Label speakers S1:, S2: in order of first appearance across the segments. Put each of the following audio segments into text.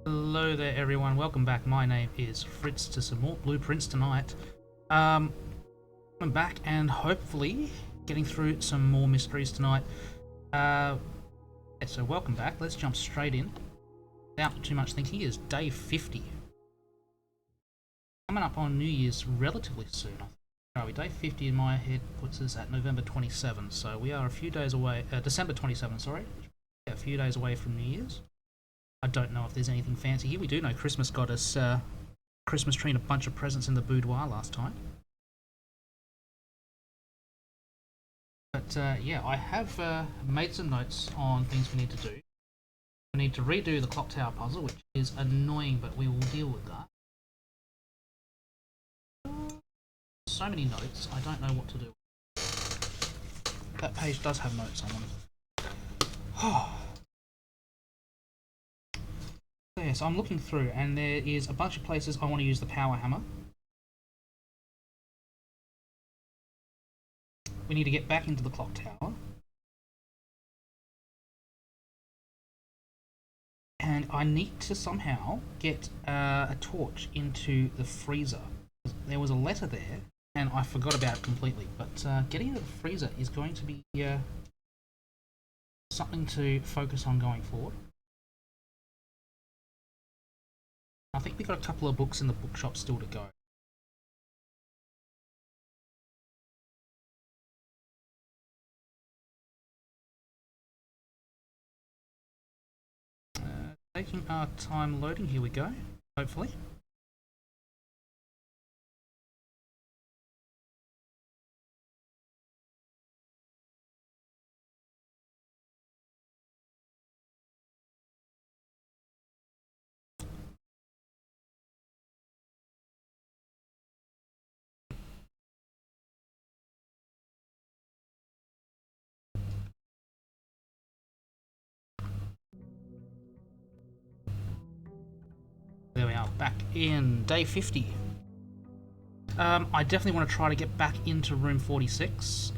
S1: Hello there everyone, welcome back. My name is Fritz to some more blueprints tonight. I'm back and hopefully getting through some more mysteries tonight. Yeah, so welcome back, let's jump straight in. Without too much thinking, is day 50. Coming up on New Year's relatively soon, I think. Are we? Day 50 in my head puts us at November 27, so we are a few days away, December 27, sorry. Yeah, a few days away from New Year's. I don't know if there's anything fancy here. We do know Christmas got us Christmas tree and a bunch of presents in the boudoir last time. But yeah, I have made some notes on things we need to do. We need to redo the clock tower puzzle, which is annoying, but we will deal with that. So many notes, I don't know what to do. That page does have notes on them. So yes, I'm looking through, and there is a bunch of places I want to use the power hammer. We need to get back into the clock tower. And I need to somehow get a torch into the freezer. There was a letter there, and I forgot about it completely. But getting into the freezer is going to be something to focus on going forward. I think we've got a couple of books in the bookshop still to go. Taking our time loading, here we go, hopefully. There we are, back in day 50. I definitely want to try to get back into room 46.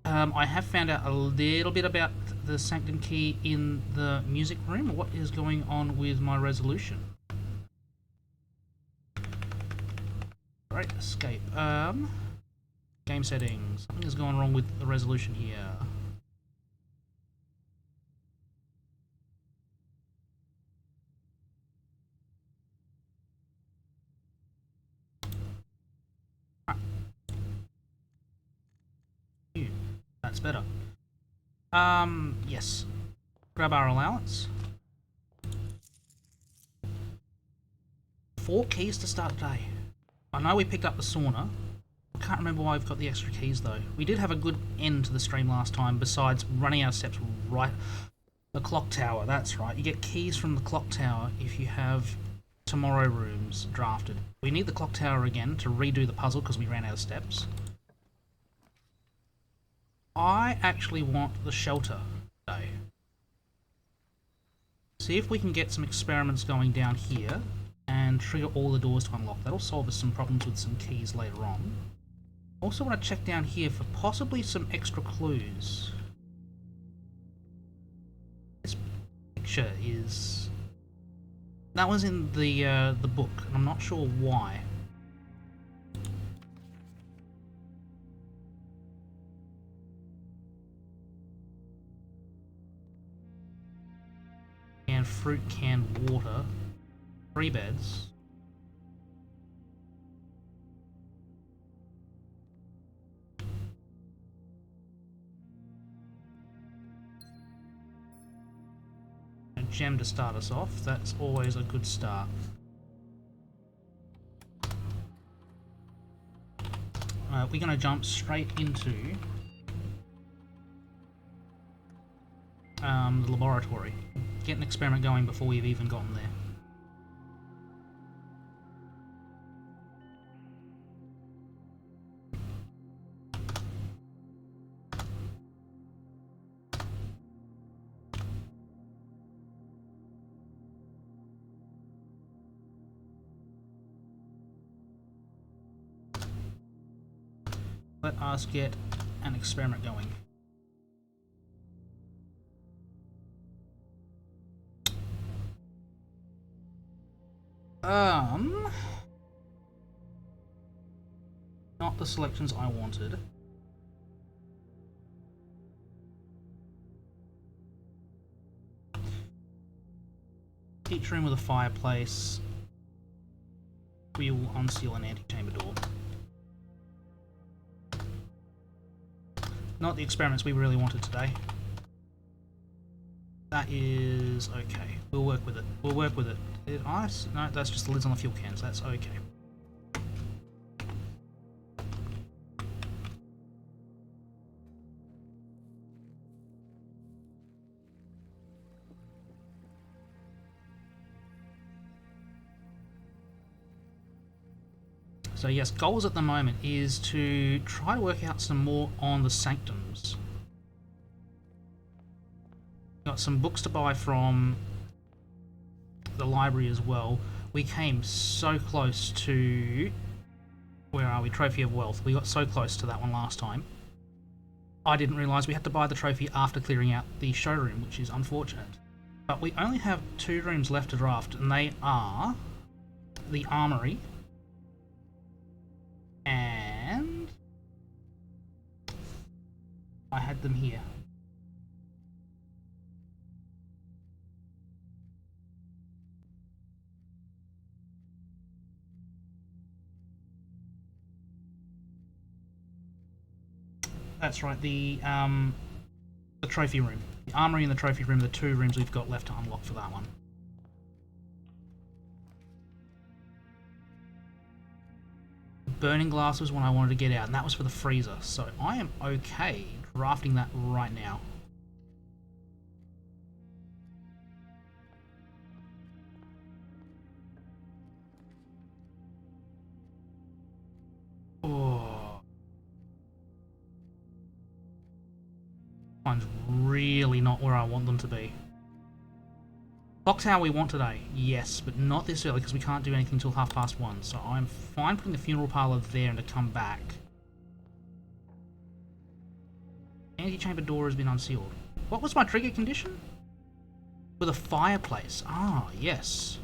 S1: I have found out a little bit about the Sanctum key in the music room. What is going on with my resolution? Right, escape. Game settings. Something is going wrong with the resolution here. That's better. Yes. Grab our allowance. 4 keys to start the day. I know we picked up the sauna. I can't remember why we've got the extra keys though. We did have a good end to the stream last time, besides running out of steps right. The clock tower, that's right. You get keys from the clock tower if you have tomorrow rooms drafted. We need the clock tower again to redo the puzzle because we ran out of steps. I actually want the shelter today. See if we can get some experiments going down here and trigger all the doors to unlock. That'll solve us some problems with some keys later on. Also want to check down here for possibly some extra clues. This picture is... that was in the book, and I'm not sure why. Canned fruit, canned water, 3 beds. A gem to start us off, that's always a good start. We're going to jump straight into the laboratory. Get an experiment going before we've even gotten there. Let us get an experiment going. Not the selections I wanted. Each room with a fireplace. We will unseal an antechamber door. Not the experiments we really wanted today. That is okay. We'll work with it. We'll work with it. Ice? No, that's just the lids on the fuel cans. That's okay. So yes, goals at the moment is to try to work out some more on the sanctums. Got some books to buy from the library as well. We came so close to... Where are we? Trophy of Wealth. We got so close to that one last time. I didn't realise we had to buy the trophy after clearing out the showroom, which is unfortunate. But we only have 2 rooms left to draft, and they are the armory and I had them here. That's right, the trophy room. The armory and the trophy room are the 2 rooms we've got left to unlock for that one. Burning glass was one I wanted to get out, and that was for the freezer, so I am okay drafting that right now. Oh. One's really not where I want them to be. Clock tower we want today, yes, but not this early because we can't do anything until 1:30, so I'm fine putting the funeral parlour there and to come back. Antechamber door has been unsealed. What was my trigger condition? With a fireplace. Ah, yes.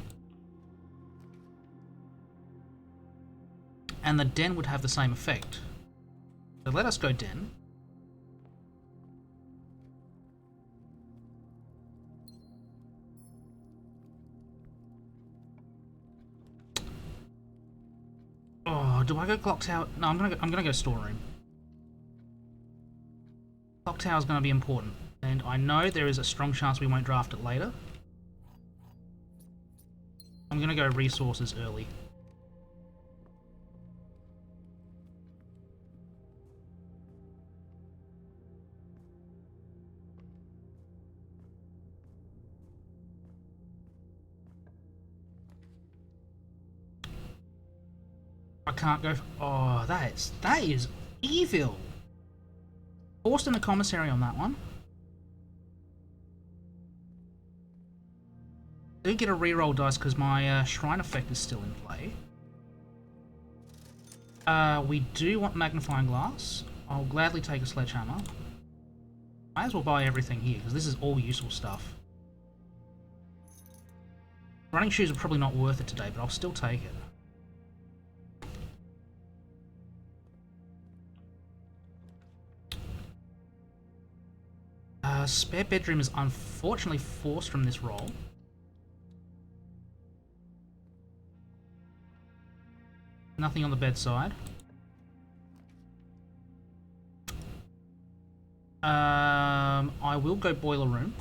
S1: And the den would have the same effect. So let us go den. Oh, do I go clock tower? No, I'm gonna go storeroom. Clock tower is gonna be important, and I know there is a strong chance we won't draft it later. I'm gonna go resources early. I can't go. Oh, that is evil. Forced in a commissary on that one. I did get a reroll dice because my shrine effect is still in play. We do want magnifying glass. I'll gladly take a sledgehammer. Might as well buy everything here because this is all useful stuff. Running shoes are probably not worth it today, but I'll still take it. Spare bedroom is unfortunately forced from this roll. Nothing on the bedside. I will go boiler room.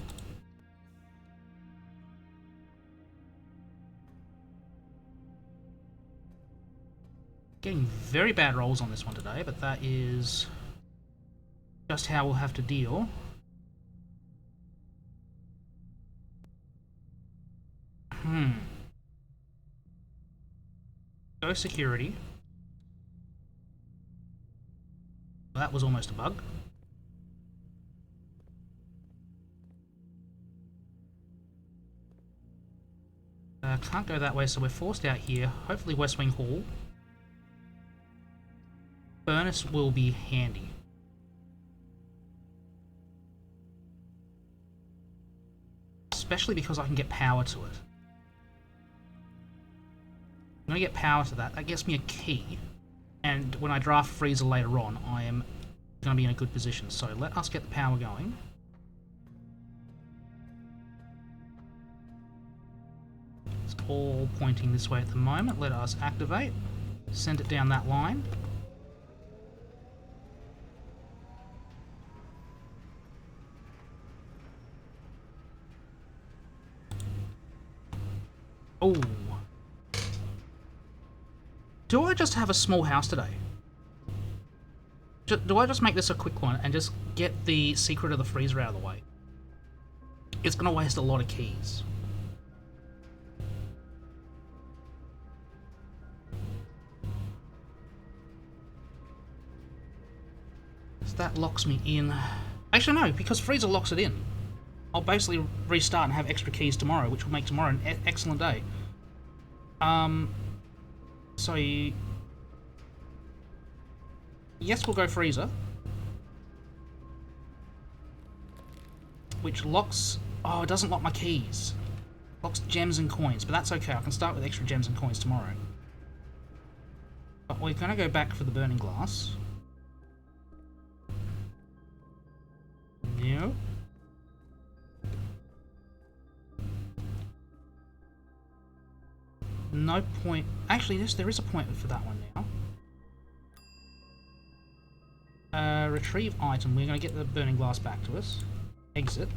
S1: Getting very bad rolls on this one today, but that is just how we'll have to deal. Go security. That was almost a bug. Can't go that way, so we're forced out here. Hopefully West Wing Hall. Furnace will be handy. Especially because I can get power to it. I'm going to get power to that. That gets me a key. And when I draft freezer later on, I am going to be in a good position. So let us get the power going. It's all pointing this way at the moment. Let us activate. Send it down that line. Oh. Do I just have a small house today? Do I just make this a quick one and just get the secret of the freezer out of the way? It's going to waste a lot of keys. So that locks me in. Actually, no, because freezer locks it in. I'll basically restart and have extra keys tomorrow, which will make tomorrow an excellent day. So yes, we'll go freezer, which locks. Oh, it doesn't lock my keys. Locks gems and coins, but that's okay. I can start with extra gems and coins tomorrow. But we're going to go back for the burning glass. No. No point. Actually, yes, there is a point for that one now. Retrieve item. We're going to get the burning glass back to us. Exit.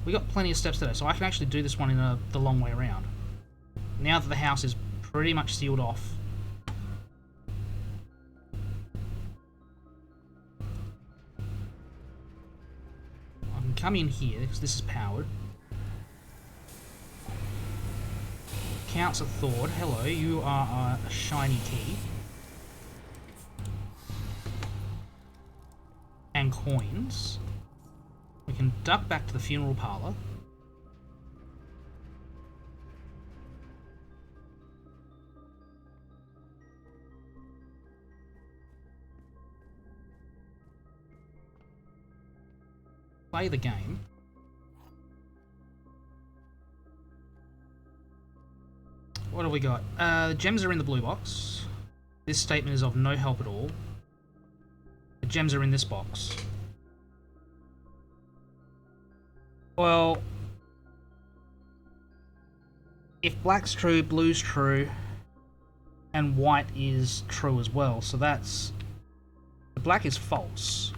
S1: We got plenty of steps today, so I can actually do this one in the long way around. Now that the house is pretty much sealed off. I can come in here because this is powered. Counts of Thord. Hello, you are a shiny key. And coins. We can duck back to the funeral parlour. Play the game. What have we got? Gems are in the blue box. This statement is of no help at all. The gems are in this box. Well, if black's true, blue's true, and white is true as well, so that's... The black is false.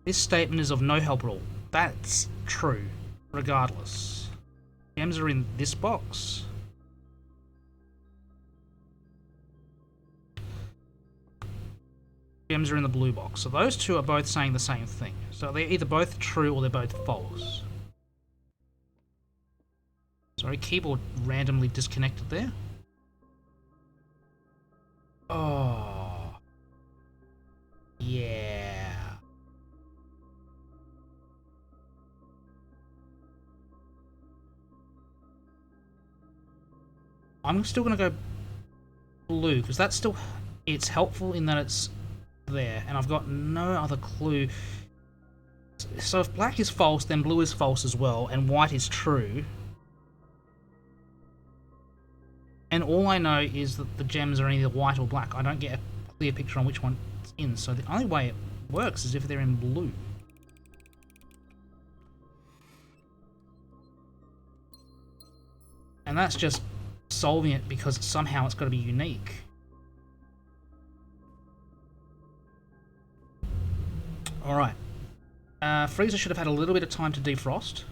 S1: This statement is of no help at all. That's true, regardless. Gems are in this box. Gems are in the blue box. So those two are both saying the same thing. So they're either both true or they're both false. Sorry, keyboard randomly disconnected there. Oh. Yeah. I'm still going to go blue, because that's still... It's helpful in that it's there, and I've got no other clue. So if black is false, then blue is false as well, and white is true. And all I know is that the gems are either white or black. I don't get a clear picture on which one it's in, so the only way it works is if they're in blue. And that's just solving it because somehow it's got to be unique. Alright. Freezer should have had a little bit of time to defrost.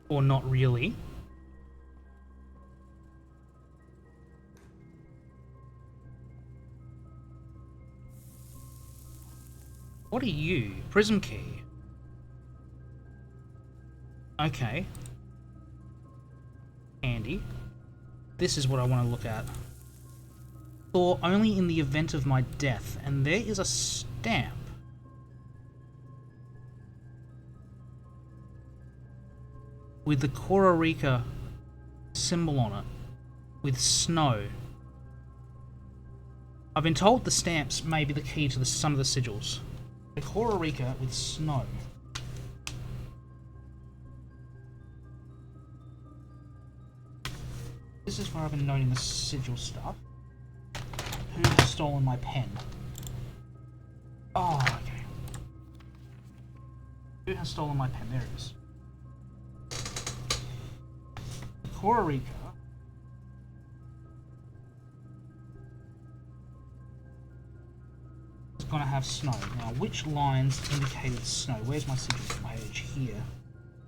S1: Or not really. What are you? Prism key. Okay. Handy. This is what I want to look at. Or only in the event of my death. And there is a stamp. with the Kororika symbol on it, with snow. I've been told the stamps may be the key to some of the sigils. The Kororika with snow. This is where I've been noting the sigil stuff. Who has stolen my pen? Oh, okay. Who has stolen my pen? There it is. Kororika. Is going to have snow. Now, which lines indicated snow? Where's my sigil page? Here.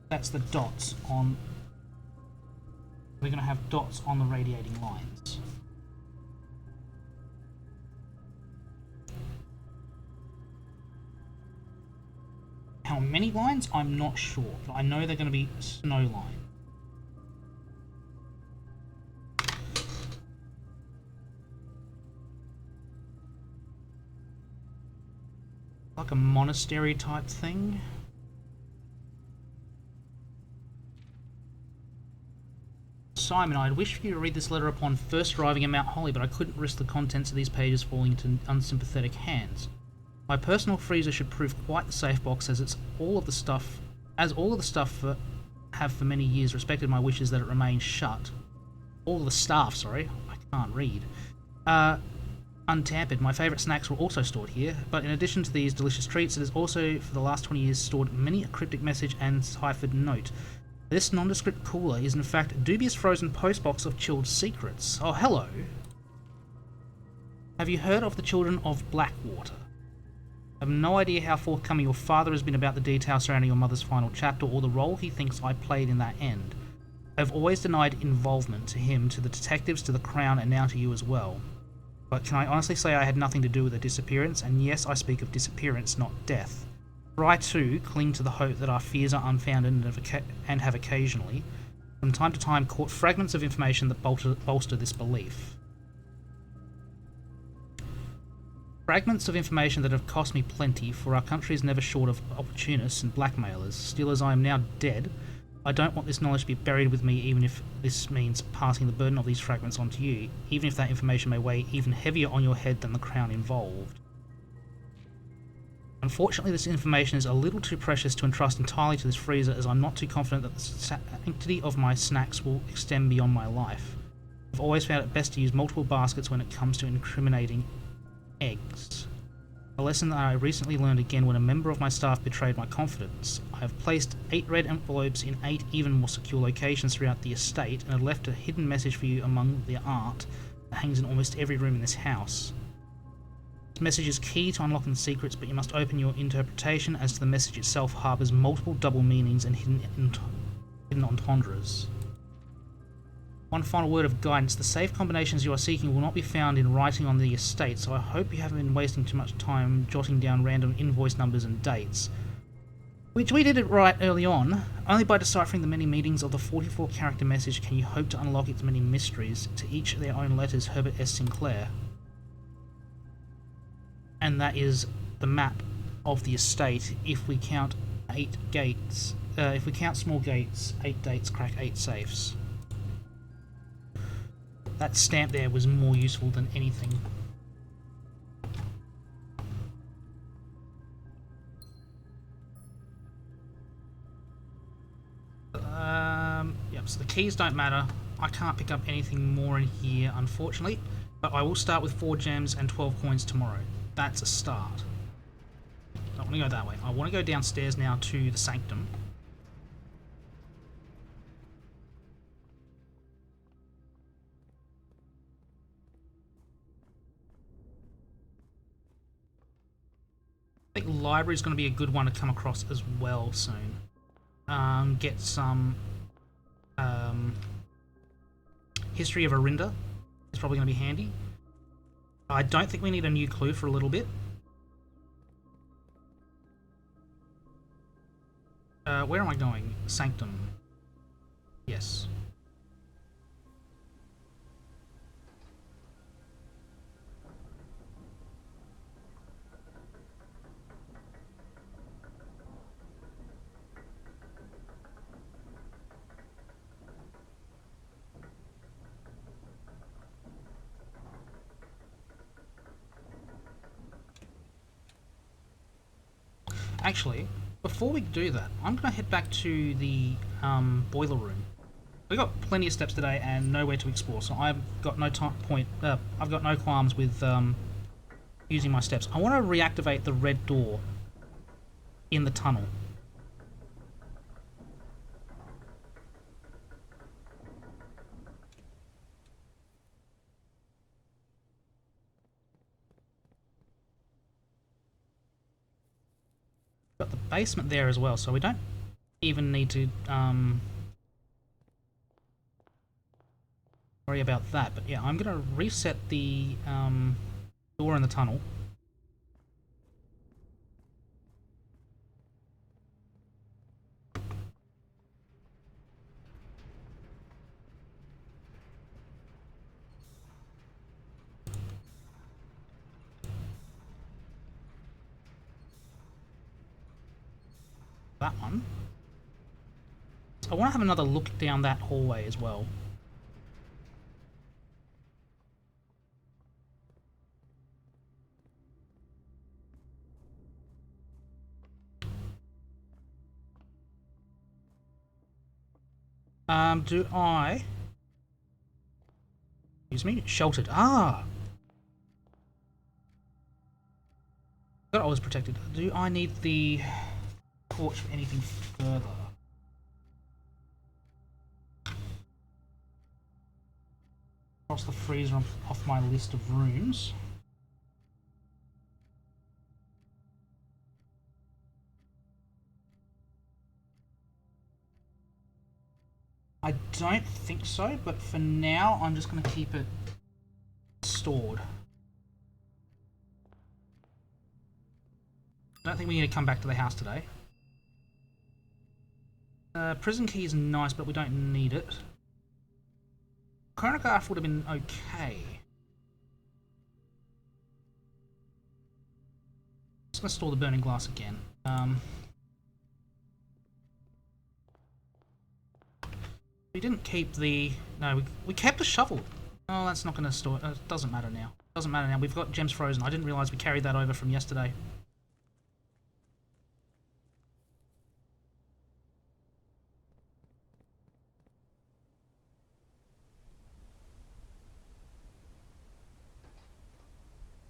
S1: That's the dots on... We're going to have dots on the radiating lines. How many lines? I'm not sure, but I know they're going to be snow lines. Like a monastery type thing. Simon, I'd wish for you to read this letter upon first arriving at Mount Holly, but I couldn't risk the contents of these pages falling into unsympathetic hands. My personal freezer should prove quite the safe box, as all of the stuff have for many years respected my wishes that it remains shut. All of the staff, sorry, I can't read. Untampered. My favourite snacks were also stored here, but in addition to these delicious treats, it has also for the last 20 years stored many a cryptic message and ciphered note. This nondescript cooler is in fact a dubious frozen postbox of chilled secrets. Oh, hello! Have you heard of the children of Blackwater? I have no idea how forthcoming your father has been about the details surrounding your mother's final chapter, or the role he thinks I played in that end. I have always denied involvement to him, to the detectives, to the Crown, and now to you as well. But can I honestly say I had nothing to do with the disappearance? And yes, I speak of disappearance, not death. For I too cling to the hope that our fears are unfounded and have occasionally, from time to time, caught fragments of information that bolster this belief. Fragments of information that have cost me plenty, for our country is never short of opportunists and blackmailers. Still, as I am now dead, I don't want this knowledge to be buried with me, even if this means passing the burden of these fragments on to you, even if that information may weigh even heavier on your head than the Crown involved. Unfortunately, this information is a little too precious to entrust entirely to this freezer, as I'm not too confident that the sanctity of my snacks will extend beyond my life. I've always found it best to use multiple baskets when it comes to incriminating eggs. A lesson that I recently learned again when a member of my staff betrayed my confidence. I have placed 8 red envelopes in 8 even more secure locations throughout the estate, and have left a hidden message for you among the art that hangs in almost every room in this house. This message is key to unlocking the secrets, but you must open your interpretation, as the message itself harbours multiple double meanings and hidden entendres. One final word of guidance: the safe combinations you are seeking will not be found in writing on the estate, so I hope you haven't been wasting too much time jotting down random invoice numbers and dates. Which we did it right early on. Only by deciphering the many meanings of the 44-character message can you hope to unlock its many mysteries, to each their own letters. Herbert S. Sinclair. And that is the map of the estate. If we count 8 gates, if we count small gates, 8 dates crack 8 safes. That stamp there was more useful than anything. Yep, so the keys don't matter. I can't pick up anything more in here, unfortunately. But I will start with 4 gems and 12 coins tomorrow. That's a start. I don't want to go that way. I want to go downstairs now to the sanctum. I think the library is going to be a good one to come across as well soon. Get some history of Arinda. It's probably going to be handy. I don't think we need a new clue for a little bit. Where am I going? Sanctum. Yes. Actually, before we do that, I'm going to head back to the boiler room. We've got plenty of steps today and nowhere to explore, so I've got no I've got no qualms with using my steps. I want to reactivate the red door in the tunnel. Got the basement there as well, so we don't even need to worry about that. But yeah, I'm going to reset the door in the tunnel. That one. I want to have another look down that hallway as well. Do I... Excuse me? Sheltered. Ah! I thought I was protected. Do I need the torch for anything further? Cross the freezer off my list of rooms. I don't think so, but for now I'm just going to keep it stored. I don't think we need to come back to the house today. Prison key is nice, but we don't need it. Chronograph would have been okay. Just gonna store the burning glass again. We didn't keep the... No, we kept the shovel. Oh, that's not gonna store... It doesn't matter now. Doesn't matter now. We've got gems frozen. I didn't realise we carried that over from yesterday.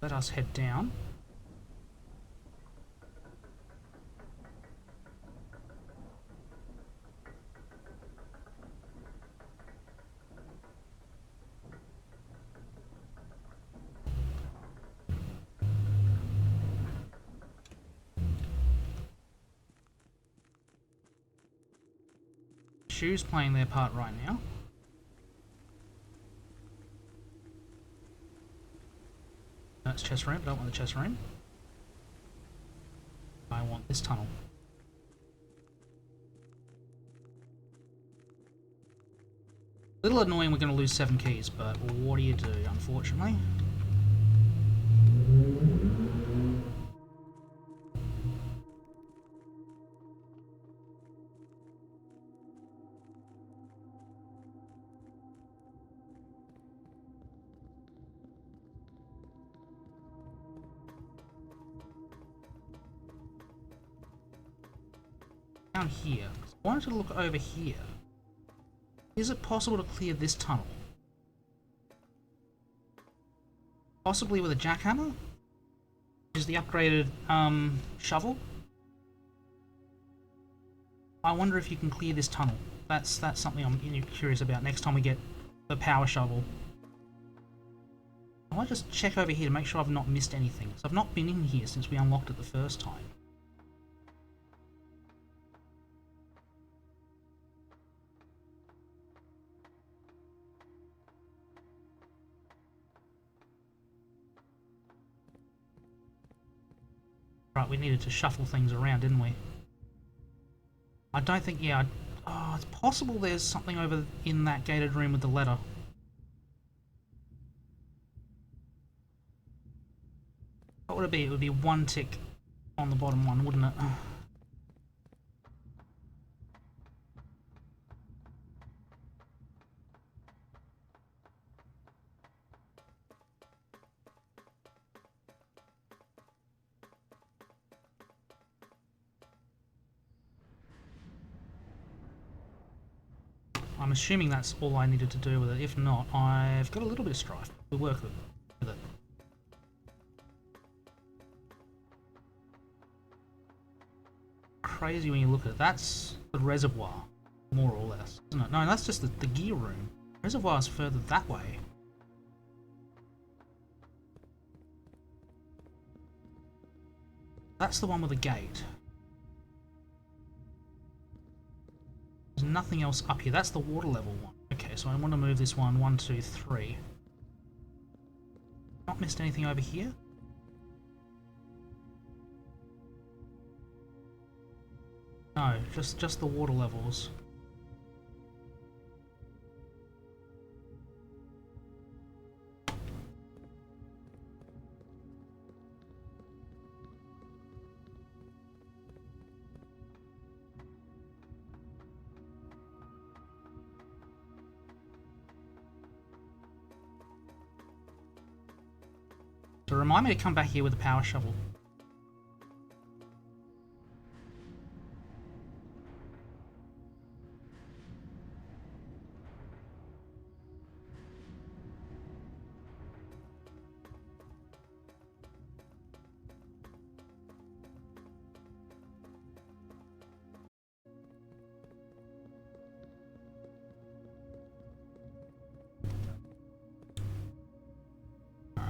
S1: Let us head down. Shoes playing their part right now. That's chest room. Don't want the chest room. I want this tunnel. A little annoying we're going to lose 7 keys, but what do you do, unfortunately? Down here. I wanted to look over here. Is it possible to clear this tunnel? Possibly with a jackhammer? Which is the upgraded shovel? I wonder if you can clear this tunnel. That's something I'm curious about next time we get the power shovel. I want to just check over here to make sure I've not missed anything. So I've not been in here since we unlocked it the first time. Right, we needed to shuffle things around, didn't we? I don't think, yeah. Oh, it's possible there's something over in that gated room with the letter. What would it be? It would be 1 tick on the bottom one, wouldn't it? I'm assuming that's all I needed to do with it. If not, I've got a little bit of strife. We'll work with it. Crazy when you look at it. That's the reservoir, more or less, isn't it? No, that's just the gear room. Reservoir is further that way. That's the one with the gate. There's nothing else up here. That's the water level one. Okay, so I want to move this one. 1, 2, 3. Not missed anything over here? No, just the water levels. So remind me to come back here with a power shovel.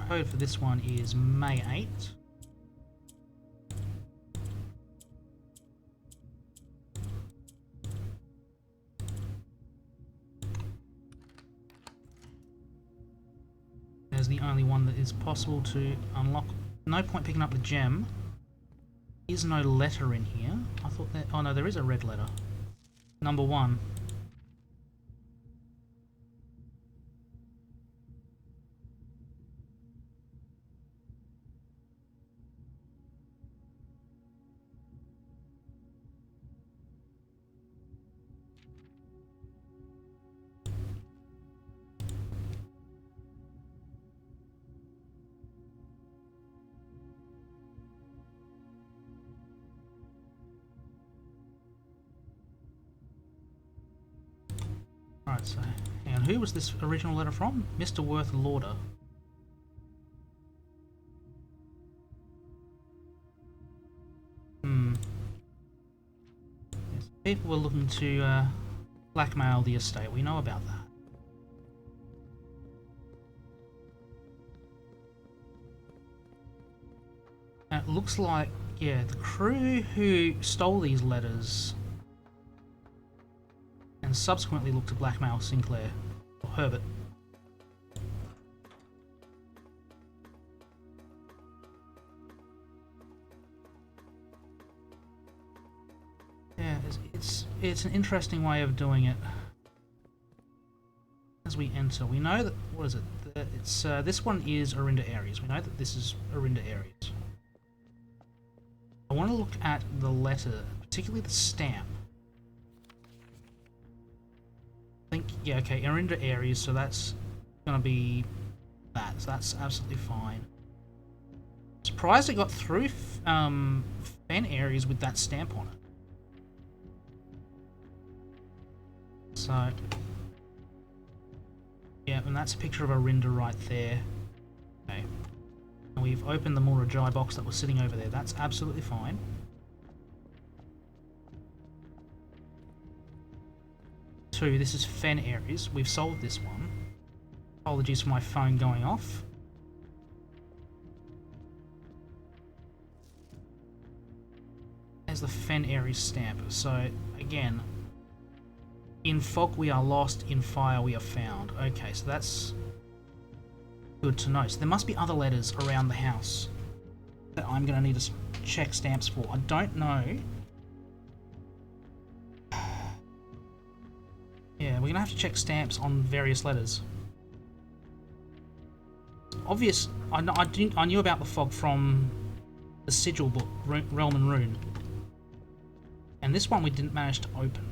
S1: Code for this one is May 8th. There's the only one that is possible to unlock. No point picking up the gem. Is no letter in here. I thought that. Oh no, there is a red letter. Number 1. Right, so, and who was this original letter from? Mr. Worth Lauder. Yes, people were looking to blackmail the estate. We know about that. It looks like, yeah, the crew who stole these letters and subsequently looked to blackmail Sinclair, or Herbert. Yeah, it's an interesting way of doing it. As we enter, we know that, what is it? It's this one is Orinda Aries. We know that this is Orinda Aries. I want to look at the letter, particularly the stamp. I think, yeah, okay, Orinda Aries, so that's gonna be that, so that's absolutely fine. Surprised it got through Fen Aries with that stamp on it. So, yeah, and that's a picture of Orinda right there. Okay. And we've opened the Morajai box that was sitting over there. That's absolutely fine. This is Fen Aries. We've solved this one. Apologies for my phone going off. There's the Fen Aries stamp. So, again, in fog we are lost, in fire we are found. Okay, so that's good to know. So there must be other letters around the house that I'm going to need to check stamps for. I don't know. Yeah, we're going to have to check stamps on various letters. Obvious, I knew about the fog from the sigil book, Realm and Rune. And this one we didn't manage to open.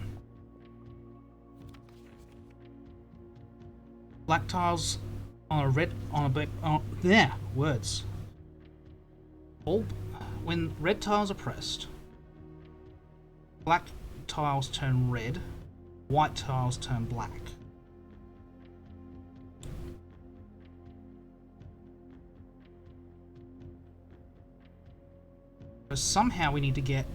S1: Black tiles on a red, on a black, yeah, words. When red tiles are pressed, black tiles turn red. white tiles turn black. So somehow we need to get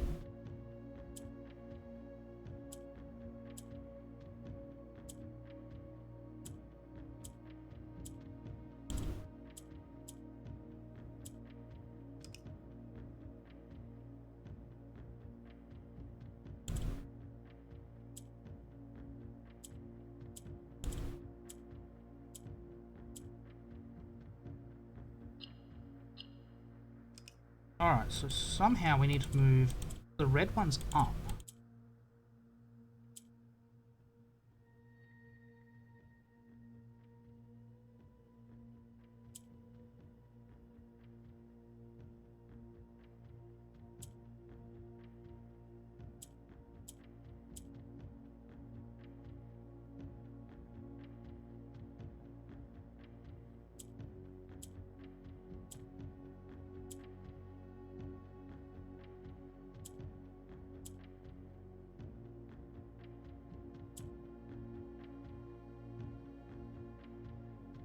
S1: Alright, so somehow we need to move the red ones up.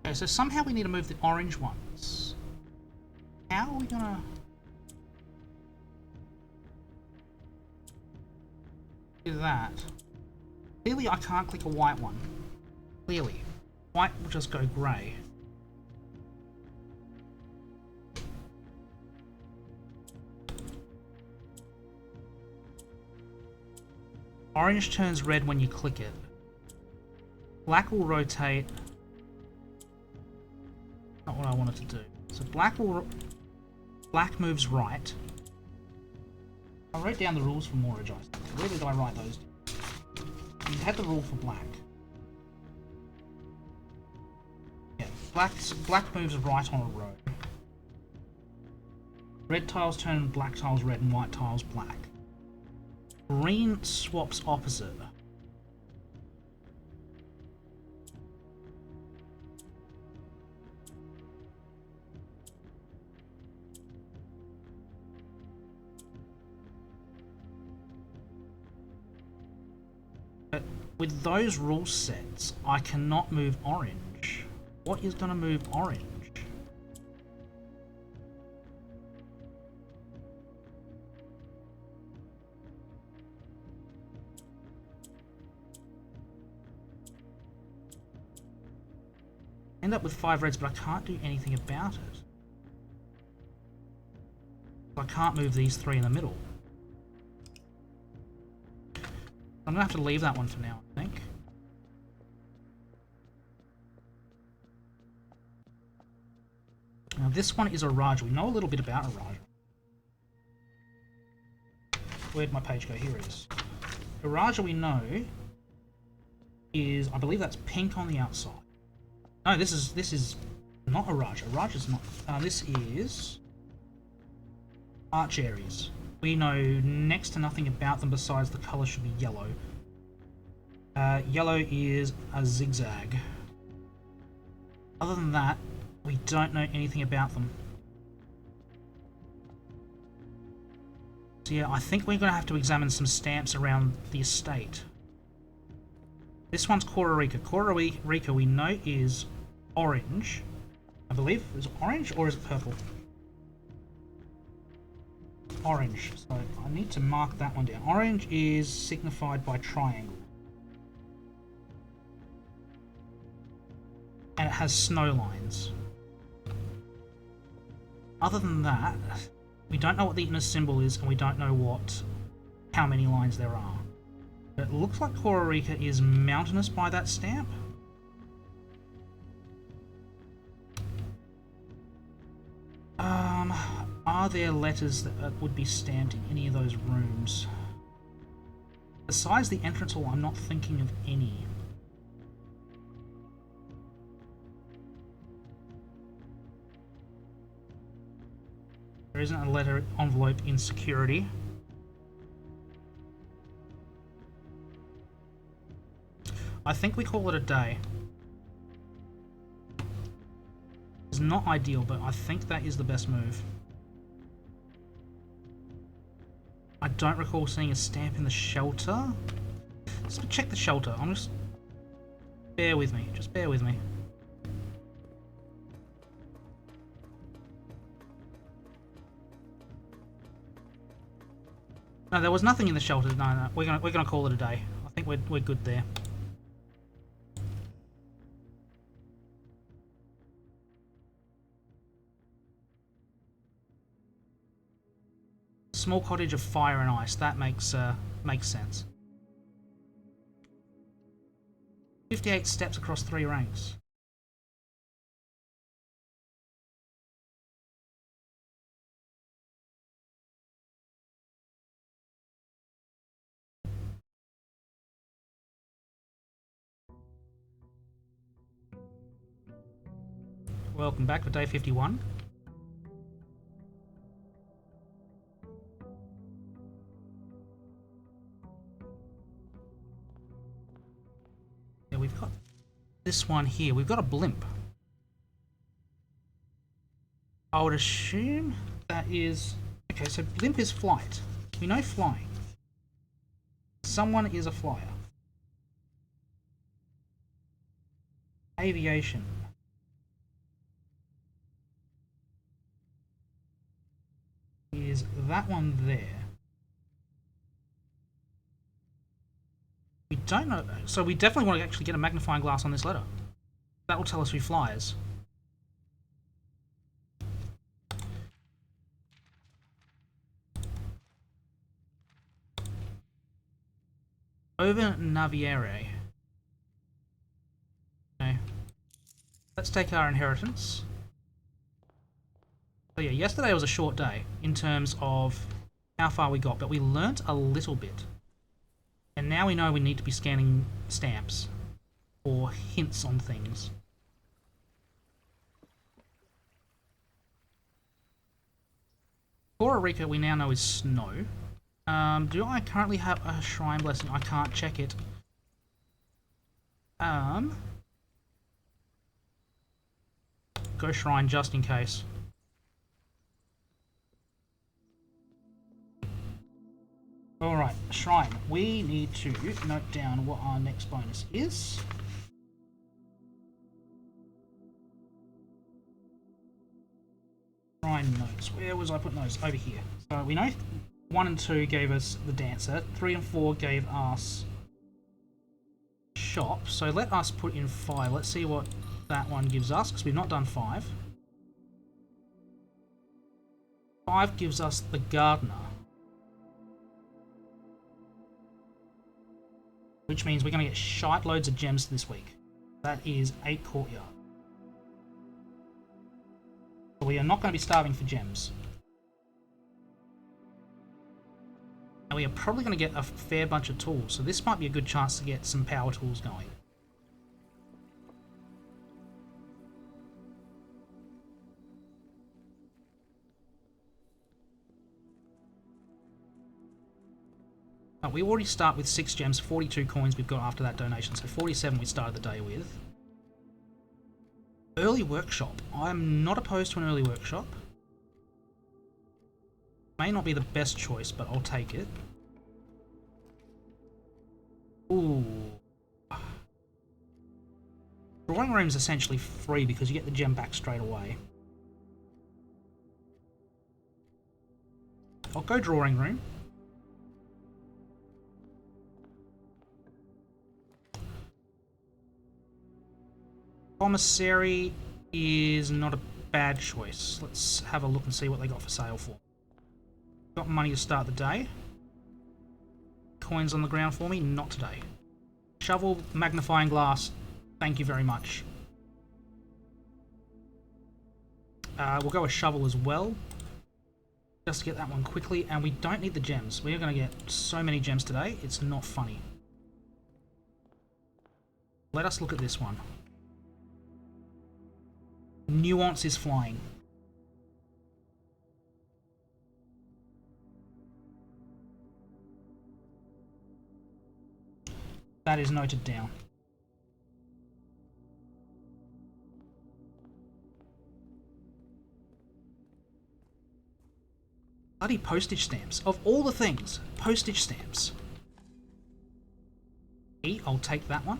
S1: Okay, so somehow we need to move the orange ones. How are we gonna do that? Clearly I can't click a white one. Clearly. White will just go grey. Orange turns red when you click it. Black will rotate. Not what I wanted to do. So black moves right. I wrote down the rules for Mortgage. Where did I write those? You had the rule for black. Yeah, black moves right on a row. Red tiles turn black tiles red and white tiles black. Green swaps opposite. But with those rule sets, I cannot move orange. What is going to move orange? End up with 5 reds, but I can't do anything about it. I can't move these 3 in the middle. I'm gonna have to leave that one for now, I think. Now this one is a Raj. We know a little bit about a Raj. Where'd my page go? Here it is. A Raja we know is, I believe that's pink on the outside. No, this is not a Raja. A Raja's not. This is Arch Aries. We know next to nothing about them besides the colour should be yellow. Yellow is a zigzag. Other than that, we don't know anything about them. So yeah, I think we're going to have to examine some stamps around the estate. This one's Kororika. Kororika we know is orange. I believe. Is it orange or is it purple? Orange. So I need to mark that one down. Orange is signified by triangle. And it has snow lines. Other than that, we don't know what the inner symbol is and we don't know how many lines there are. But it looks like Kororika is mountainous by that stamp. Are there letters that would be stamped in any of those rooms? Besides the entrance hall, I'm not thinking of any. There isn't a letter envelope in security. I think we call it a day. It's not ideal, but I think that is the best move. I don't recall seeing a stamp in the shelter. Let's check the shelter. I'm just... Bear with me. Just bear with me. No, there was nothing in the shelter. No. We're gonna call it a day. I think we're good there. Small cottage of fire and ice. That makes sense. 58 steps across 3 ranks. Welcome back to day 51. Yeah, we've got this one here. We've got a blimp. I would assume that is... Okay, so blimp is flight. We know flying. Someone is a flyer. Aviation. Is that one there? We don't know. So we definitely want to actually get a magnifying glass on this letter. That will tell us who flies. Over Naviere. Okay. Let's take our inheritance. So yeah, yesterday was a short day in terms of how far we got, but we learnt a little bit. And now we know we need to be scanning stamps or hints on things. Costa Rica we now know is snow. Do I currently have a shrine blessing? I can't check it. Go shrine just in case. Alright, shrine. We need to note down what our next bonus is. Shrine notes. Where was I putting those? Over here. So we know 1 and 2 gave us the dancer. 3 and 4 gave us shop. So let us put in 5. Let's see what that one gives us, because we've not done 5. 5 gives us the gardener. Which means we're going to get shite loads of gems this week. That is 8 courtyard. So we are not going to be starving for gems. And we are probably going to get a fair bunch of tools, so this might be a good chance to get some power tools going. We already start with 6 gems, 42 coins we've got after that donation, so 47 we started the day with. Early workshop. I'm not opposed to an early workshop. May not be the best choice, but I'll take it. Ooh. Drawing room's essentially free because you get the gem back straight away. I'll go drawing room. Commissary is not a bad choice. Let's have a look and see what they got for sale for. Got money to start the day. Coins on the ground for me? Not today. Shovel, magnifying glass. Thank you very much. We'll go with shovel as well. Just to get that one quickly. And we don't need the gems. We are going to get so many gems today. It's not funny. Let us look at this one. Nuance is flying. That is noted down. Bloody postage stamps. Of all the things, postage stamps. E, I'll take that one.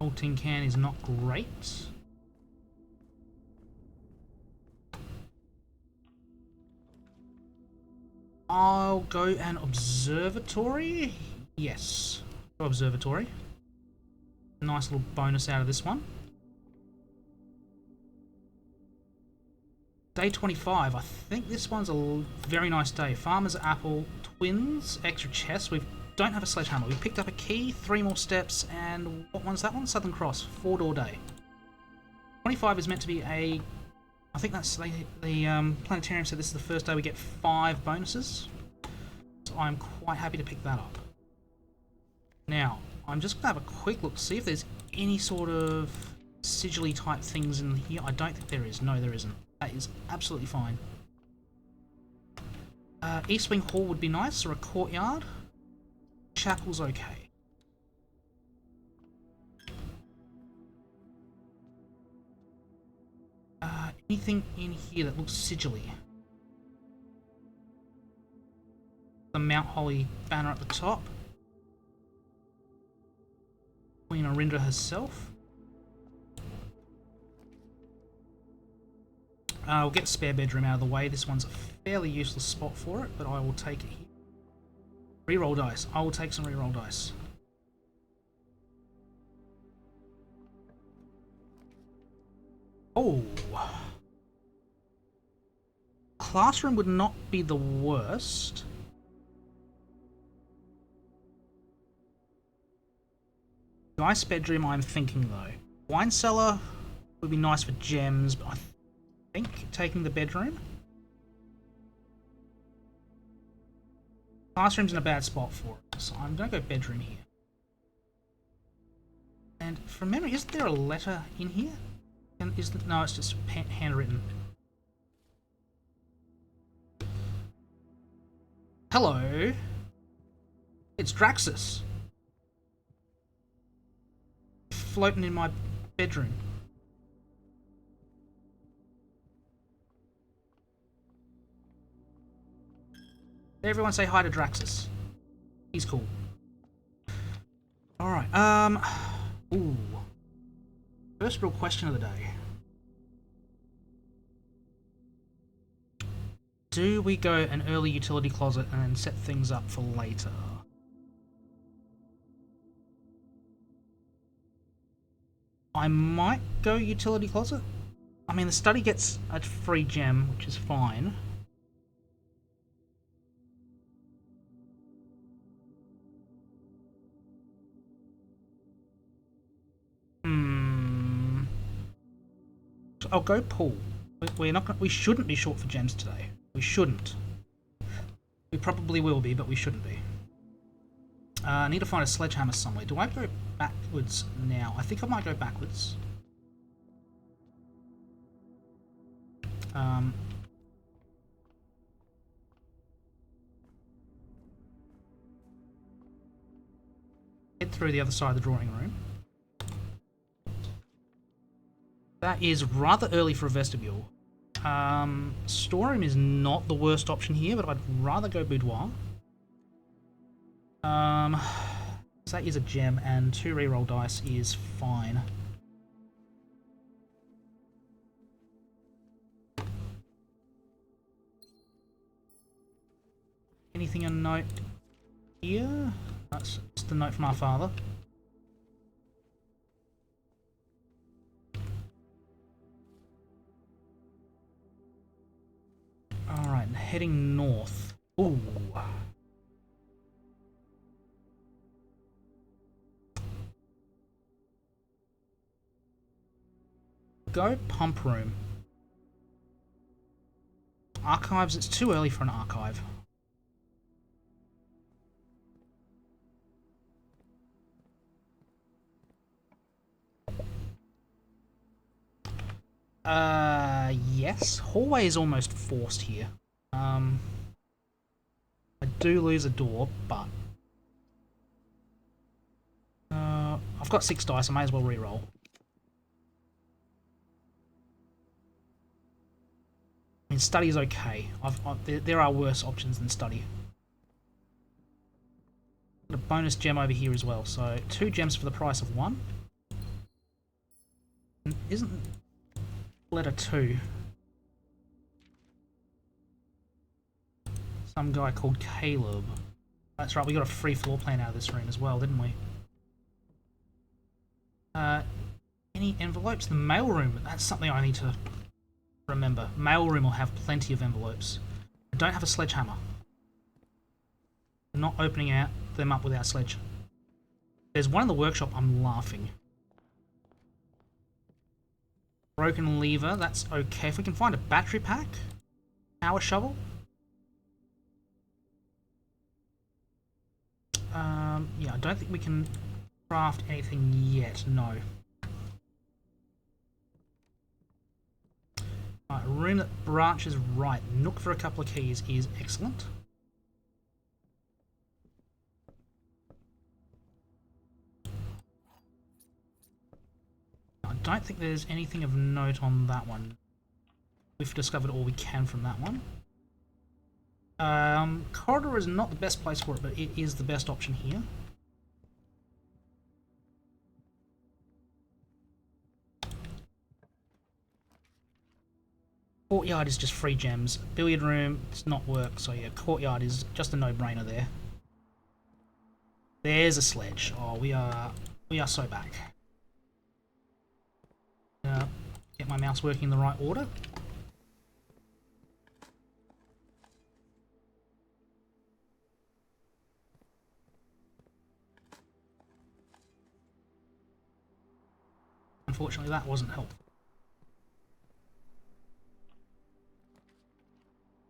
S1: Old tin can is not great. I'll go an observatory. Yes, go observatory. Nice little bonus out of this one. Day 25. I think this one's a very nice day. Farmer's apple, twins, extra chest. We don't have a sledgehammer. We picked up a key, 3 more steps, and what one's that one? Southern Cross. 4-door day. 25 is meant to be a... I think that's the planetarium said this is the first day we get 5 bonuses. So I'm quite happy to pick that up. Now, I'm just going to have a quick look, see if there's any sort of sigil-y type things in here. I don't think there is. No, there isn't. That is absolutely fine. East Wing Hall would be nice, or a courtyard. Chapel's okay. Anything in here that looks sigil-y? The Mount Holly banner at the top. Queen Orinda herself. We'll get a spare bedroom out of the way. This one's a fairly useless spot for it, but I will take it here. Reroll dice. I will take some reroll dice. Oh. Classroom would not be the worst. Nice bedroom, I'm thinking though. Wine cellar would be nice for gems, but I think taking the bedroom. Classroom's in a bad spot for it, so I'm going to go bedroom here. And from memory, isn't there a letter in here? And no, it's just handwritten. Hello. It's Draxus. Floating in my bedroom. Everyone say hi to Draxus. He's cool. Alright, ooh. First real question of the day. Do we go an early utility closet and then set things up for later? I might go utility closet. I mean, the study gets a free gem, which is fine. I'll go pool. We're not. We shouldn't be short for gems today. We shouldn't. We probably will be, but we shouldn't be. I need to find a sledgehammer somewhere. Do I go backwards now? I think I might go backwards. Head through the other side of the drawing room. That is rather early for a vestibule. Storeroom is not the worst option here, but I'd rather go boudoir. So that is a gem, and 2 reroll dice is fine. Anything a note here? That's just a note from our father. Alright, heading north. Ooh. Go pump room. Archives, it's too early for an archive. Yes. Hallway is almost forced here. I do lose a door, but... I've got 6 dice, I may as well re-roll. I mean, study is okay. There are worse options than study. Got a bonus gem over here as well, so 2 gems for the price of 1. And isn't letter 2 some guy called Caleb? That's right, we got a free floor plan out of this room as well, didn't we? Any envelopes? The mailroom, that's something I need to remember. Mailroom will have plenty of envelopes. I don't have a sledgehammer. I'm not opening them up without sledge. There's one in the workshop, I'm laughing. Broken lever, that's okay. If we can find a battery pack, power shovel. Yeah, I don't think we can craft anything yet, no. Alright, room that branches right. Nook for a couple of keys is excellent. I don't think there's anything of note on that one. We've discovered all we can from that one. Corridor is not the best place for it, but it is the best option here. Courtyard is just free gems. Billiard room does not work, so yeah, courtyard is just a no-brainer there. There's a sledge. Oh, we are so back. Get my mouse working in the right order. Unfortunately, that wasn't helpful.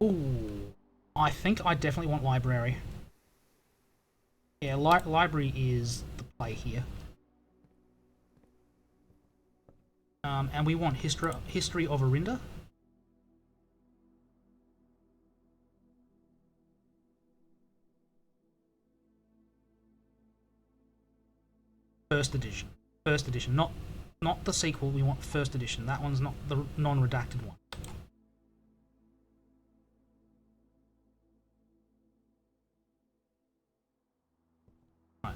S1: Ooh, I think I definitely want library. Yeah, library is the play here. And we want history of Arinda. First edition, not the sequel. We want first edition. That one's not the non-redacted one. Right.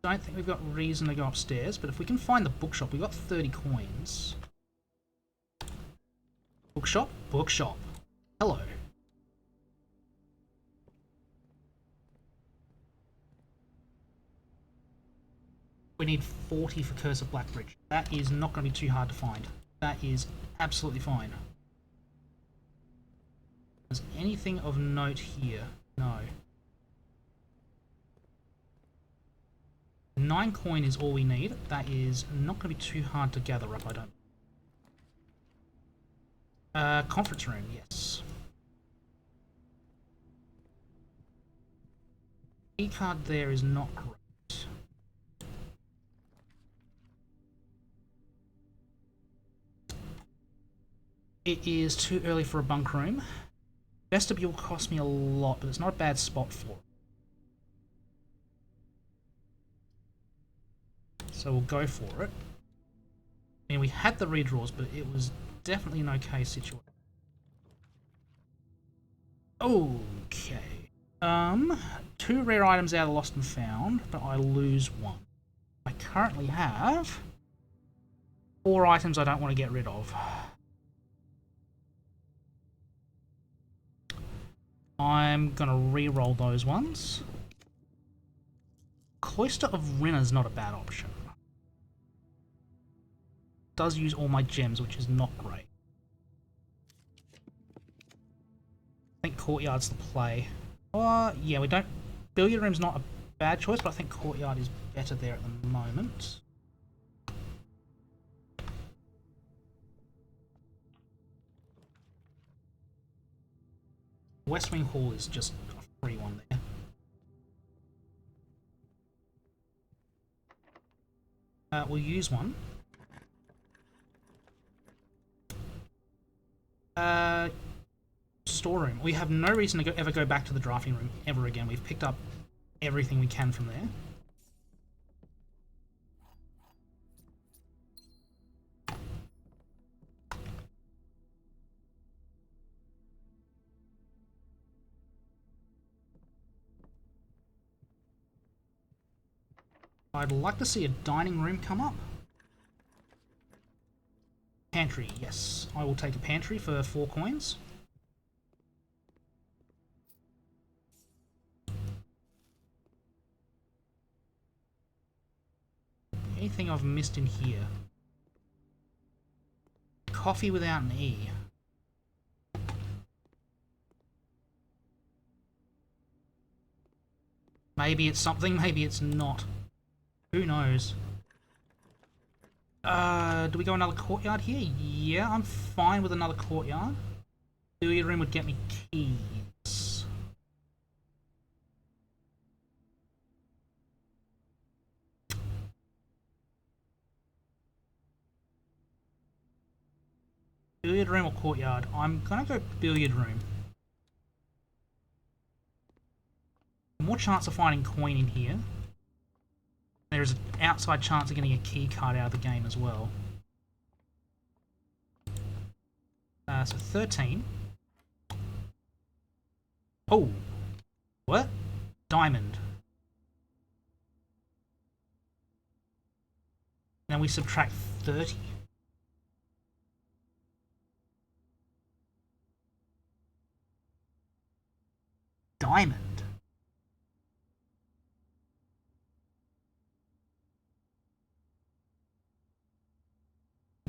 S1: Don't think we've got reason to go upstairs, but if we can find the bookshop, we've got 30 coins. Bookshop? Bookshop. Hello. We need 40 for Curse of Blackbridge. That is not going to be too hard to find. That is absolutely fine. Is anything of note here? No. 9 coin is all we need. That is not going to be too hard to gather up, I don't. Conference room, yes. Key card there is not great. It is too early for a bunk room. Vestibule cost me a lot, but it's not a bad spot for it. So we'll go for it. I mean, we had the redraws, but it was definitely an okay situation. Okay. 2 rare items out of Lost and Found, but I lose 1. I currently have 4 items I don't want to get rid of. I'm gonna re-roll those ones. Cloister of Rinna's not a bad option. Does use all my gems, which is not great. I think Courtyard's the play. Yeah, we don't... Billiard room's not a bad choice, but I think Courtyard is better there at the moment. West Wing Hall is just a free one there. We'll use one. Storeroom. We have no reason to ever go back to the drafting room ever again. We've picked up everything we can from there. I'd like to see a dining room come up. Pantry, yes. I will take a pantry for 4 coins. Anything I've missed in here? Coffee without an E. Maybe it's something, maybe it's not. Who knows? Do we go another courtyard here? Yeah, I'm fine with another courtyard. Billiard room would get me keys. Billiard room or courtyard? I'm gonna go billiard room. More chance of finding coin in here. There's an outside chance of getting a key card out of the game as well. So 13. Oh! What? Diamond. Then we subtract 30. Diamond.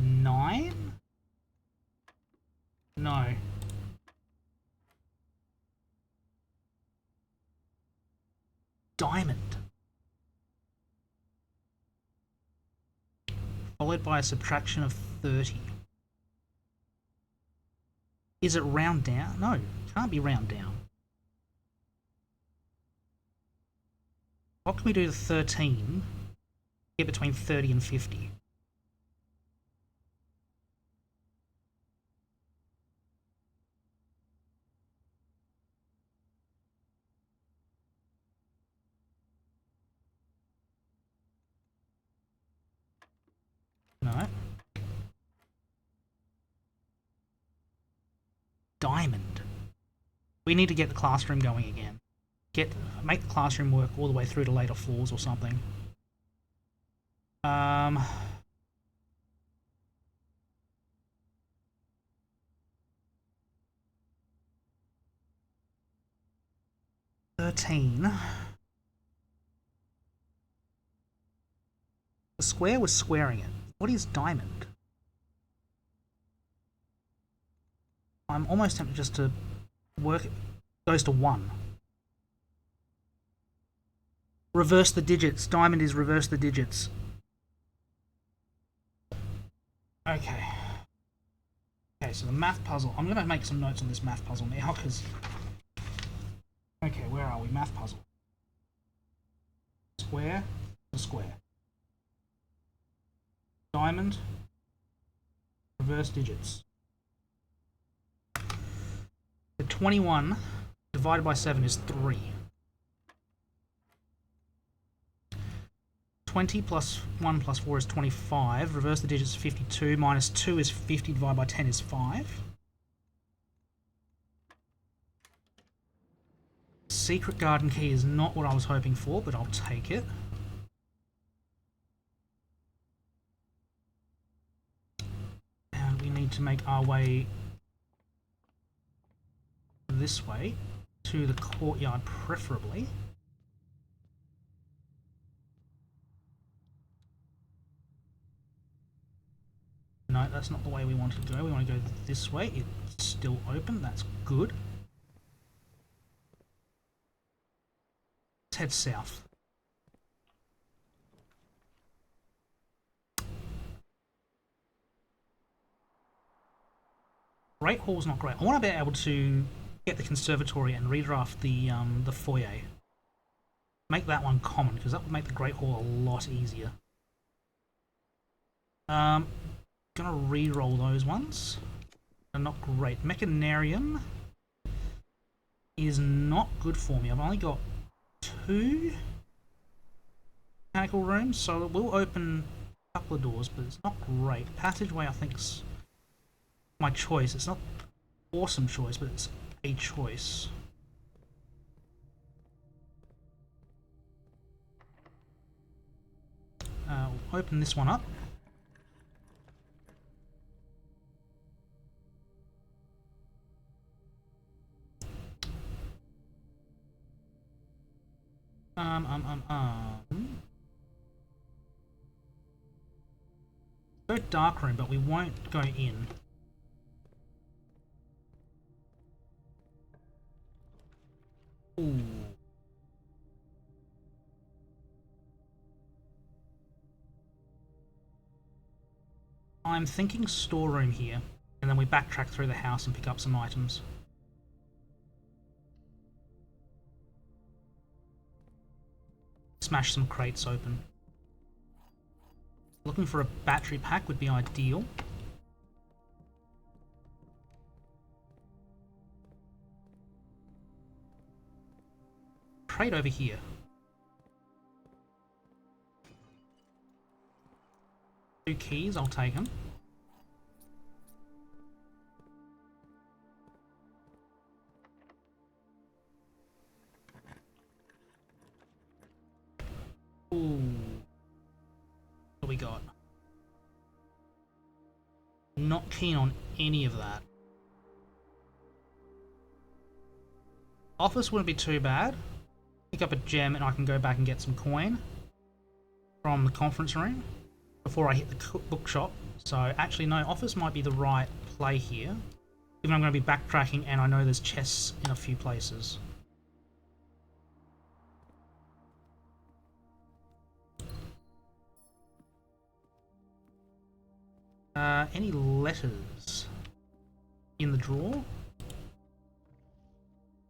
S1: Nine? No. Diamond. Followed by a subtraction of 30. Is it round down? No, can't be round down. What can we do to 13? Get between 30 and 50. No. Diamond. We need to get the classroom going again. Make the classroom work all the way through to later floors or something. 13. The square was squaring it. What is diamond? I'm almost tempted just to work it. Goes to 1. Reverse the digits. Diamond is reverse the digits. Okay. Okay, so the math puzzle. I'm going to make some notes on this math puzzle now, because... Okay, where are we? Math puzzle. Square to square. Diamond. Reverse digits. The 21 divided by 7 is 3. 20 plus 1 plus 4 is 25. Reverse the digits, 52. Minus 2 is 50. Divided by 10 is 5. Secret garden key is not what I was hoping for, but I'll take it. And we need to make our way this way to the courtyard, preferably. No, that's not the way we want to go. We want to go this way. It's still open. That's good. Let's head south. Great Hall's not great. I want to be able to get the conservatory and redraft the foyer. Make that one common, because that would make the Great Hall a lot easier. Gonna re-roll those ones. They're not great. Mechanarium is not good for me. I've only got 2 mechanical rooms, so it will open a couple of doors, but it's not great. Passageway, I think's my choice. It's not awesome choice, but it's a choice. We'll open this one up. Go dark room, but we won't go in. Ooh. I'm thinking storeroom here, and then we backtrack through the house and pick up some items. Smash some crates open. Looking for a battery pack would be ideal. Crate over here. Two keys, I'll take them. Ooh. What do we got? Not keen on any of that. Office wouldn't be too bad. Pick up a gem and I can go back and get some coin from the conference room before I hit the bookshop. So actually no, office might be the right play here. Even I'm going to be backtracking and I know there's chests in a few places. Any letters in the drawer?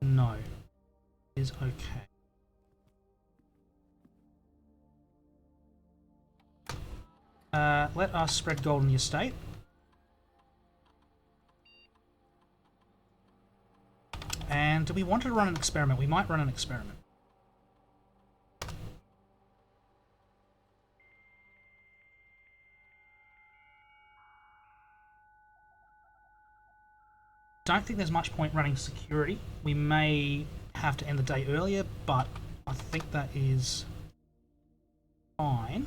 S1: No. Is okay. Let us spread gold in the estate. And do we want to run an experiment? We might run an experiment. Don't think there's much point running security. We may have to end the day earlier, but I think that is fine.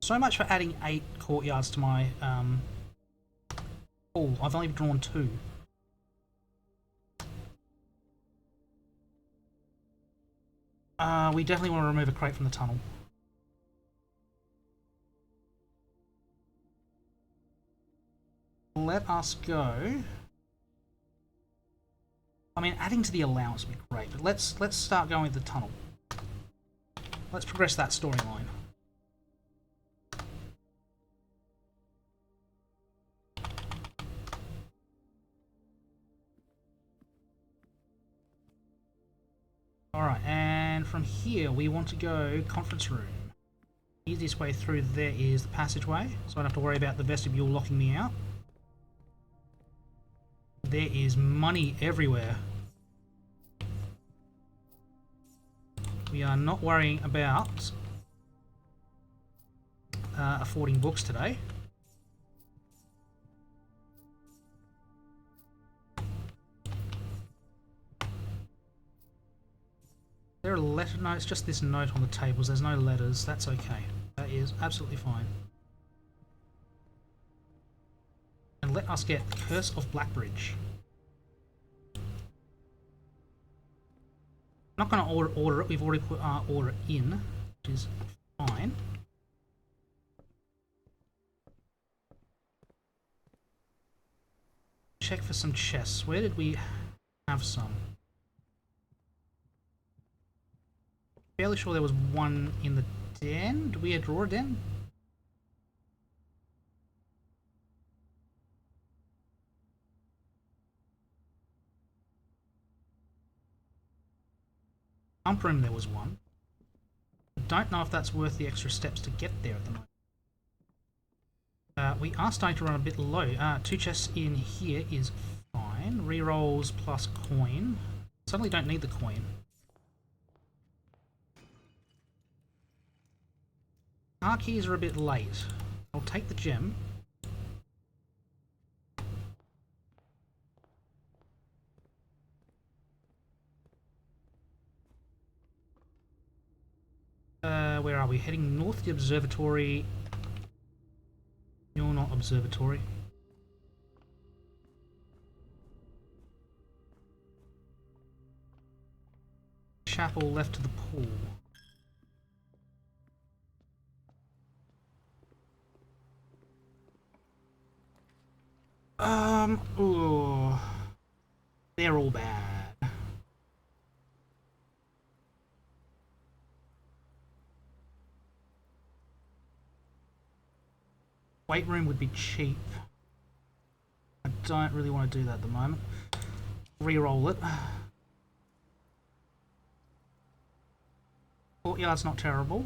S1: So much for adding 8 courtyards to my... Oh, I've only drawn 2. We definitely want to remove a crate from the tunnel. Let us go. I mean, adding to the allowance would be great, but let's start going with the tunnel. Let's progress that storyline. Alright, and from here we want to go conference room. The easiest way through there is the passageway, so I don't have to worry about the vestibule locking me out. There is money everywhere. We are not worrying about affording books today. There are letter notes, just this note on the tables. There's no letters. That's okay. That is absolutely fine. And let us get Curse of Blackbridge. I'm not going to order it. We've already put our order in, which is fine. Check for some chests. Where did we have some? Fairly sure there was one in the den. Did we draw a den? Pump room there was one. I don't know if that's worth the extra steps to get there at the moment. We are starting to run a bit low. 2 chests in here is fine. Rerolls plus coin. Suddenly don't need the coin. Car keys are a bit late. I'll take the gem. where are we? Heading north to the observatory. You're not observatory. Chapel left to the pool. Ooh. They're all bad. Weight room would be cheap. I don't really want to do that at the moment. Reroll it. Courtyard's not terrible.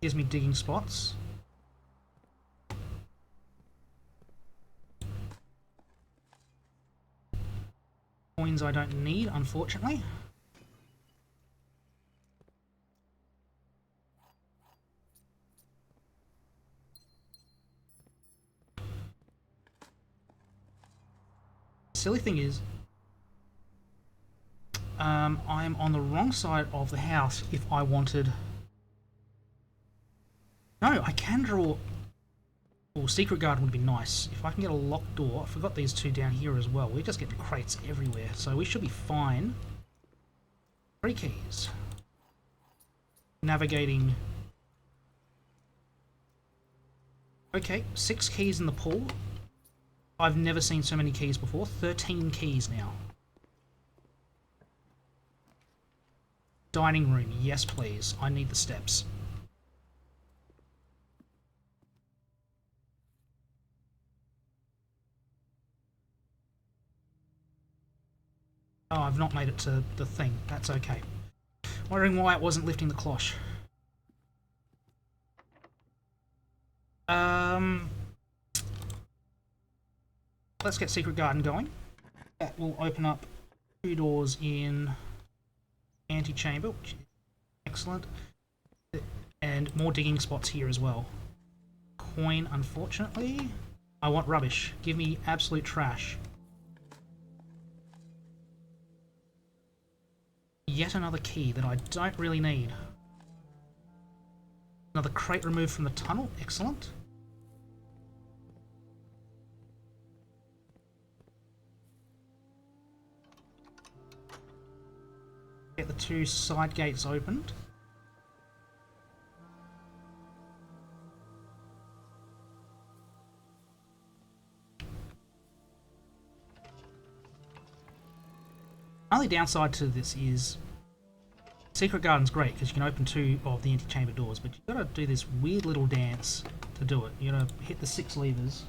S1: Gives me digging spots. Coins I don't need, unfortunately. Silly thing is, I'm on the wrong side of the house if I wanted... No, I can draw... Oh, secret garden would be nice. If I can get a locked door... I forgot these two down here as well. We're just getting crates everywhere, so we should be fine. 3 keys. Navigating... Okay, 6 keys in the pool. I've never seen so many keys before. 13 keys now. Dining room, yes please. I need the steps. Oh, I've not made it to the thing. That's okay. Wondering why it wasn't lifting the cloche. Let's get Secret Garden going. That will open up 2 doors in antechamber, which is excellent. And more digging spots here as well. Coin, unfortunately. I want rubbish. Give me absolute trash. Yet another key that I don't really need. Another crate removed from the tunnel. Excellent. Get the 2 side gates opened. Only downside to this is Secret Garden's great because you can open 2 of the antechamber doors, but you've got to do this weird little dance to do it. You've got to hit the 6 levers.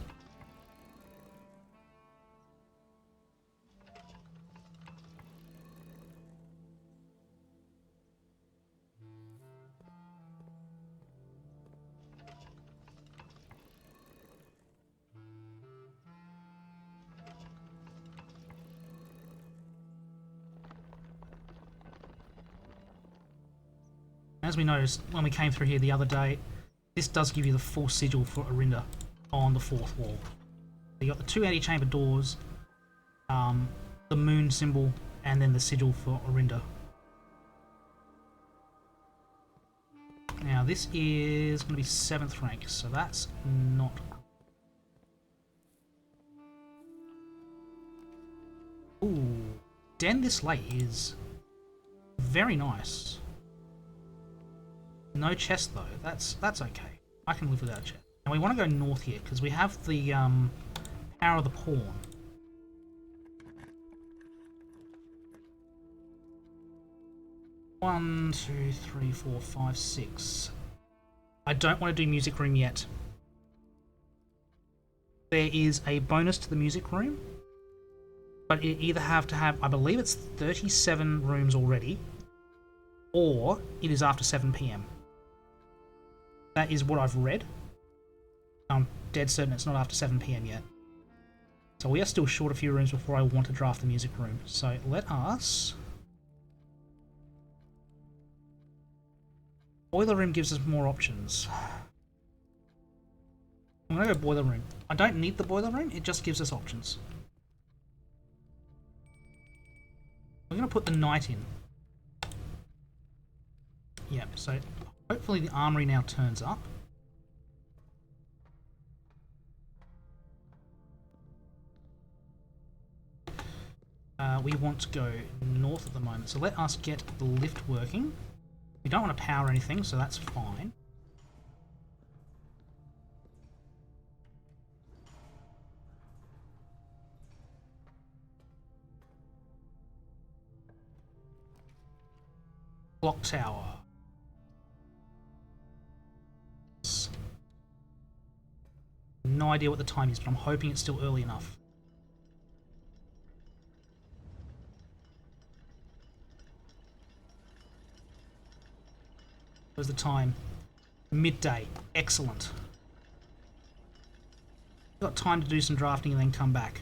S1: As we noticed when we came through here the other day, this does give you the full sigil for Orinda on the 4th wall. You got the 2 antechamber doors, the moon symbol, and then the sigil for Orinda. Now this is going to be 7th rank, so that's not... Ooh, den this late is very nice. No chest though. That's okay. I can live without a chest. And we want to go north here because we have the power of the pawn. One, 2, 3, 4, 5, 6. I don't want to do music room yet. There is a bonus to the music room, but you either have to have, I believe it's 37 rooms already, or it is after 7 PM. That is what I've read. I'm dead certain it's not after 7 PM yet. So we are still short a few rooms before I want to draft the music room. So let us... Boiler room gives us more options. I'm going to go boiler room. I don't need the boiler room, it just gives us options. We're going to put the knight in. Yeah, so hopefully the armory now turns up. We want to go north at the moment, so let us get the lift working. We don't want to power anything, so that's fine. Clock tower. No idea what the time is, but I'm hoping it's still early enough. Where's the time? Midday. Excellent. Got time to do some drafting and then come back.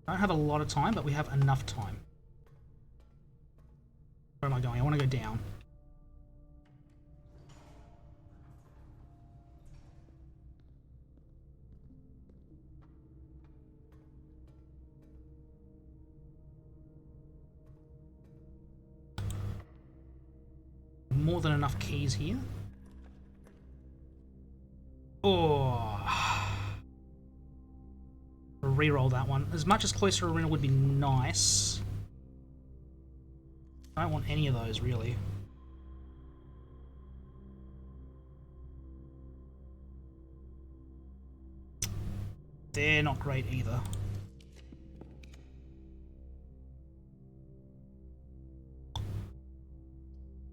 S1: Don't have a lot of time, but we have enough time. Where am I going? I want to go down. More than enough keys here. Oh. Reroll that one. As much as closer arena would be nice. I don't want any of those, really. They're not great either.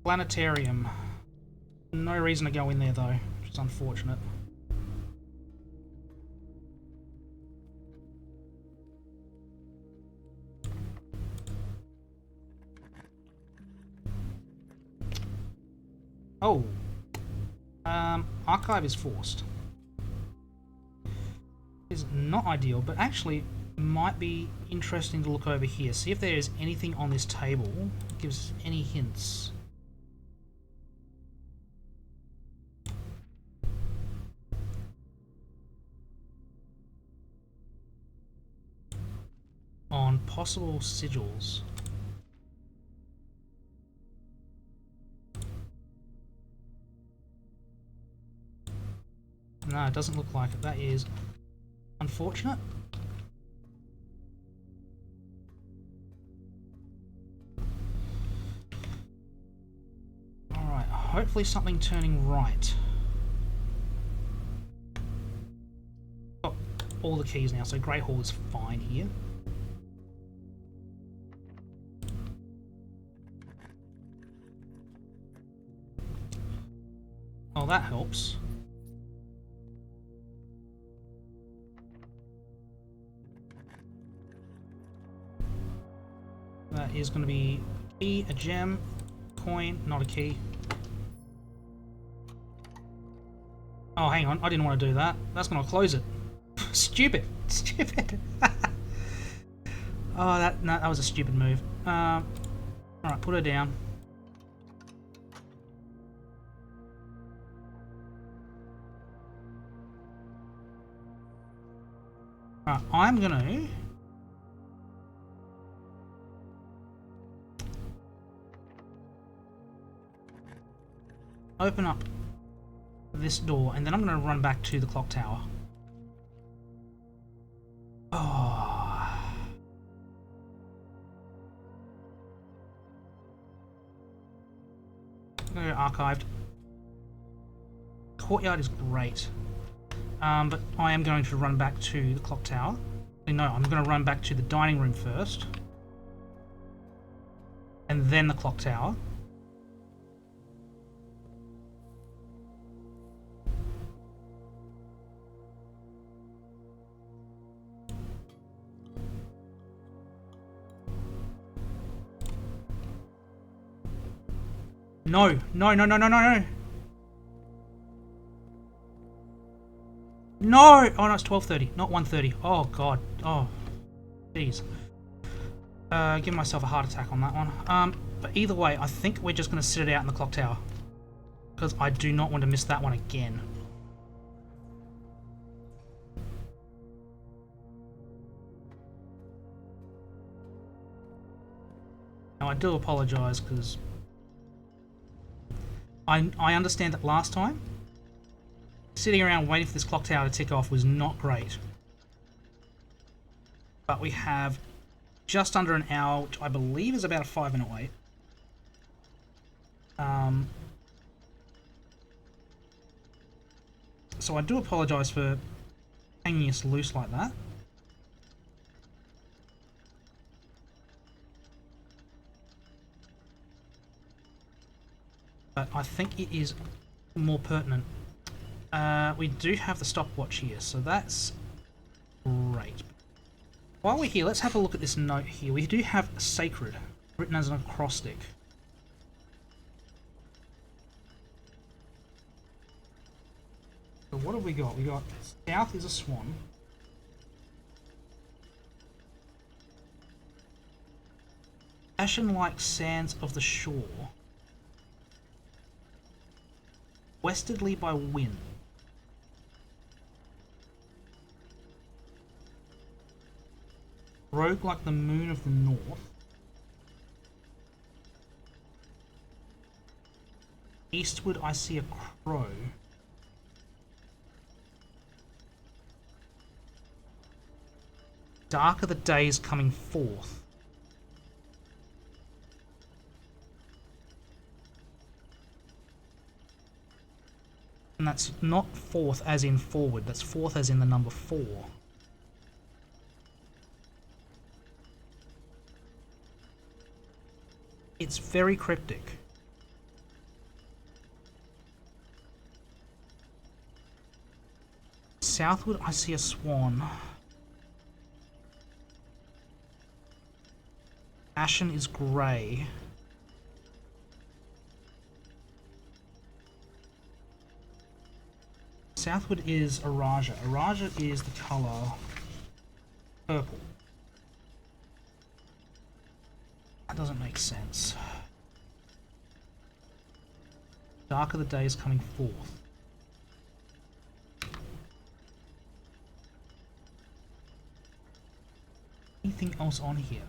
S1: Planetarium. No reason to go in there, though, which is unfortunate. Oh. Archive is forced. Is not ideal, but actually might be interesting to look over here. See if there is anything on this table that gives us any hints. On possible sigils. No, it doesn't look like it. That is unfortunate. Alright, hopefully something turning right. Got all the keys now, so Grey Hall is fine here. Well, that helps. That is going to be a key, a gem, coin, not a key. Oh, hang on. I didn't want to do that. That's going to close it. Stupid. Stupid. Oh, that was a stupid move. Alright, put her down. Alright, I'm going to... open up this door, and then I'm going to run back to the clock tower. Oh. I'm going to go archived. Courtyard is great. But I am going to run back to the clock tower. No, I'm going to run back to the dining room first. And then the clock tower. No, no, no, no, no, no, no. No! Oh no, it's 12:30, not 1:30. Oh god. Oh. Jeez. Give myself a heart attack on that one. But either way, I think we're just going to sit it out in the clock tower. Because I do not want to miss that one again. I do apologise because I understand that last time sitting around waiting for this clock tower to tick off was not great. But we have just under an hour, which I believe is about a 5-minute wait. So I do apologise for hanging us loose like that. But I think it is more pertinent. We do have the stopwatch here, so that's great. While we're here, let's have a look at this note here. We do have sacred written as an acrostic. So what have we got? We got south is a swan. Ashen-like sands of the shore. Westwardly by wind. Rogue like the moon of the north. Eastward I see a crow. Dark are the days coming forth. And that's not forth as in forward, that's forth as in the number 4. It's very cryptic. Southward I see a swan. Ashen is grey. Southward is Araja. Araja is the colour purple. That doesn't make sense. Dark are the days coming forth. Anything else on here?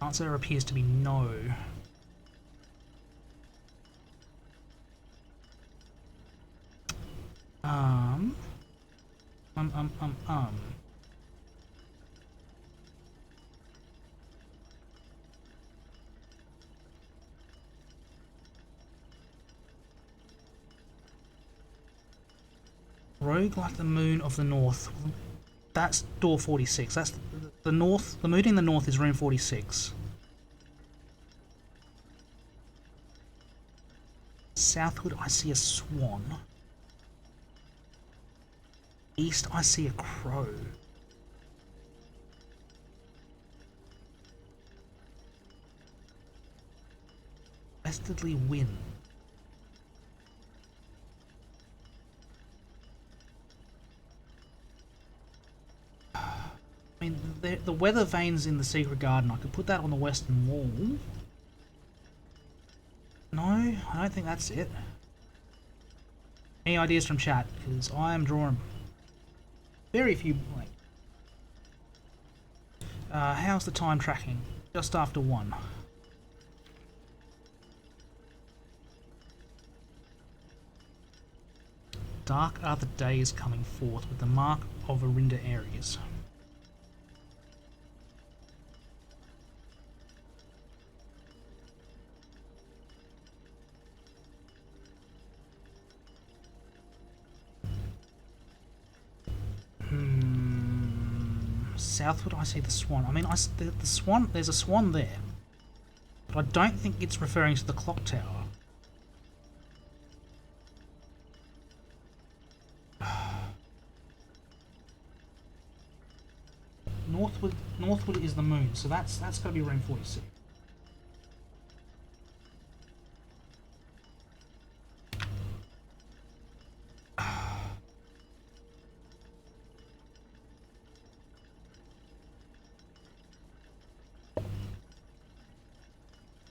S1: Answer appears to be no. Rogue like the moon of the north. That's door 46. That's the north. The moon in the north is room 46. Southward I see a swan. East I see a crow. Westwardly wind. I mean, the weather vanes in the secret garden. I could put that on the western wall. No, I don't think that's it. Any ideas from chat? Because I am drawing very few blank. How's the time tracking? Just after 1. Dark are the days coming forth with the mark of Arinda Aries. Southward I see the swan. I mean, the swan, there's a swan there. But I don't think it's referring to the clock tower. Northward is the moon, so that's got to be room 46.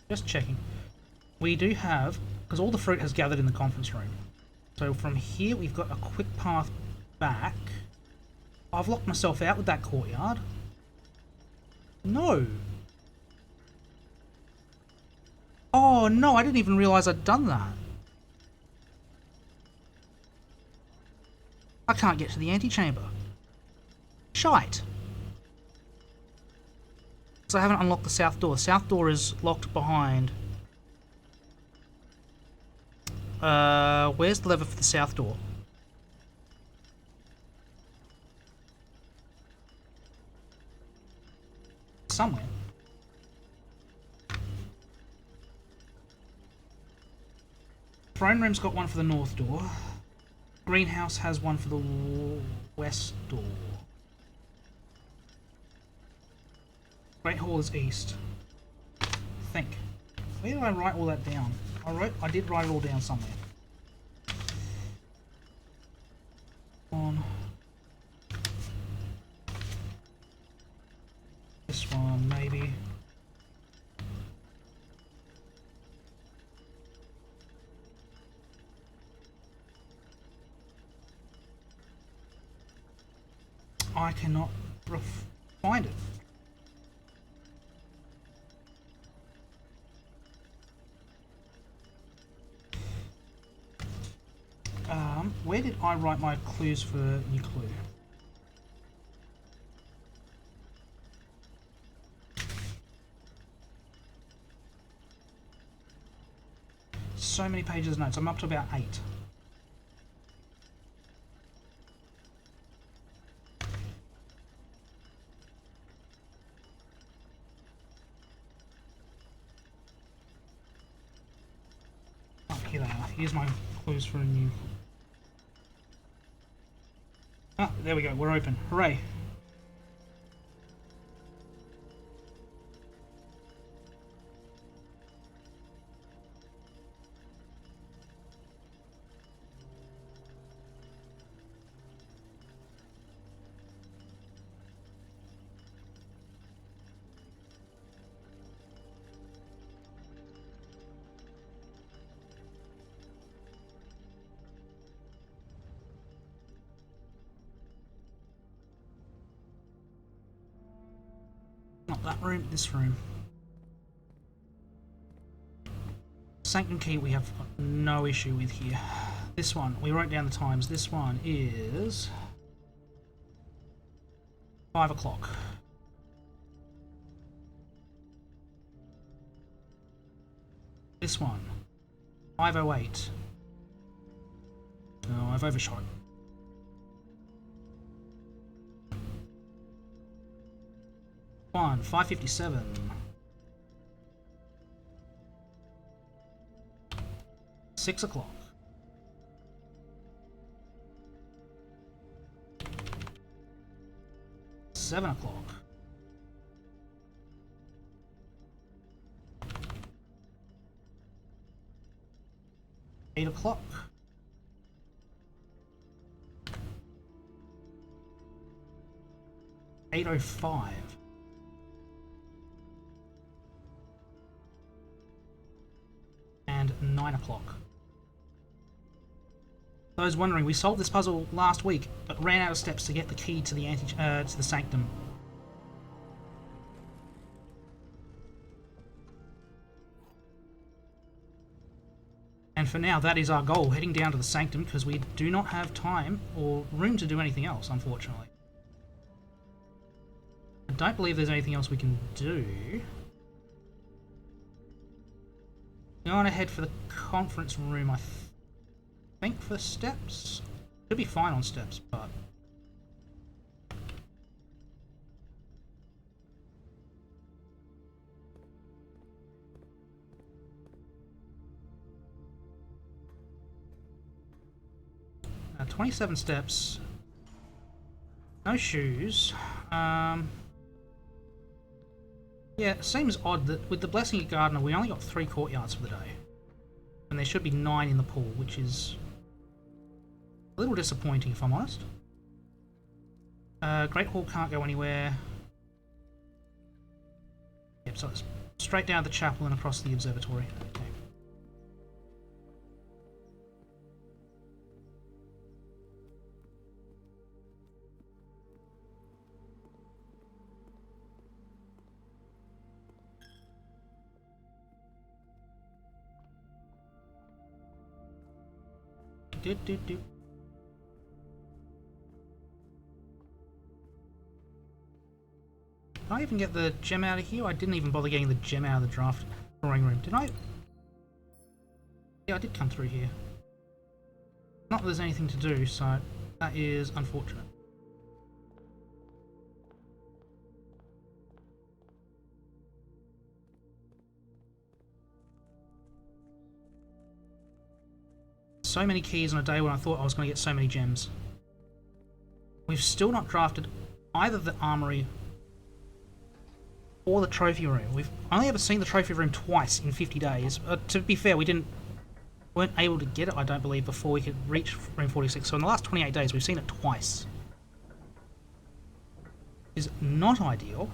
S1: Just checking. We do have, because all the fruit has gathered in the conference room. So from here we've got a quick path back. I've locked myself out with that courtyard. No. Oh no, I didn't even realise I'd done that. I can't get to the antechamber. Shite. Because I haven't unlocked the south door. The south door is locked behind. Where's the lever for the south door? Somewhere. Throne room's got one for the north door. Greenhouse has one for the west door. Great Hall is east. I think. Where did I write all that down? I did write it all down somewhere. On this one, maybe. I cannot find it. Where did I write my clues for new clue? So many pages of notes. I'm up to about 8. Oh, here they are. Here's my clues for a new. Ah, there we go. We're open. Hooray. Not that room, this room. Sanctum key we have no issue with here. This one, we wrote down the times. This one is 5 o'clock. This one, 5:08. No, I've overshot. One, 5:57. 6 o'clock. Seven o'clock. 8 o'clock. 8:05. And 9 o'clock. Those wondering, we solved this puzzle last week, but ran out of steps to get the key to the sanctum. And for now, that is our goal, heading down to the sanctum, because we do not have time or room to do anything else, unfortunately. I don't believe there's anything else we can do. Going ahead for the conference room, I think, for steps. Could be fine on steps, but... Now, 27 steps. No shoes. Yeah, it seems odd that with the Blessing at Gardner we only got 3 courtyards for the day. And there should be 9 in the pool, which is a little disappointing if I'm honest. Great Hall can't go anywhere. Yep, so it's Straight down the chapel and across the observatory. Okay. Do. Did I even get the gem out of here? I didn't even bother getting the gem out of the drawing room. Did I? Yeah, I did come through here. Not that there's anything to do, so that is unfortunate. So many keys on a day when I thought I was going to get so many gems. We've still not drafted either the armory or the trophy room. We've only ever seen the trophy room twice in 50 days. To be fair, weren't able to get it, I don't believe, before we could reach room 46. So in the last 28 days, we've seen it twice. Is not ideal.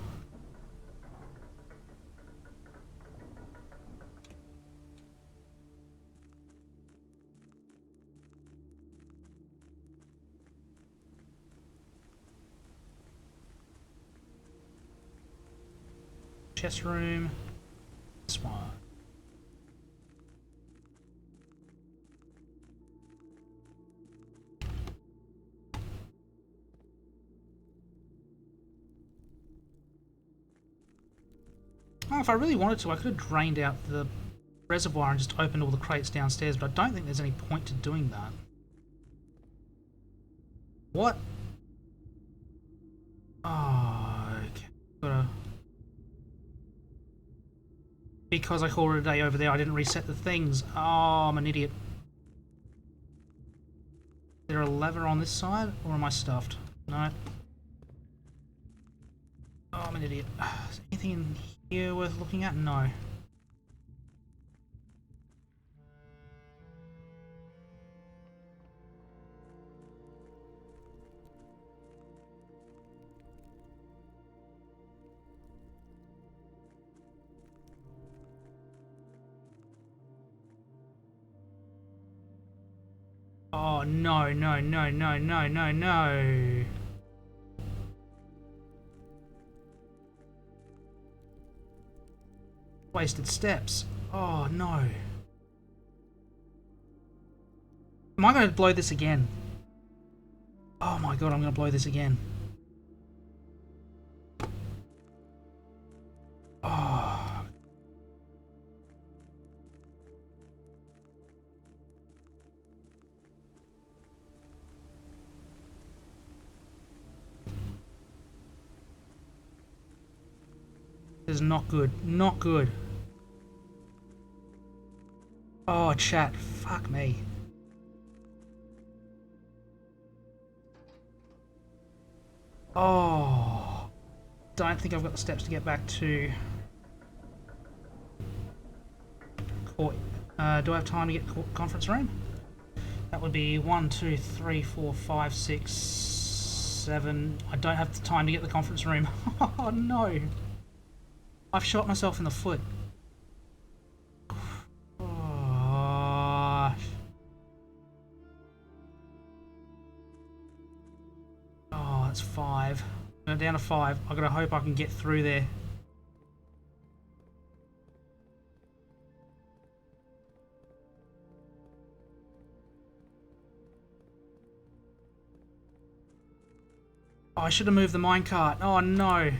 S1: Chest room. This one. Oh, if I really wanted to, I could have drained out the reservoir and just opened all the crates downstairs, but I don't think there's any point to doing that. What? Oh, okay. Gotta... Because I called it a day over there, I didn't reset the things. Oh, I'm an idiot. Is there a lever on this side, or am I stuffed? No. Oh, I'm an idiot. Is there anything in here worth looking at? No. Oh, no, no, no, no, no, no, no. Wasted steps. Oh, no. Am I going to blow this again? Oh my god, I'm going to blow this again. Oh. This is not good. Not good. Oh, chat. Fuck me. Oh. Don't think I've got the steps to get back to court. Do I have time to get conference room? That would be 1, 2, 3, 4, 5, 6, 7. I don't have the time to get the conference room. Oh no. I've shot myself in the foot. Oh, that's 5. I'm down to 5. I gotta hope I can get through there. Oh, I should have moved the minecart. Oh no.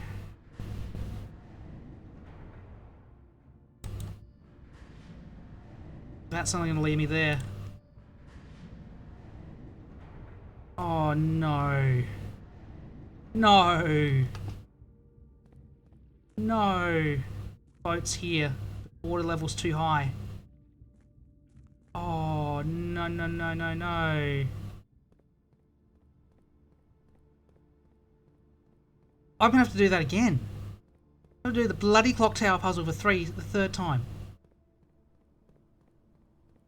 S1: That's only going to leave me there. Oh no. No. No. Boat's here. The water level's too high. Oh no, no, no, no, no. I'm going to have to do that again. I'm going to do the bloody clock tower puzzle for the third time.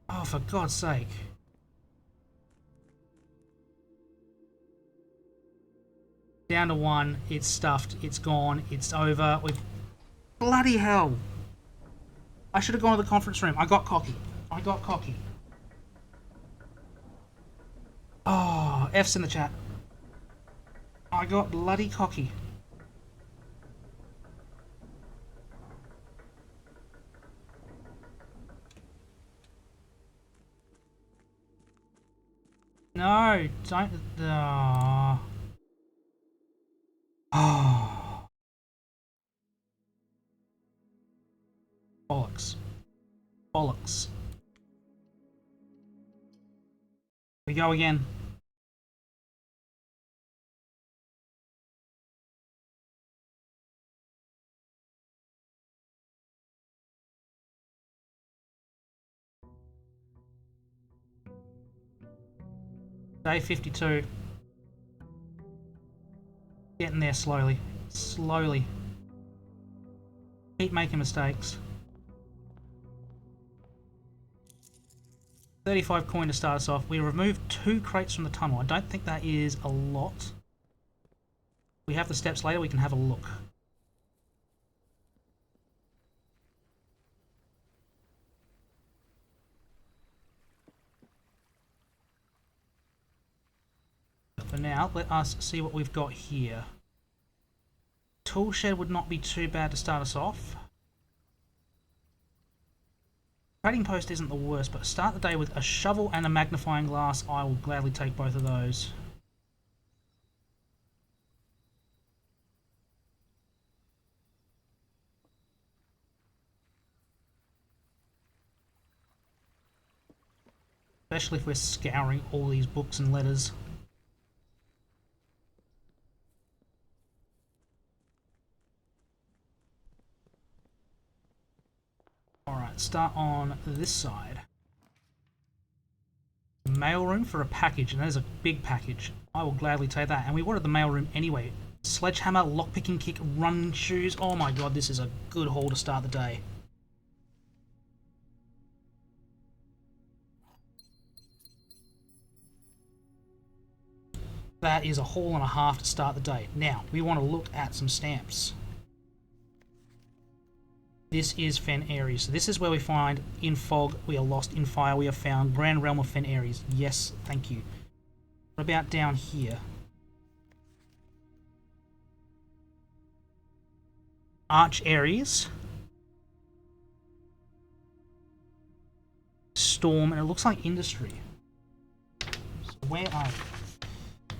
S1: Oh, for God's sake. Down to 1. It's stuffed. It's gone. It's over. Bloody hell. I should have gone to the conference room. I got cocky. I got cocky. Oh, F's in the chat. I got bloody cocky. No, don't. Oh. Bollocks. Bollocks. We go again. Day 52. Getting there slowly. Slowly. Keep making mistakes. 35 coin to start us off. We removed 2 crates from the tunnel. I don't think that is a lot. We have the steps later, we can have a look. For now, let us see what we've got here. Tool shed would not be too bad to start us off. Trading post isn't the worst, but start the day with a shovel and a magnifying glass. I will gladly take both of those. Especially if we're scouring all these books and letters. Alright, start on this side. Mailroom for a package, and that is a big package. I will gladly take that. And we wanted the mailroom anyway. Sledgehammer, lockpicking kick, run shoes. Oh my god, this is a good haul to start the day. That is a haul and a half to start the day. Now, we want to look at some stamps. This is Fen Ares. So this is where we find in fog, we are lost, in fire, we are found. Grand Realm of Fen Ares. Yes, thank you. What about down here? Arch Ares. Storm, and it looks like Industry. So where are you?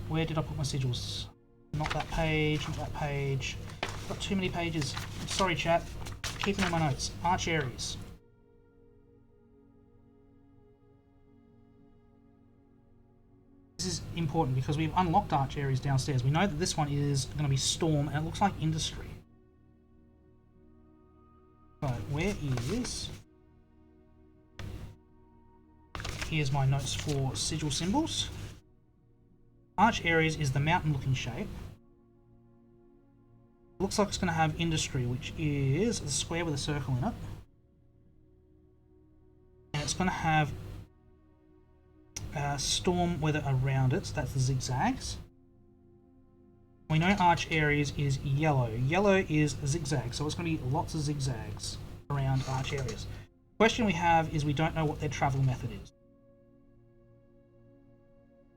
S1: Where did I put my sigils? Not that page, not that page. I've got too many pages. Sorry, chat. Keeping in my notes. Arch Ares. This is important because we've unlocked Arch Ares downstairs. We know that this one is going to be Storm, and it looks like Industry. So, where is... Here's my notes for sigil symbols. Arch Ares is the mountain-looking shape. Looks like it's going to have Industry, which is a square with a circle in it. And it's going to have storm weather around it, so that's the zigzags. We know Arch Ares is yellow. Yellow is zigzag, so it's going to be lots of zigzags around Arch Ares. The question we have is we don't know what their travel method is.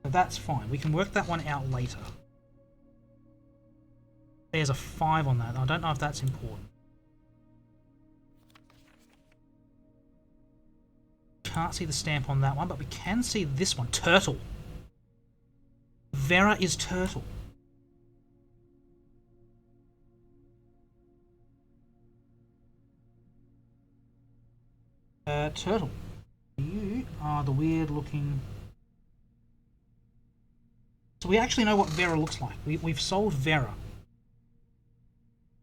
S1: So that's fine. We can work that one out later. There's a 5 on that. I don't know if that's important. Can't see the stamp on that one, but we can see this one. Turtle. Vera is turtle. Turtle. You are the weird looking... So we actually know what Vera looks like. We've sold Vera.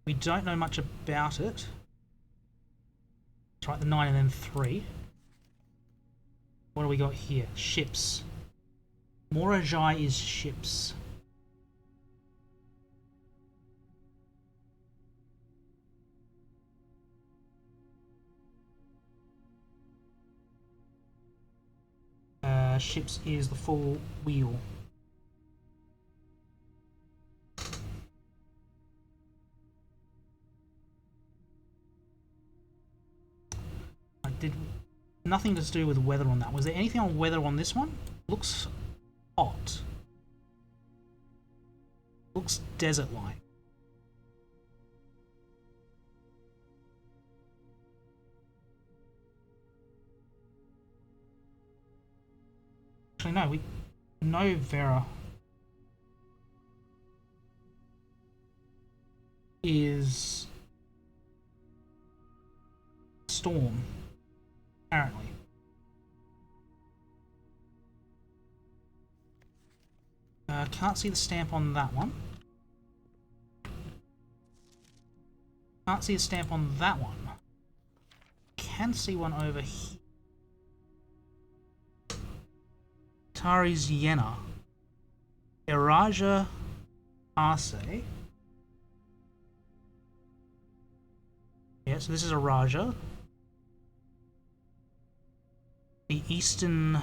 S1: We don't know much about it. Let's write the 9 and then 3. What do we got here? Ships. Morajai is ships. Ships is the full wheel. did nothing to do with weather on that. Was there anything on weather on this one? Looks hot. Looks desert-like. Actually, no, we know Vera is storm, apparently. Can't see the stamp on that one. Can't see a stamp on that one. Can see one over here. Tari's Yena. Eraja Arce. Yeah, so this is a Raja. The Eastern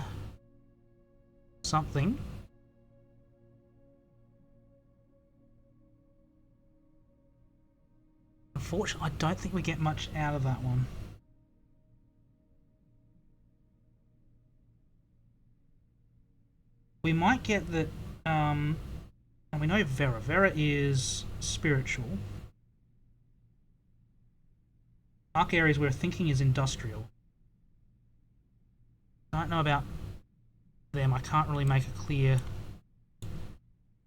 S1: something. Unfortunately, I don't think we get much out of that one. We might get that, and we know Vera. Vera is spiritual. Dark areas where thinking is industrial. I don't know about them. I can't really make a clear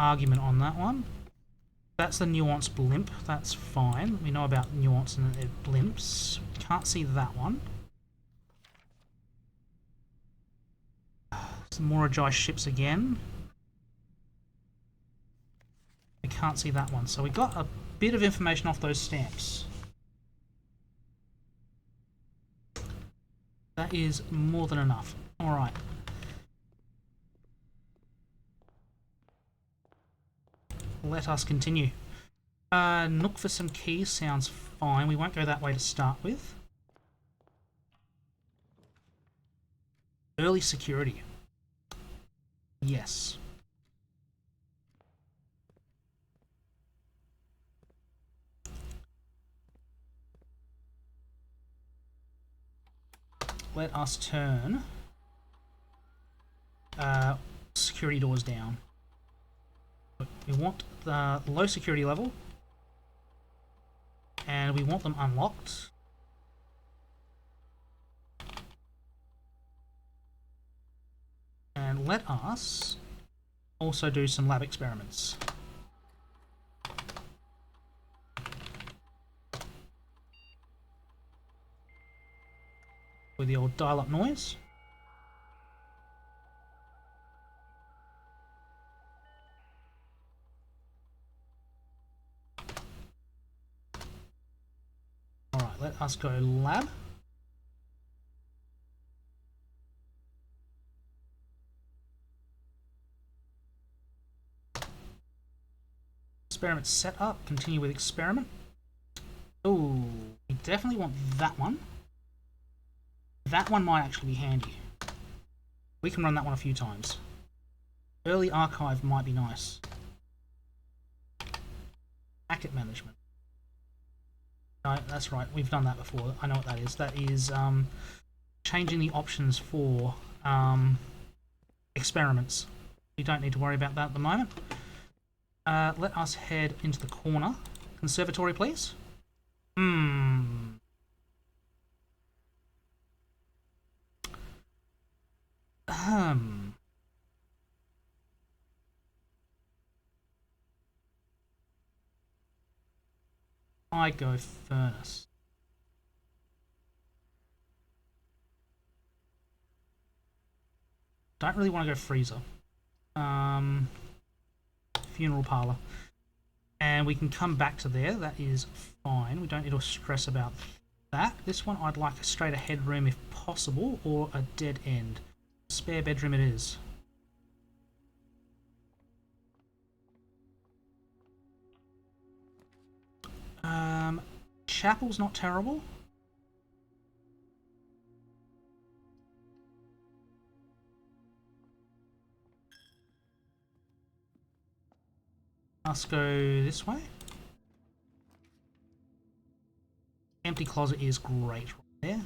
S1: argument on that one. That's the nuanced blimp. That's fine. We know about nuance and blimps. Can't see that one. Some Morajai ships again. We can't see that one. So we got a bit of information off those stamps. That is more than enough. Alright. Let us continue. Look for some keys sounds fine. We won't go that way to start with. Early security. Yes. Let us turn security doors down. We want the low security level, and we want them unlocked. And let us also do some lab experiments. With the old dial-up noise. Alright, let us go lab. Experiment set up. Continue with experiment. Oh, we definitely want that one. That one might actually be handy. We can run that one a few times. Early archive might be nice. Packet management. No, that's right. We've done that before. I know what that is. That is changing the options for experiments. We don't need to worry about that at the moment. Let us head into the corner. Conservatory, please. I go furnace. Don't really want to go freezer. Funeral parlor. And we can come back to there. That is fine. We don't need to stress about that. This one I'd like a straight ahead room if possible, or a dead end. Spare bedroom it is. Chapel's not terrible. Let's go this way. Empty closet is great right there.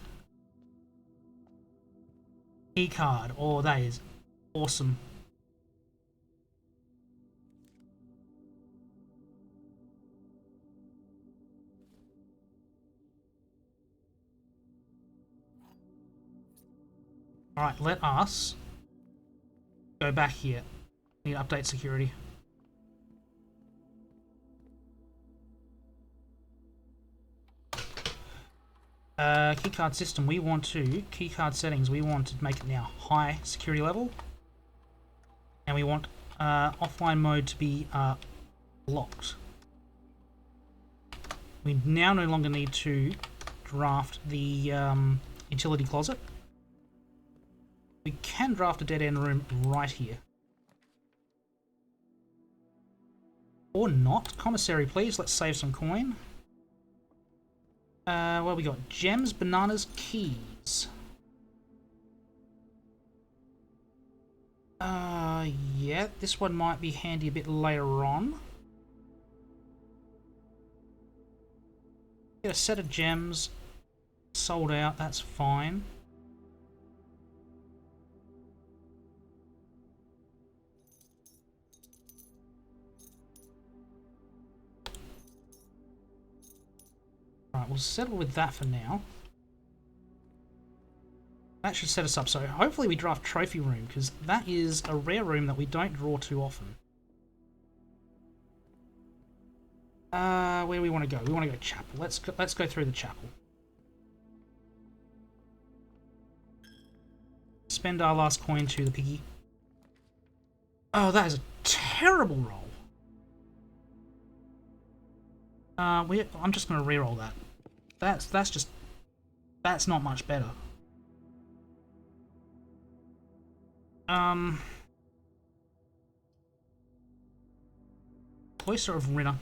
S1: Key card. Oh, that is awesome. Alright, let us go back here. Need to update security. Keycard system, we want to, keycard settings, we want to make it now high security level. And we want offline mode to be locked. We now no longer need to draft the utility closet. We can draft a dead end room right here. Or not. Commissary, please. Let's save some coin. Well, we got gems, bananas, keys. Yeah, this one might be handy a bit later on. Get a set of gems. Sold out, that's fine. Alright, we'll settle with that for now. That should set us up, so hopefully we draft Trophy Room, because that is a rare room that we don't draw too often. Where do we want to go? We want to go Chapel. Let's go through the Chapel. Spend our last coin to the piggy. Oh, that is a terrible roll. I'm just going to reroll that. That's not much better. Cloister of Rinner.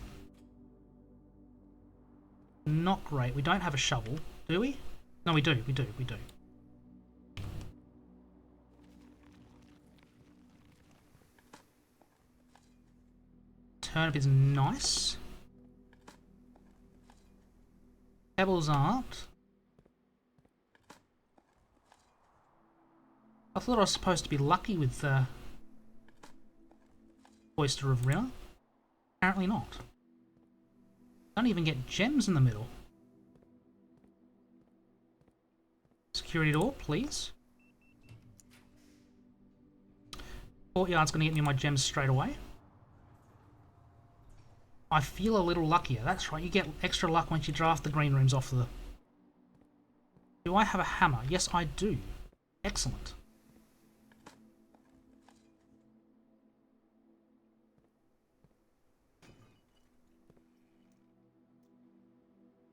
S1: Not great. We don't have a shovel, do we? No, we do. We do. Turnip is nice. Pebbles aren't. I thought I was supposed to be lucky with Oyster of Rinner. Apparently not. Don't even get gems in the middle. Security door, please. Courtyard's going to get me my gems straight away. I feel a little luckier. That's right, you get extra luck once you draft the green rooms off the... Do I have a hammer? Yes, I do. Excellent.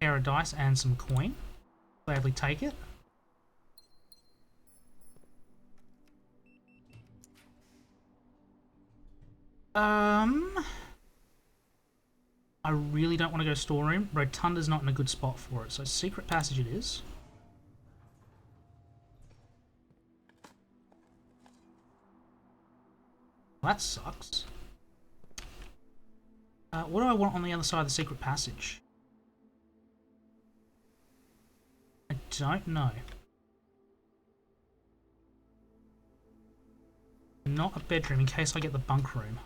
S1: Pair of dice and some coin. Gladly take it. I really don't want to go storeroom. Rotunda's not in a good spot for it, so secret passage it is. Well, that sucks. What do I want on the other side of the secret passage? I don't know. Not a bedroom in case I get the bunk room.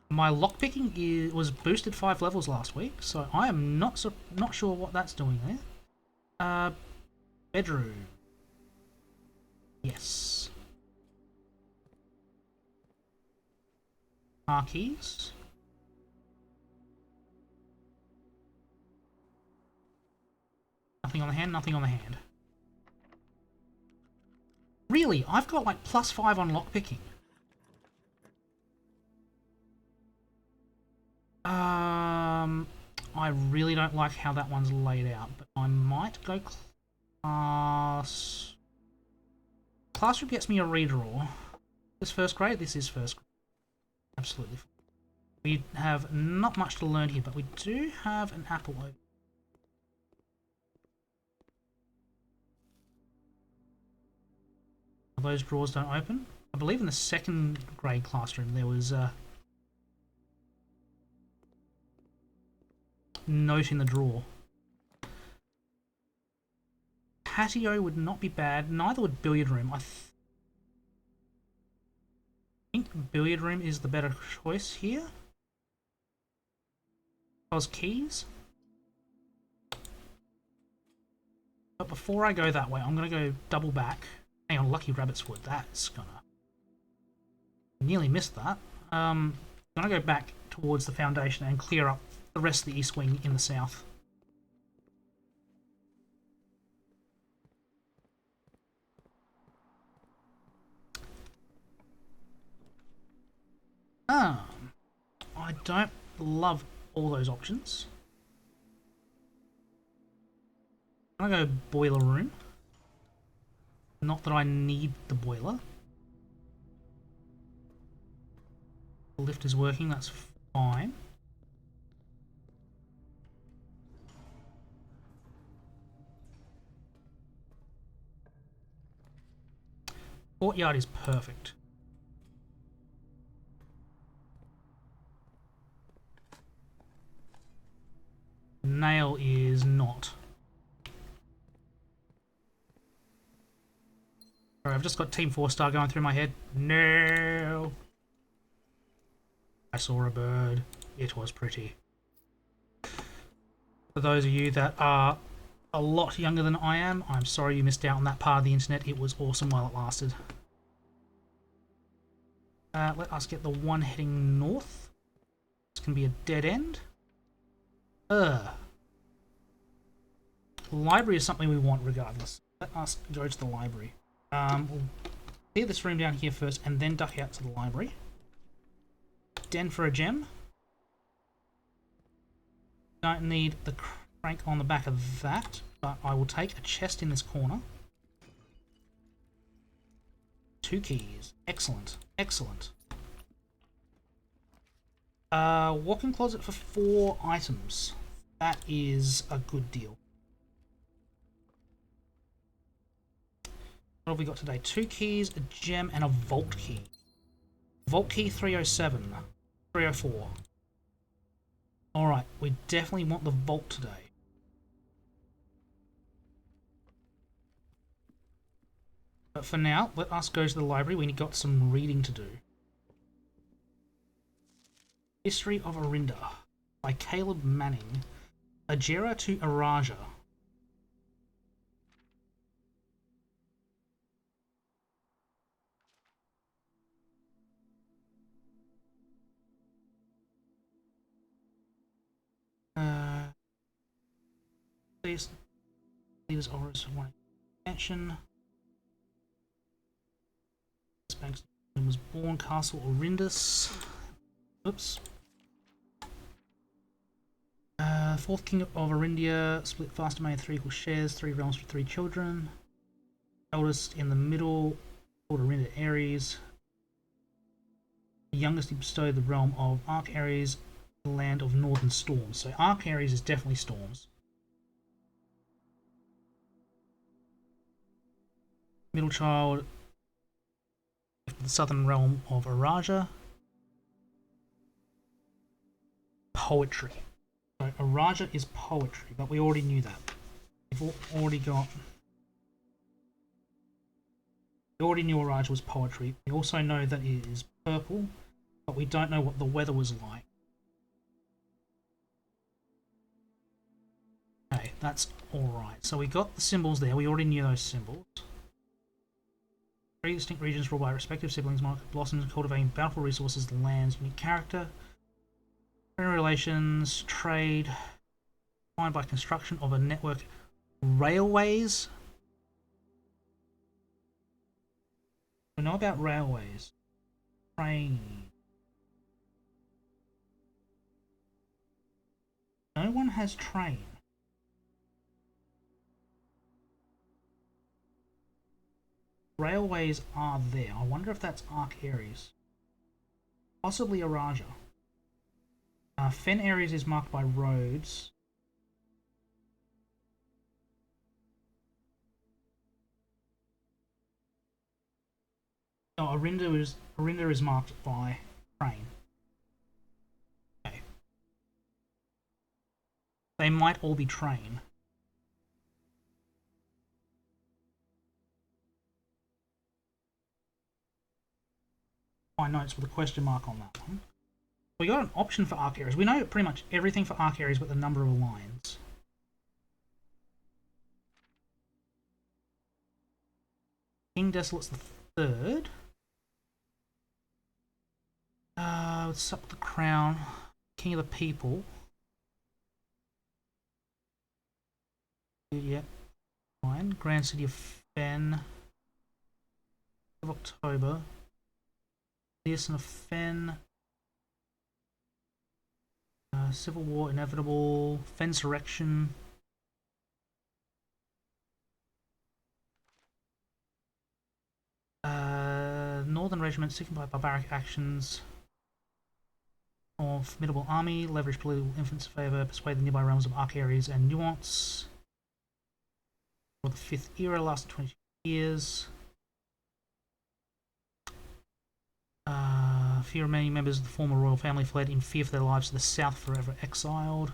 S1: My lockpicking was boosted 5 levels last week, so I am not sure what that's doing there. Bedroom. Yes. Marquees. Nothing on the hand, nothing on the hand. Really? I've got like +5 on lockpicking. I really don't like how that one's laid out, but I might go class. Classroom gets me a redraw. This first grade? This is first grade. Absolutely. We have not much to learn here, but we do have an apple over. Those drawers don't open. I believe in the second grade classroom there was a note in the drawer. patio would not be bad. Neither would billiard room. I think billiard room is the better choice here. Those keys. But before I go that way, I'm going to go double back. Hang on, Lucky Rabbit's Wood. That's gonna... Nearly missed that. I'm going to go back towards the foundation and clear up the rest of the east wing in the south. I don't love all those options. I'm going to go boiler room. Not that I need the boiler. The lift is working, that's fine. Courtyard is perfect. Nail is not. Alright, I've just got Team 4-star going through my head. No! I saw a bird. It was pretty. For those of you that are a lot younger than I am, I'm sorry you missed out on that part of the internet. It was awesome while it lasted. Let us get the one heading north. This can be a dead end. Library is something we want regardless. Let us go to the library. We'll clear this room down here first and then duck out to the library. Den for a gem. Don't need the crank on the back of that, but I will take a chest in this corner. 2 keys. Excellent. Excellent. Walk-in closet for 4 items. That is a good deal. What have we got today? 2 keys, a gem, and a vault key. Vault key 307. 304. Alright, we definitely want the vault today. But for now, let us go to the library. We got some reading to do. History of Orinda by Caleb Manning. Ajera to Araja. Please, leaders auras one expansion. This bank was born Castle Orindus. Oops. 4th King of Orindia, split vast domain 3 equal shares, 3 realms for 3 children. Eldest in the middle, called Orinda Ares. The youngest he bestowed the realm of Arc Ares, the land of northern storms. So Arc Ares is definitely storms. Middle child, the southern realm of Araja. Poetry. So Araja is poetry, but we already knew that. We've already got... We already knew Araja was poetry. We also know that it is purple, but we don't know what the weather was like. Okay, that's alright. So we got the symbols there. We already knew those symbols. 3 distinct regions ruled by respective siblings, market blossoms, cultivating bountiful resources, lands, unique character. Relations, trade, defined by construction of a network, railways. We know about railways. Train. No one has train. Railways are there. I wonder if that's Arc Ares. Possibly Araja. Fen Ares is marked by roads. No, Orinda is marked by train. Okay. They might all be train. my notes with a question mark on that one. We got an option for arc areas. We know pretty much everything for arc areas but the number of lines. King Desolate's the third. Let's up the crown. King of the people. Yep. Fine. Grand City of Fen. Of October. Pearson of Fen. Civil War inevitable. Fensurrection. Northern regiment sickened by barbaric actions of formidable army, leverage political influence in favour, persuade the nearby realms of arc areas and nuance. For the 5th era, lasted 22 years. Few remaining members of the former royal family fled in fear for their lives to the south, forever exiled.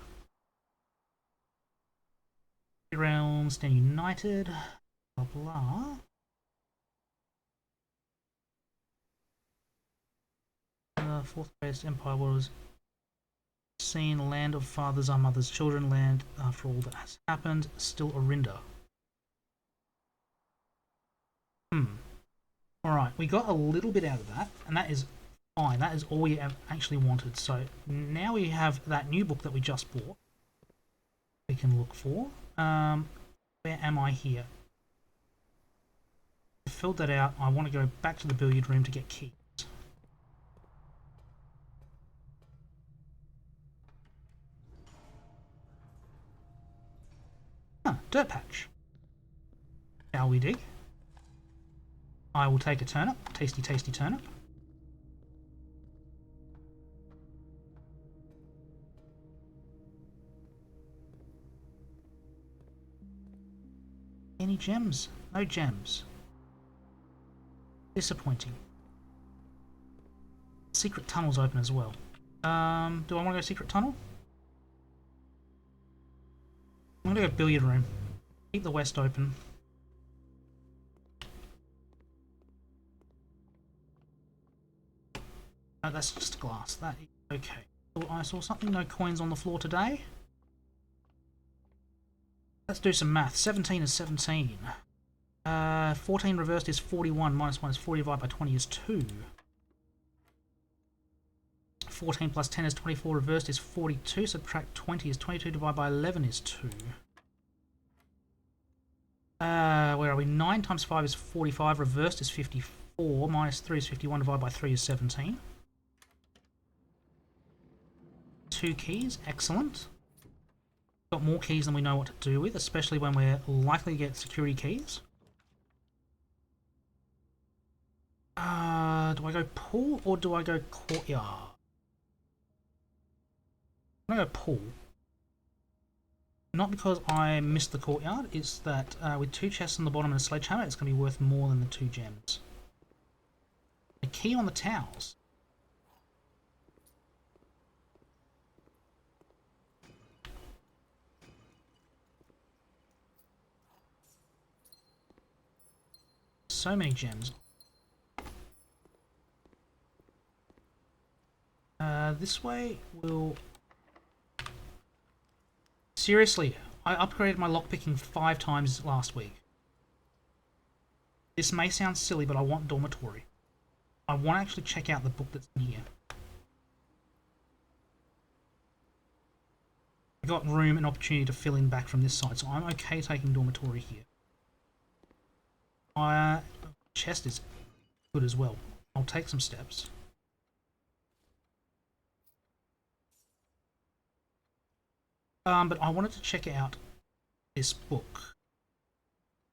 S1: Realms stand united. Blah blah. Fourth greatest empire was seen. Land of fathers are mothers' children. Land after all that has happened. Still Orinda. Alright, we got a little bit out of that, and that is fine. That is all we have actually wanted. So now we have that new book that we just bought. We can look for. Where am I here? I filled that out. I want to go back to the billiard room to get keys. Dirt patch. Shall we dig? I will take a turnip. Tasty, tasty turnip. Any gems? No gems. Disappointing. Secret tunnel's open as well. Do I want to go secret tunnel? I'm gonna go billiard room. Keep the west open. Oh, that's just glass. That is okay. Oh, I saw something. No coins on the floor today. Let's do some math. 17 is 17. 14 reversed is 41. Minus 1 is 40. Divided by 20 is 2. 14 plus 10 is 24. Reversed is 42. Subtract 20 is 22. Divided by 11 is 2. Where are we? 9 times 5 is 45. Reversed is 54. Minus 3 is 51. Divided by 3 is 17. 2 keys. Excellent. Got more keys than we know what to do with, especially when we're likely to get security keys. Do I go pool or do I go courtyard? I'm going to go pool. Not because I missed the courtyard, it's that with 2 chests on the bottom and a sledgehammer, it's going to be worth more than the 2 gems. A key on the towels. So many gems. This way will... Seriously, I upgraded my lockpicking 5 times last week. This may sound silly, but I want dormitory. I want to actually check out the book that's in here. I got room and opportunity to fill in back from this side, so I'm okay taking dormitory here. Chest is good as well. I'll take some steps. But I wanted to check out this book.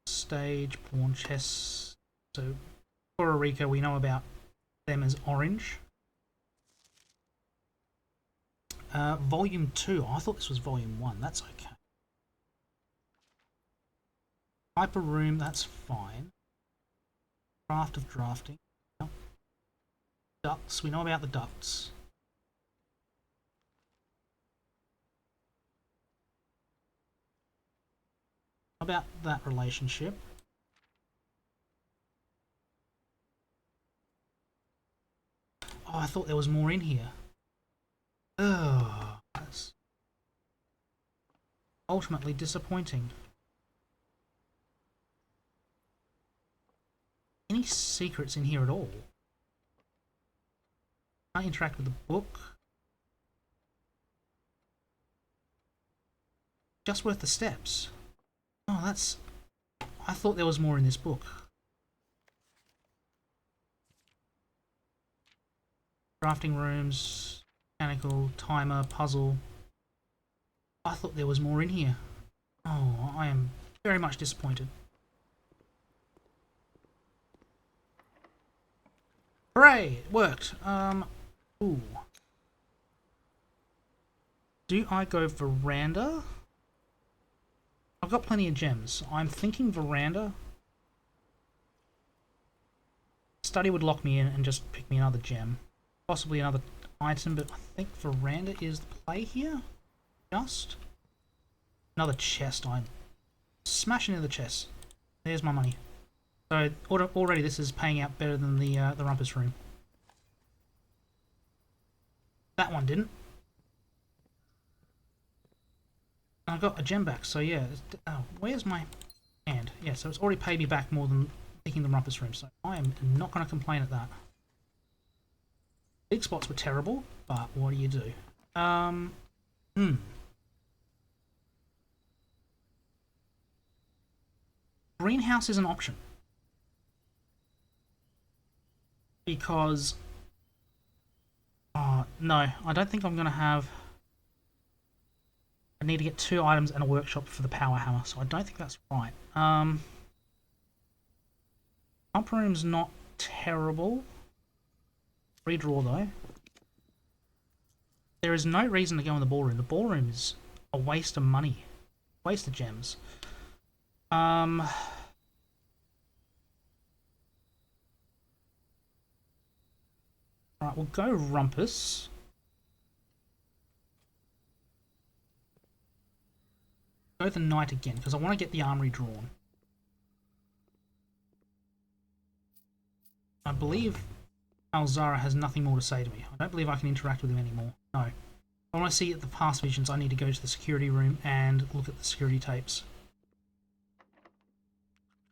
S1: Stage, pawn, chess. So, Puerto Rico, we know about them as orange. Volume 2. I thought this was Volume 1. That's okay. Hyper Room, that's fine. Craft of drafting. Ducts, we know about the ducts. About that relationship. Oh, I thought there was more in here. Oh, that's ultimately disappointing. Any secrets in here at all? Can't interact with the book. Just worth the steps. Oh, that's... I thought there was more in this book. Crafting rooms, mechanical, timer, puzzle. I thought there was more in here. Oh, I am very much disappointed. Hooray! It worked. Ooh. Do I go veranda? I've got plenty of gems. I'm thinking veranda. Study would lock me in and just pick me another gem. Possibly another item, but I think veranda is the play here. Just. Another chest. I'm smashing into the chest. There's my money. So already this is paying out better than the rumpus room. That one didn't. I got a gem back, so yeah. Oh, where's my hand? Yeah, so it's already paid me back more than picking the rumpus room, so I am not going to complain at that. Big spots were terrible, but what do you do? Greenhouse is an option. Because... no, I don't think I'm going to have... I need to get 2 items and a workshop for the power hammer, so I don't think that's right. Pump room's not terrible. Redraw though. There is no reason to go in the ballroom. The ballroom is a waste of money. Waste of gems. Right, we'll go rumpus. Go the knight again, because I want to get the armory drawn. I believe Alzara has nothing more to say to me. I don't believe I can interact with him anymore. No. If I want to see the past visions, I need to go to the security room and look at the security tapes.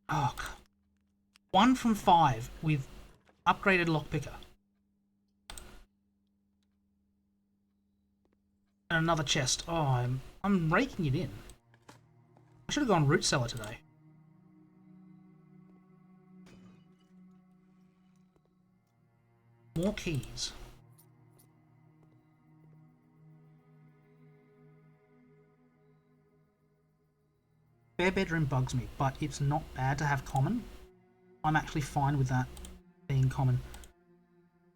S1: Oh, 1 from 5 with upgraded lockpicker. And another chest. Oh, I'm raking it in. I should have gone root cellar today. More keys. Spare bedroom bugs me, but it's not bad to have common. I'm actually fine with that being common.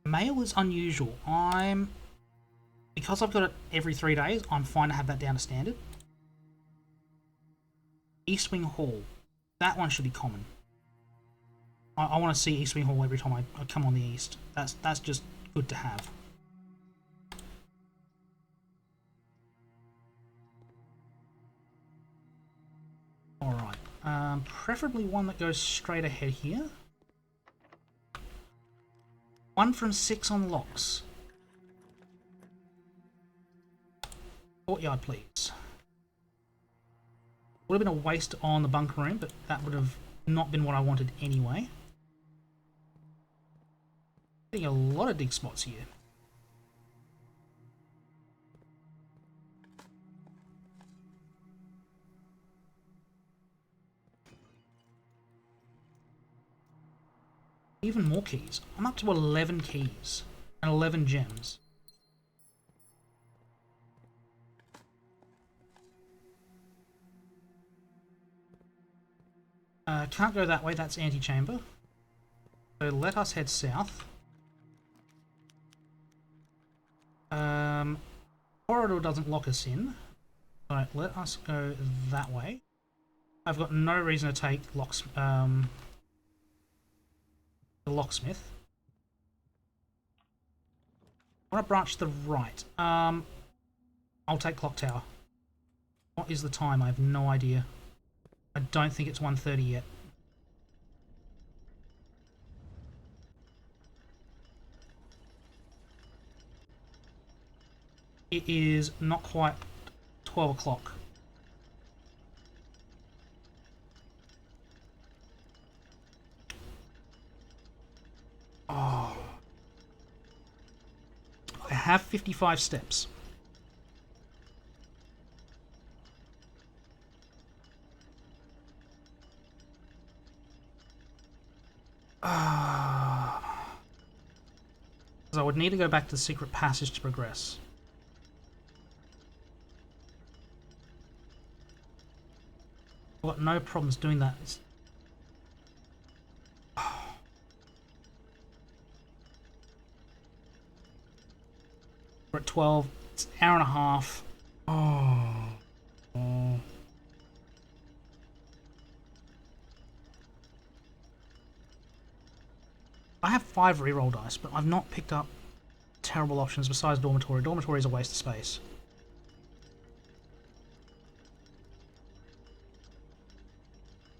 S1: Mail is unusual. Because I've got it every 3 days, I'm fine to have that down to standard. East Wing Hall. That one should be common. I want to see East Wing Hall every time I come on the east. That's just good to have. Alright. Preferably one that goes straight ahead here. 1 from 6 on locks. Courtyard, please. Would have been a waste on the bunker room, but that would have not been what I wanted anyway. Getting a lot of dig spots here. Even more keys. I'm up to 11 keys and 11 gems. Can't go that way, that's antechamber. So let us head south. Corridor doesn't lock us in. So let us go that way. I've got no reason to take the locksmith. I want to branch to the right. I'll take clock tower. What is the time? I have no idea. I don't think it's 1:30 yet. It is not quite 12 o'clock. Oh. I have 55 steps. So I would need to go back to the secret passage to progress. I've got no problems doing that. We're at 12. It's an hour and a half. Oh. I have 5 reroll dice, but I've not picked up terrible options besides dormitory. Dormitory is a waste of space.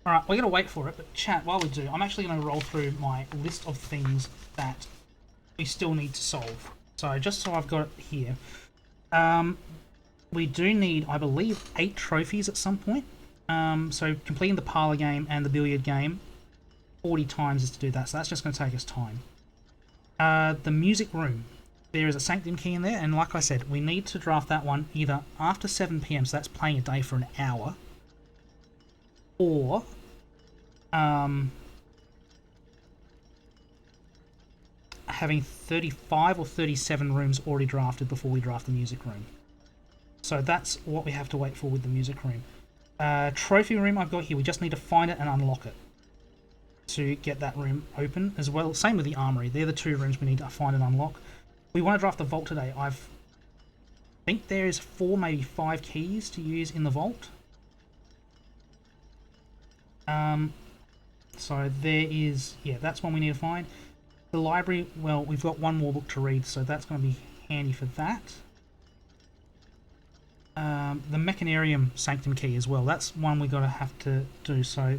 S1: Alright, we're going to wait for it, but chat, while we do, I'm actually going to roll through my list of things that we still need to solve. So, just so I've got it here. We do need, I believe, 8 trophies at some point. So, completing the parlour game and the billiard game 40 times is to do that, so that's just going to take us time. The music room. There is a sanctum key in there, and like I said, we need to draft that one either after 7 PM, so that's playing a day for an hour, or having 35 or 37 rooms already drafted before we draft the music room. So that's what we have to wait for with the music room. Trophy room I've got here, we just need to find it and unlock it to get that room open as well. Same with the armory, they're the 2 rooms we need to find and unlock. We want to draft the vault today. I think there's 4, maybe 5 keys to use in the vault. So there is, yeah, that's one we need to find. The library, well, we've got 1 more book to read, so that's going to be handy for that. The Mechanarium Sanctum key as well, that's one we're going to have to do. So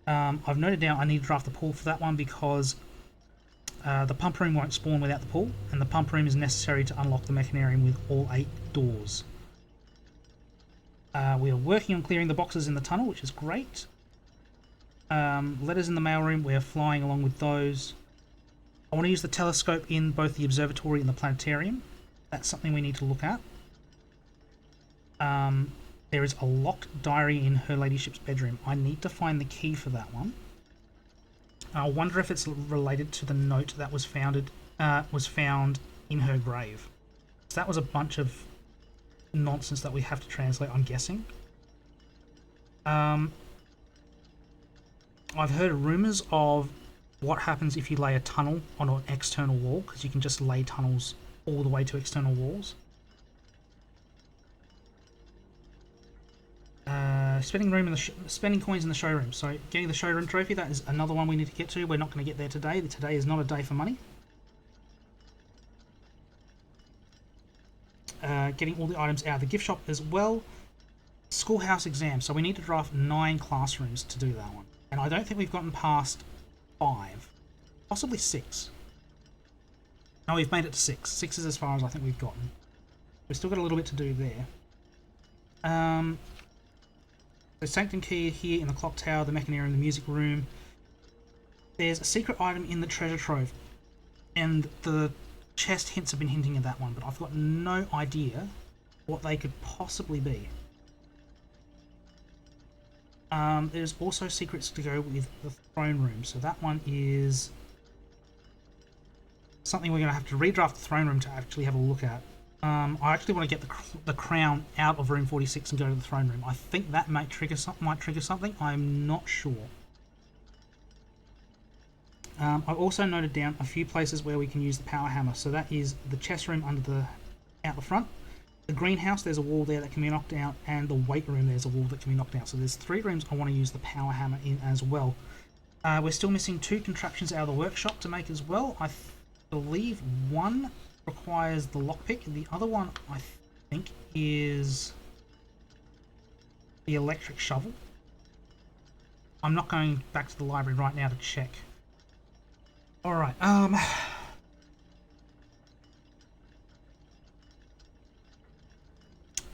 S1: I've noted down I need to draft the pool for that one because the pump room won't spawn without the pool, and the pump room is necessary to unlock the Mechanarium with all 8 doors. We are working on clearing the boxes in the tunnel, which is great. Letters in the mailroom, we're flying along with those. I want to use the telescope in both the observatory and the planetarium. That's something we need to look at. There is a locked diary in Her Ladyship's bedroom. I need to find the key for that one. I wonder if it's related to the note that was found in her grave. So that was a bunch of nonsense that we have to translate, I'm guessing. I've heard rumours of what happens if you lay a tunnel on an external wall, because you can just lay tunnels all the way to external walls. Spending coins in the showroom. So getting the showroom trophy, that is another one we need to get to. We're not going to get there today. Today is not a day for money. Getting all the items out of the gift shop as well. Schoolhouse exam. So we need to draft 9 classrooms to do that one. And I don't think we've gotten past 5. Possibly 6. No, we've made it to 6. 6 is as far as I think we've gotten. We've still got a little bit to do there. The Sanctum key here in the clock tower, the Mechanarium, the music room. There's a secret item in the treasure trove, and the chest hints have been hinting at that one, but I've got no idea what they could possibly be. There's also secrets to go with the throne room, so that one is something we're going to have to redraft the throne room to actually have a look at. I actually want to get the crown out of room 46 and go to the throne room. I think that might trigger something. I'm not sure. I also noted down a few places where we can use the power hammer. So that is the chess room out the front. The greenhouse, there's a wall there that can be knocked out, and the weight room, there's a wall that can be knocked out. So there's 3 rooms I want to use the power hammer in as well. We're still missing 2 contraptions out of the workshop to make as well. I believe one requires the lockpick, and the other one I think is the electric shovel. I'm not going back to the library right now to check. Alright,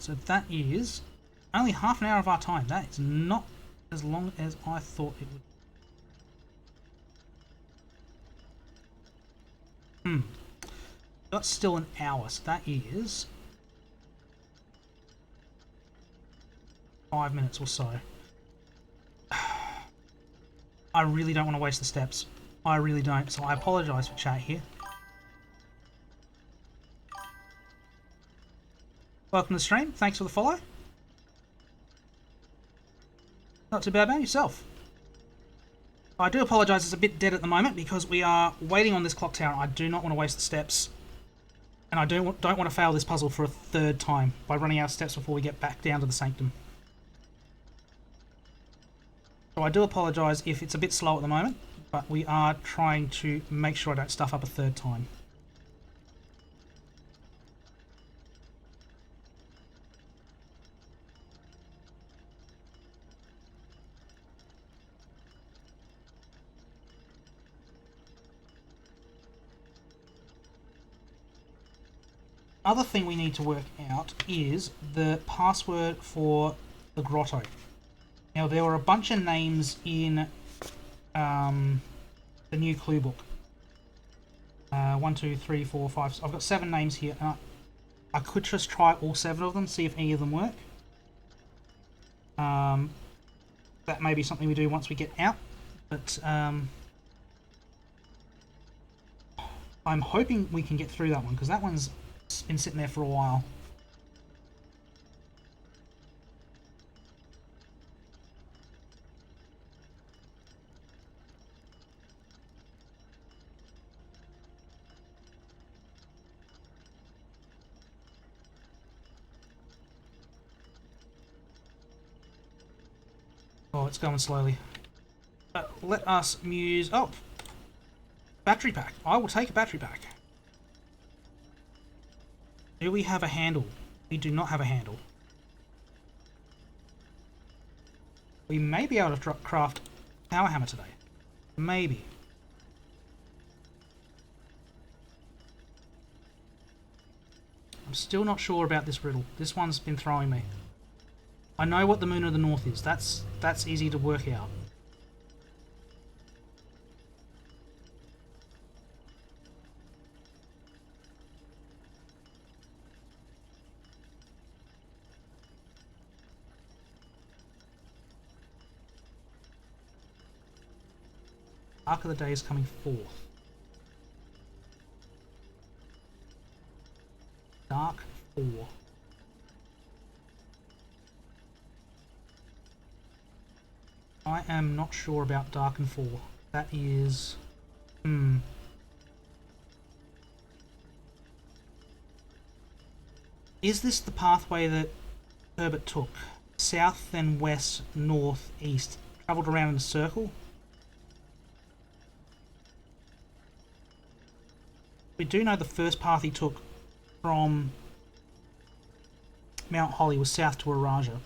S1: So that is only half an hour of our time. That is not as long as I thought it would. That's still an hour, so that is 5 minutes or so. I really don't want to waste the steps. I really don't, so I apologise for chat here. Welcome to the stream. Thanks for the follow. Not too bad, man. Yourself? I do apologise, it's a bit dead at the moment because we are waiting on this clock tower. I do not want to waste the steps. And I don't want to fail this puzzle for a third time by running out of steps before we get back down to the sanctum. So I do apologise if it's a bit slow at the moment, but we are trying to make sure I don't stuff up a third time. Other thing we need to work out is the password for the grotto. Now there were a bunch of names in the new clue book. 1, 2, 3, 4, 5. I've got 7 names here. I could just try all 7 of them, see if any of them work. That may be something we do once we get out, but I'm hoping we can get through that one because that one's been sitting there for a while. Oh, it's going slowly. Let us muse. Oh, battery pack. I will take a battery pack. Do we have a handle? We do not have a handle. We may be able to craft power hammer today. Maybe. I'm still not sure about this riddle. This one's been throwing me. I know what the moon of the north is. That's easy to work out. Arc of the day is coming forth. Dark 4. I am not sure about Dark and 4. That is... Is this the pathway that Herbert took? South, then west, north, east. Travelled around in a circle? We do know the first path he took from Mount Holly was south to Araja.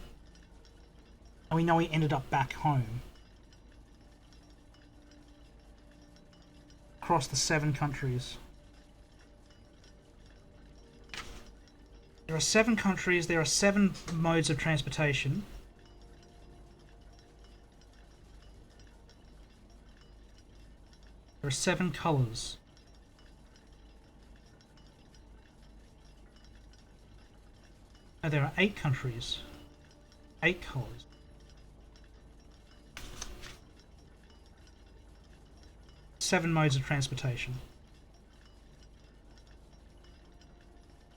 S1: And we know he ended up back home. Across the 7 countries. There are 7 countries, there are 7 modes of transportation. There are 7 colours. No, there are 8 countries. 8 colours. Seven modes of transportation.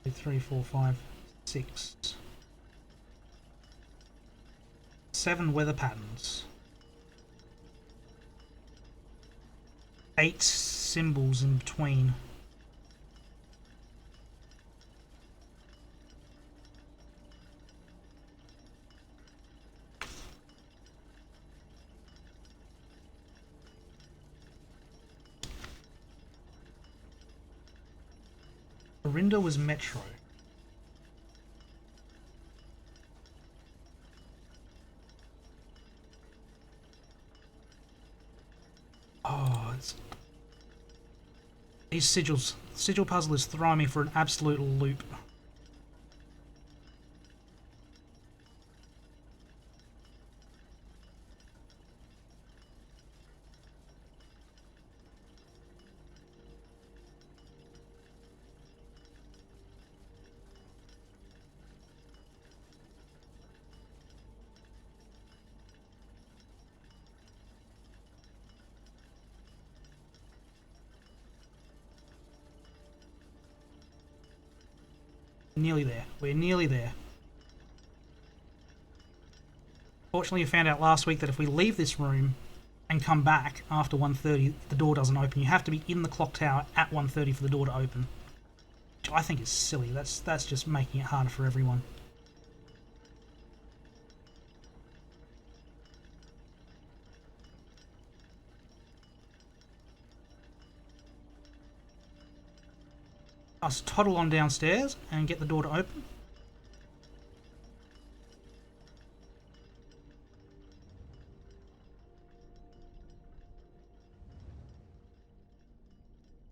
S1: 2, 3, 4, 5, 6. 7 weather patterns. 8 symbols in between. Dorinda was Metro. Oh, it's... These sigils. Sigil puzzle is throwing me for an absolute loop. Nearly there. We're nearly there. Fortunately, I found out last week that if we leave this room and come back after 1:30, the door doesn't open. You have to be in the clock tower at 1:30 for the door to open. Which I think is silly. That's just making it harder for everyone. Us toddle on downstairs and get the door to open.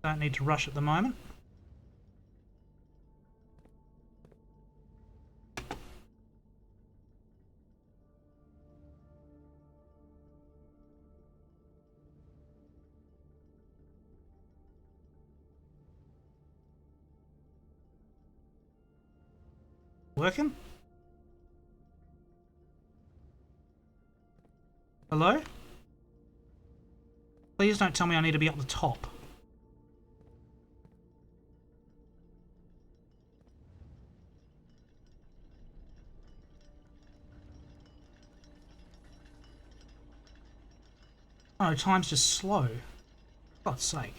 S1: Don't need to rush at the moment. Working? Hello? Please don't tell me I need to be up the top. Oh, time's just slow. For God's sake.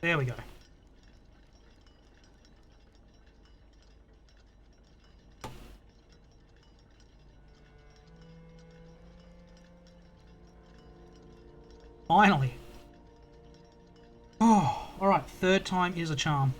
S1: There we go. Finally. Oh, alright. Third time is a charm.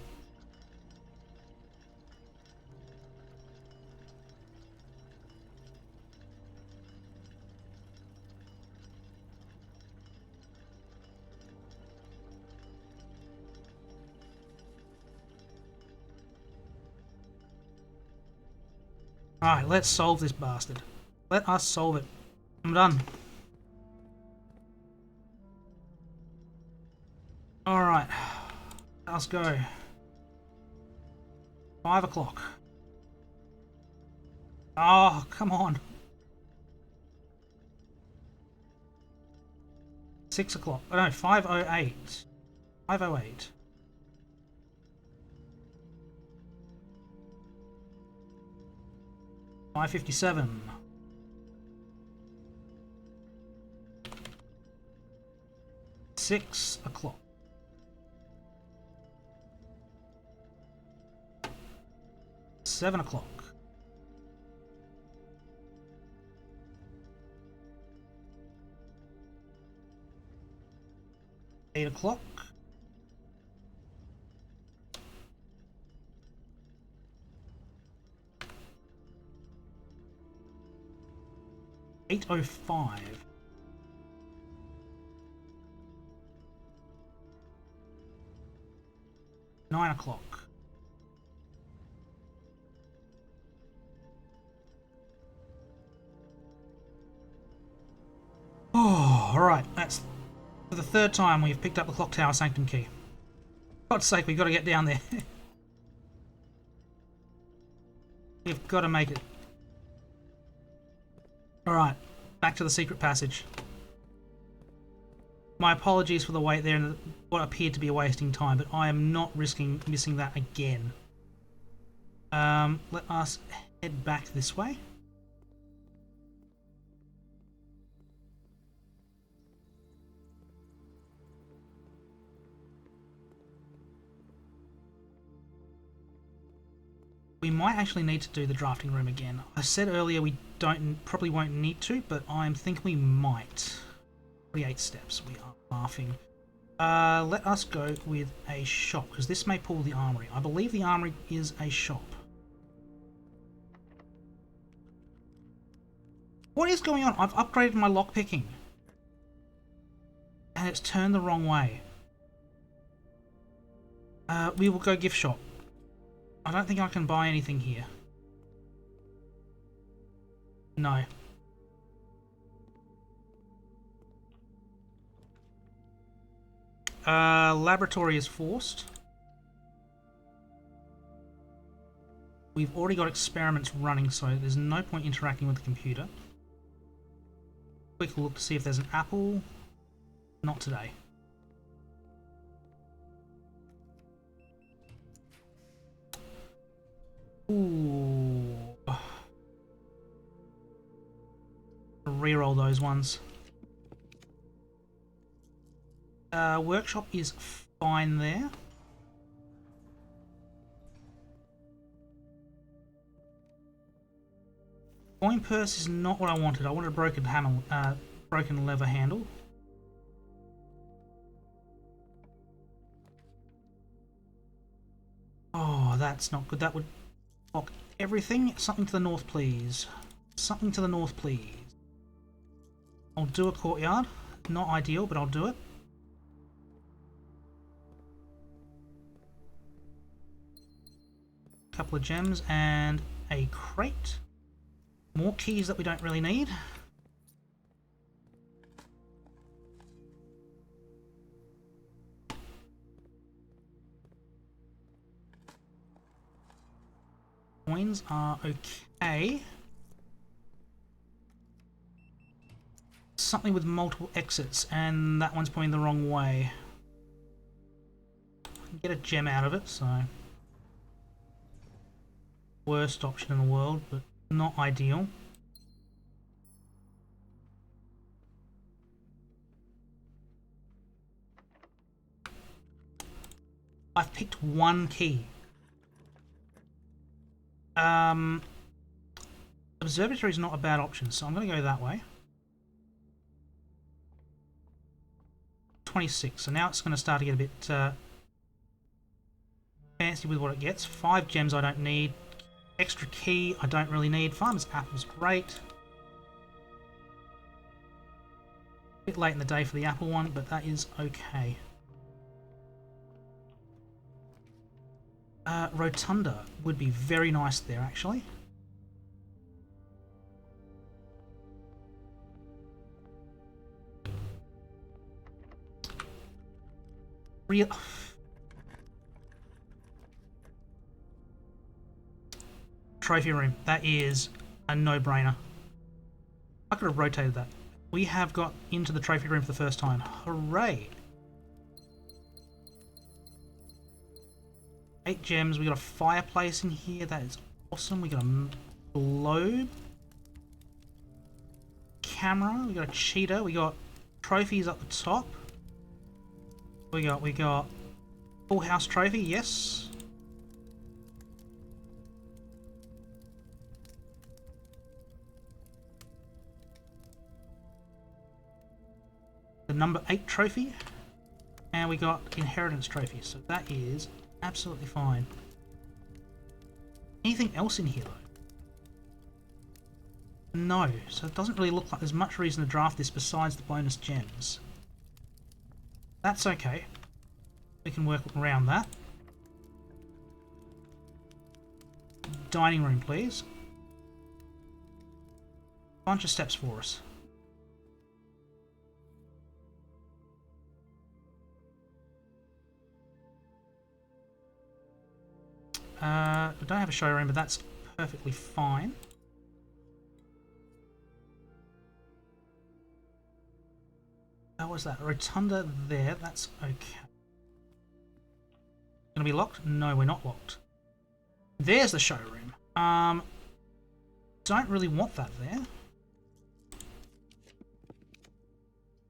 S1: Alright, let's solve this bastard. Let us solve it. I'm done. Alright. Let's go. 5 o'clock. Oh, come on. 6 o'clock. Oh no, 5:08. 5:08. 5:57. 6 o'clock. 7 o'clock. 8 o'clock. 8:05. 9 o'clock. Oh, alright, that's for the third time we've picked up the clock tower sanctum key. For God's sake, we've got to get down there. We've got to make it. Alright, back to the secret passage. My apologies for the wait there and what appeared to be a wasting time, but I am not risking missing that again. Let us head back this way. We might actually need to do the drafting room again. I said earlier we probably won't need to, but I'm thinking we might. 48 steps, we are laughing. Let us go with a shop, because this may pull the armory. I believe the armory is a shop. What is going on? I've upgraded my lockpicking. And it's turned the wrong way. We will go gift shop. I don't think I can buy anything here. No. Laboratory is forced. We've already got experiments running, so there's no point interacting with the computer. Quick look to see if there's an apple. Not today. Ooh. Reroll those ones. Workshop is fine there. Coin purse is not what I wanted. I wanted a broken handle, broken leather handle. Oh, that's not good. That would block everything. Something to the north, please. Something to the north, please. I'll do a courtyard. Not ideal, but I'll do it. Couple of gems and a crate. More keys that we don't really need. Coins are okay. Something with multiple exits, and that one's pointing the wrong way. I can get a gem out of it, so... Worst option in the world, but not ideal. I've picked one key. Observatory is not a bad option, so I'm going to go that way. 26, so now it's going to start to get a bit fancy with what it gets. 5 gems I don't need. Extra key I don't really need. Farmer's apple's great. Bit late in the day for the apple one, but that is okay. Rotunda would be very nice there, actually. Real... Trophy room. That is a no-brainer. I could have rotated that. We have got into the trophy room for the first time. Hooray! 8 gems. We got a fireplace in here. That is awesome. We got a globe. Camera. We got a cheetah. We got trophies up the top. We got full house trophy. Yes. The number 8 trophy, and we got inheritance trophy, so that is absolutely fine. Anything else in here though? No, so it doesn't really look like there's much reason to draft this besides the bonus gems. That's okay. We can work around that. Dining room, please. Bunch of steps for us. We don't have a showroom, but that's perfectly fine. How was that? Rotunda there, that's okay. Gonna be locked? No, we're not locked. There's the showroom. Don't really want that there.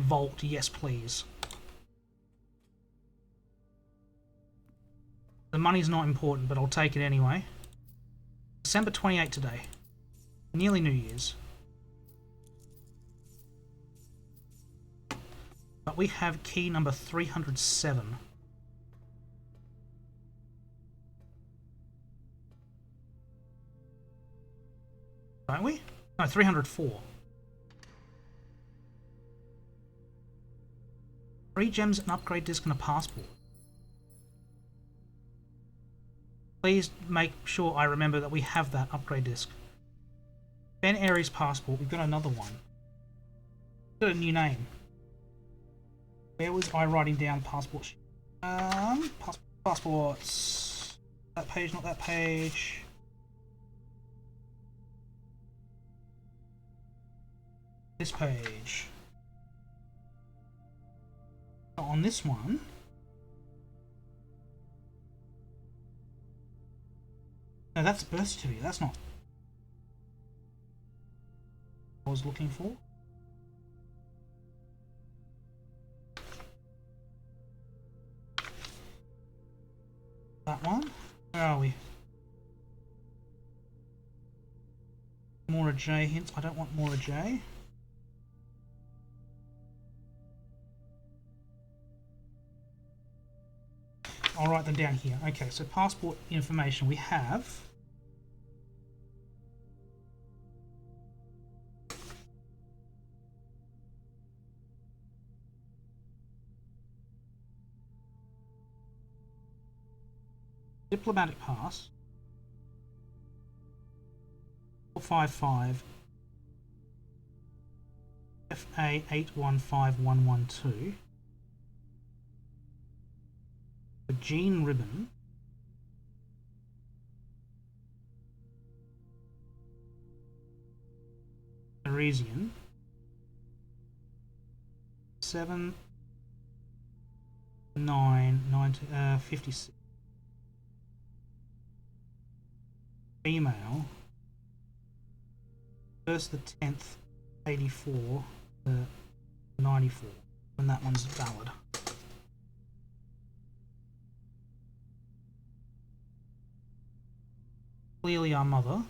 S1: Vault, yes please. The money's not important, but I'll take it anyway. December 28 today. Nearly New Year's. But we have key number 307. Don't we? No, 304. 3 gems, an upgrade disc, and a passport. Please make sure I remember that we have that upgrade disc. Ben Aries passport. We've got another one. We've got a new name. Where was I writing down passport? Passports. That page, not that page. This page. So on this one, no, that's birth certificate. That's not what I was looking for. That one. Where are we? Mora J hints. I don't want Mora J. I'll write them down here. Okay, so passport information we have. Diplomatic pass. 455 FA 815112. A jean ribbon. Parisian. 7 9 90 56. Female. 1st the 10th 84 to 94, and that one's valid. Clearly our mother.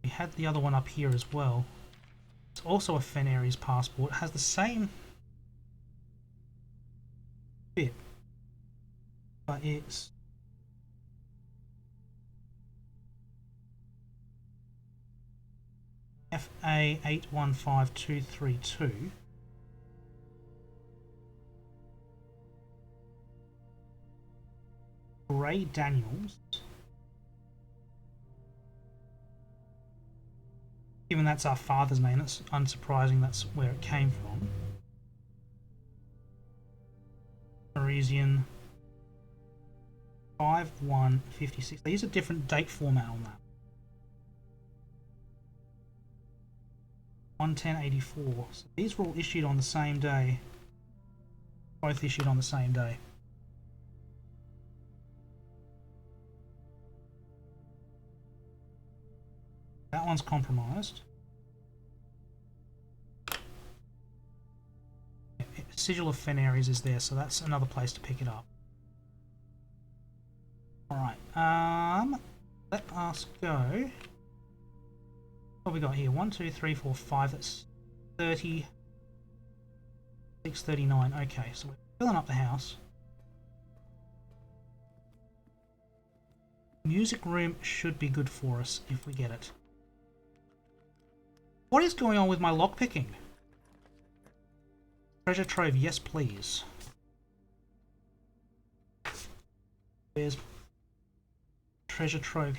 S1: We had the other one up here as well. It's also a Fenaries passport. It has the same bit, but it's FA 815232. Ray Daniels. Given that's our father's name, it's unsurprising that's where it came from. Parisian 5156. They use a different date format on that. 11084. So these were all issued on the same day. Both issued on the same day. That one's compromised. Sigil of Fenaries is there, so that's another place to pick it up. Alright, let us go. What have we got here? 1, 2, 3, 4, 5, that's 30, 639. Okay, so we're filling up the house. Music room should be good for us if we get it. What is going on with my lockpicking? Treasure trove, yes please. There's treasure trove.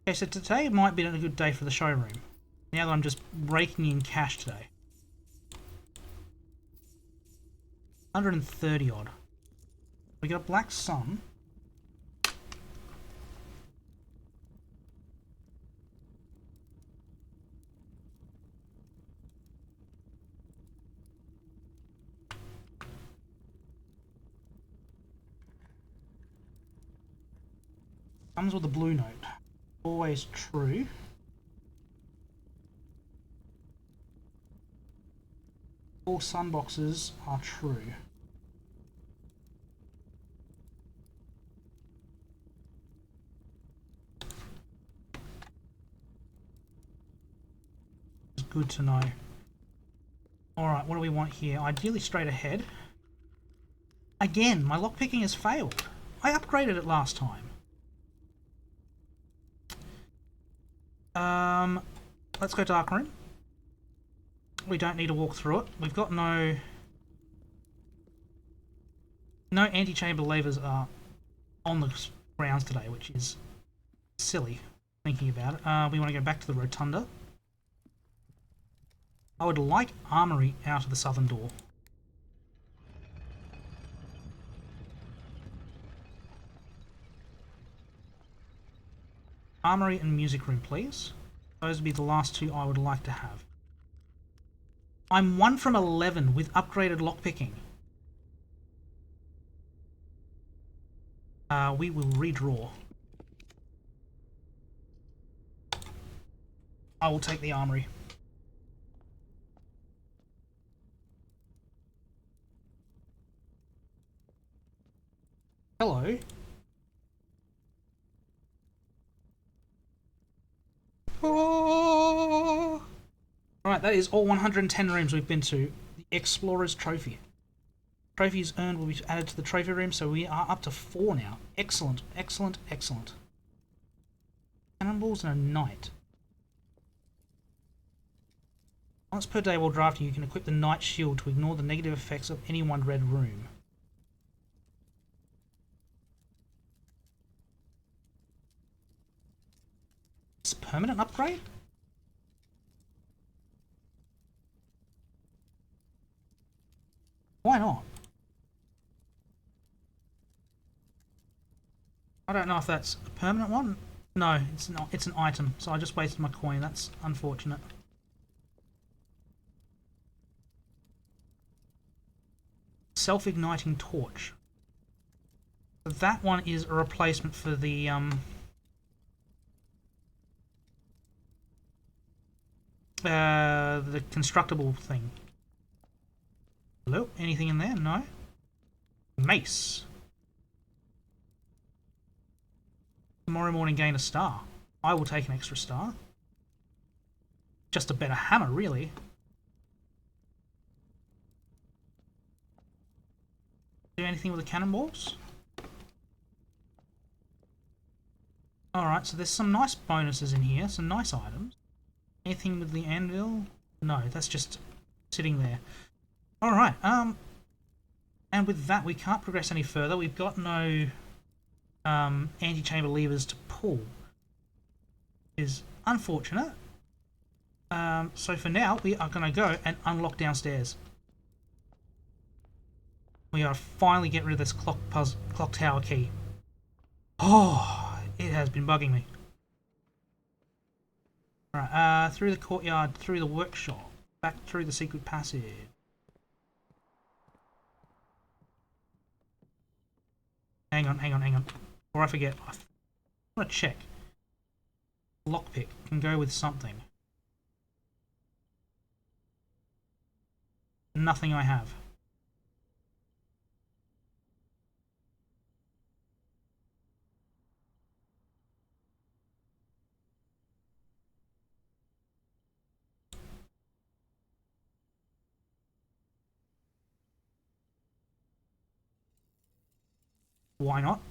S1: Okay, so today might be a good day for the showroom. Now that I'm just raking in cash today. 130 odd. We got a black sun. Comes with a blue note. Always true. All sun boxes are true. It's good to know. Alright, what do we want here? Ideally straight ahead. Again, my lockpicking has failed. I upgraded it last time. Let's go dark room. We don't need to walk through it. We've got no antechamber levers are on the grounds today, which is silly thinking about it. We want to go back to the rotunda. I would like armory out of the southern door. Armory and music room, please. Those would be the last two I would like to have. I'm 1 from 11 with upgraded lockpicking. We will redraw. I will take the armory. Hello. Oh! Alright, that is all 110 rooms we've been to. The Explorer's Trophy. Trophies earned will be added to the trophy room, so we are up to 4 now. Excellent, excellent, excellent. Cannonballs and a knight. Once per day while drafting, you can equip the Knight Shield to ignore the negative effects of any one red room. It's a permanent upgrade? Why not? I don't know if that's a permanent one. No, it's not. It's an item, so I just wasted my coin. That's unfortunate. Self-igniting torch. That one is a replacement for the constructible thing. Hello? Anything in there? No? Mace. Tomorrow morning gain a star. I will take an extra star. Just a better hammer, really. Do anything with the cannonballs? Alright, so there's some nice bonuses in here, some nice items. Anything with the anvil? No, that's just sitting there. Alright, and with that we can't progress any further. We've got no anti-chamber levers to pull. Is unfortunate. So for now we are going to go and unlock downstairs. We are finally getting rid of this clock tower key. Oh, it has been bugging me. Alright, through the courtyard, through the workshop, back through the secret passage. Hang on. Before I forget, I want to check. Lockpick can go with something. Nothing I have. Why not?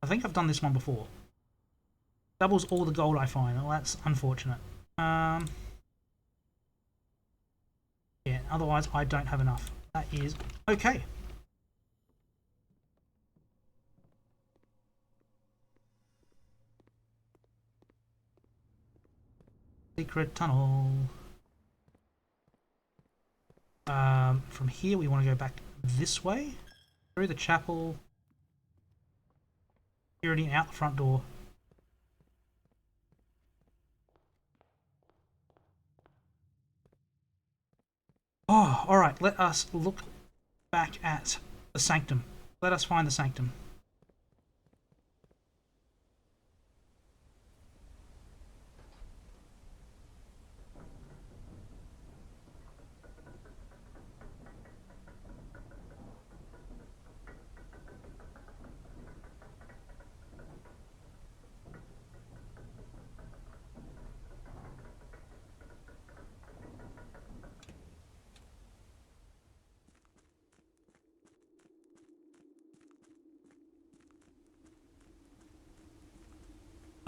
S1: I think I've done this one before. Doubles all the gold I find. Well, that's unfortunate. Yeah, otherwise I don't have enough. That is okay. Secret tunnel. From here we want to go back this way. Through the chapel. Security out the front door. Oh, alright, let us look back at the sanctum. Let us find the sanctum.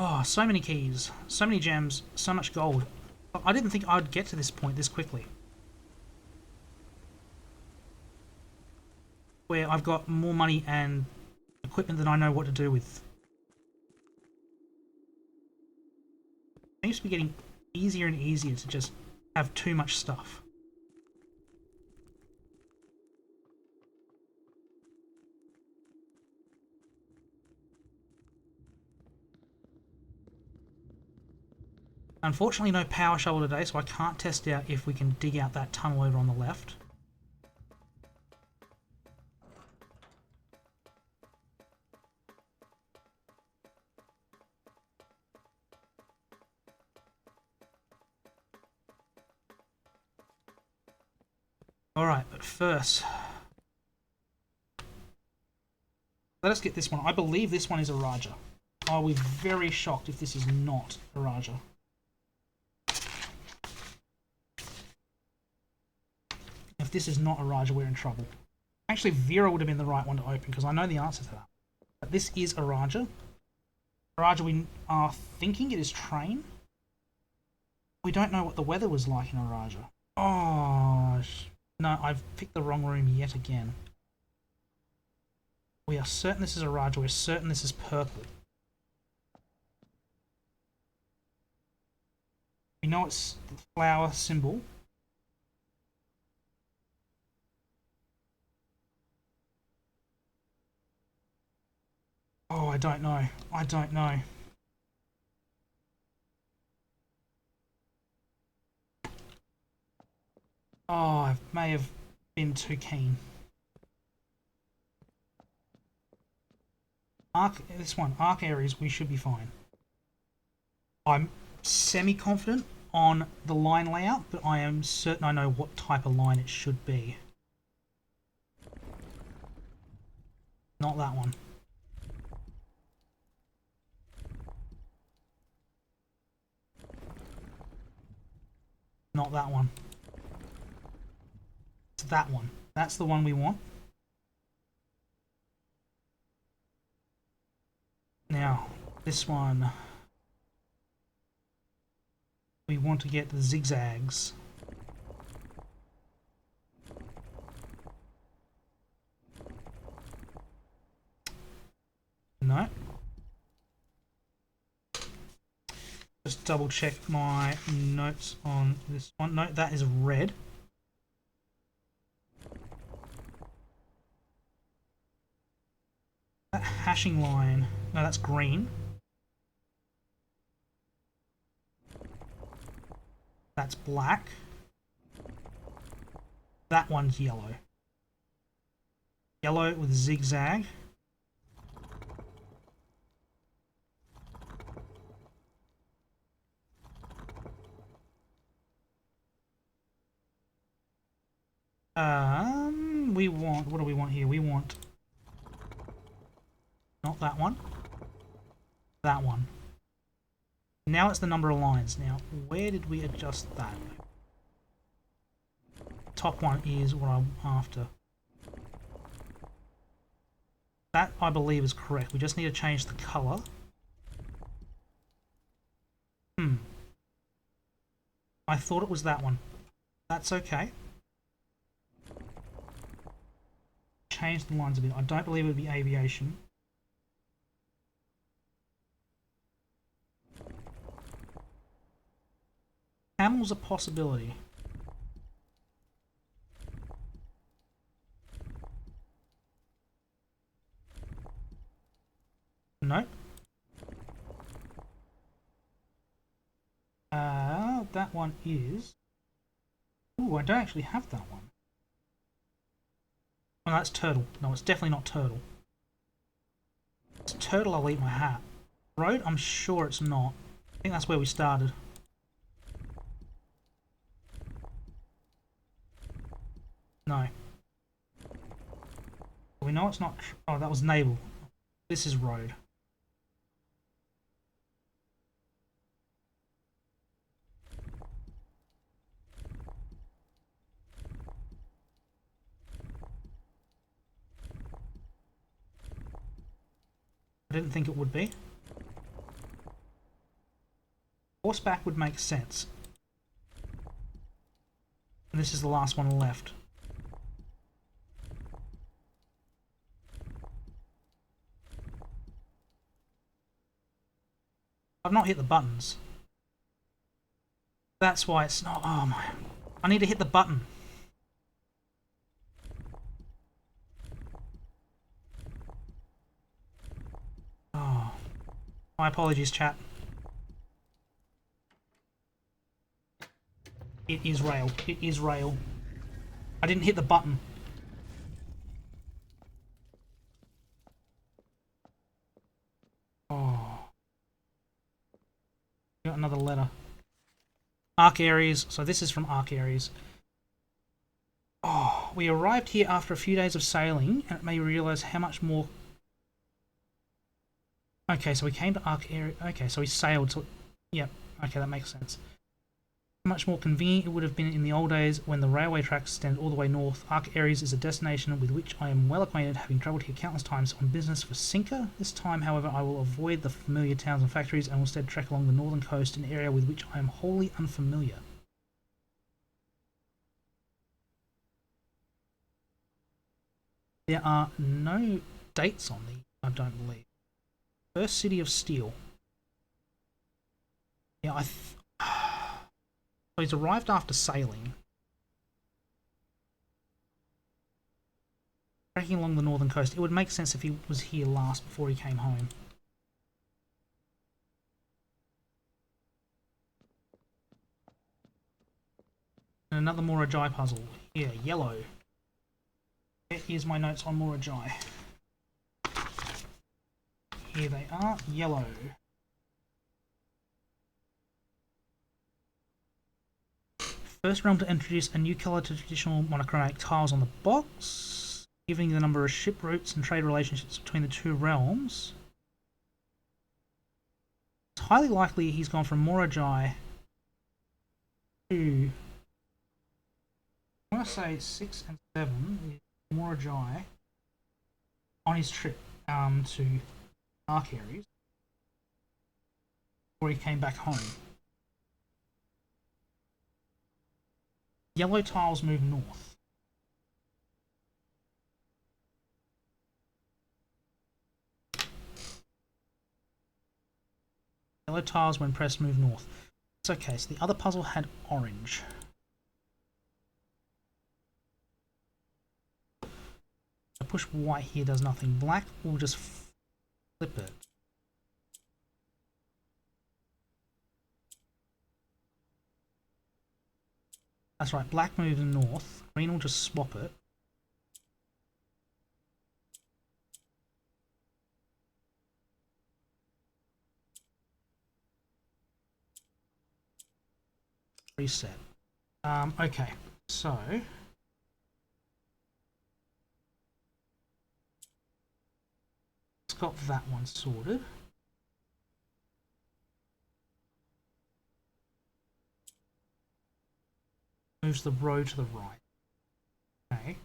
S1: Oh, so many keys, so many gems, so much gold. I didn't think I'd get to this point this quickly. Where I've got more money and equipment than I know what to do with. It seems to be getting easier and easier to just have too much stuff. Unfortunately, no power shovel today, so I can't test out if we can dig out that tunnel over on the left. Alright, but first, let us get this one. I believe this one is a Raja. I'll be very shocked if this is not a Raja. If this is not a Raja, we're in trouble. Actually, Vera would have been the right one to open because I know the answer to that. But this is a Raja. A Raja, we are thinking it is train. We don't know what the weather was like in a Raja. Oh, no, I've picked the wrong room yet again. We are certain this is a Raja. We're certain this is purple. We know it's the flower symbol. Oh, I don't know. I don't know. Oh, I may have been too keen. This one, Arc Aries, we should be fine. I'm semi-confident on the line layout, but I am certain I know what type of line it should be. Not that one. Not that one. It's that one. That's the one we want. Now, this one, we want to get the zigzags. No. Just double check my notes on this one. No, that is red. That hashing line, no, that's green. That's black. That one's yellow. Yellow with zigzag. We want, what do we want here? We want not that one. That one. Now it's the number of lines. Now, where did we adjust that? Top one is what I'm after. That, I believe, is correct. We just need to change the colour. I thought it was that one. That's okay. Change the lines a bit. I don't believe it would be aviation. Camel's a possibility. No. That one is... Ooh, I don't actually have that one. Oh, that's turtle. No, it's definitely not turtle. It's turtle, I'll eat my hat. Road, I'm sure it's not. I think that's where we started. No. We know it's not... Oh, that was naval. This is road. I didn't think it would be. Horseback would make sense. And this is the last one left. I've not hit the buttons. That's why it's not... Oh my... I need to hit the button. Oh. My apologies, chat. It is rail. It is rail. I didn't hit the button. Oh. Got another letter. Arc Aries. So this is from Arc Aries. Oh, we arrived here after a few days of sailing, and it made me realise how much more... Okay, so we came to Arc Aries. Okay, so we sailed. So... Yep. Okay, that makes sense. Much more convenient it would have been in the old days when the railway tracks extended all the way north. Arc Aries is a destination with which I am well acquainted, having travelled here countless times on business for Sinker. This time, however, I will avoid the familiar towns and factories and will instead trek along the northern coast, an area with which I am wholly unfamiliar. There are no dates on these, I don't believe. First City of Steel. Yeah, so he's arrived after sailing. Trekking along the northern coast. It would make sense if he was here last before he came home. And another Morajai puzzle. Here, yellow. Here's my notes on Morajai. Here they are, yellow. First realm to introduce a new colour to traditional monochromatic tiles on the box, giving the number of ship routes and trade relationships between the two realms. It's highly likely he's gone from Morajai to... I want to say 6 and 7 is Morajai on his trip to Arc Aries before he came back home. Yellow tiles move north. Yellow tiles, when pressed, move north. It's okay, so the other puzzle had orange. So push white here does nothing. Black will just flip it. That's right, black moves north. Green will just swap it. Reset. Okay, so... it's got that one sorted. Moves the row to the right. Okay.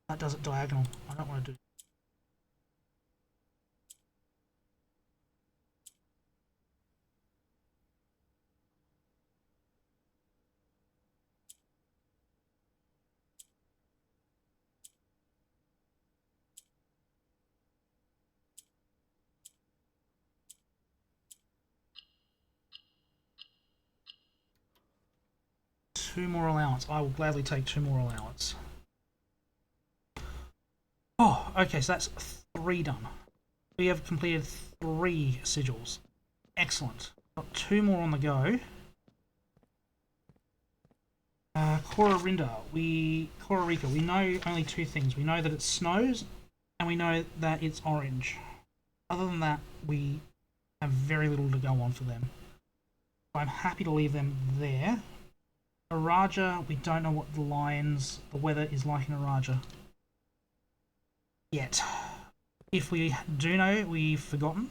S1: That does it diagonal. I don't want to do... two more allowance. I will gladly take 2 more allowance. Oh, okay, so that's 3 done. We have completed 3 sigils. Excellent. Got 2 more on the go. Kororika, we know only 2 things. We know that it snows, and we know that it's orange. Other than that, we have very little to go on for them. I'm happy to leave them there. Araja, we don't know what the weather is like in Araja yet. If we do know, we've forgotten.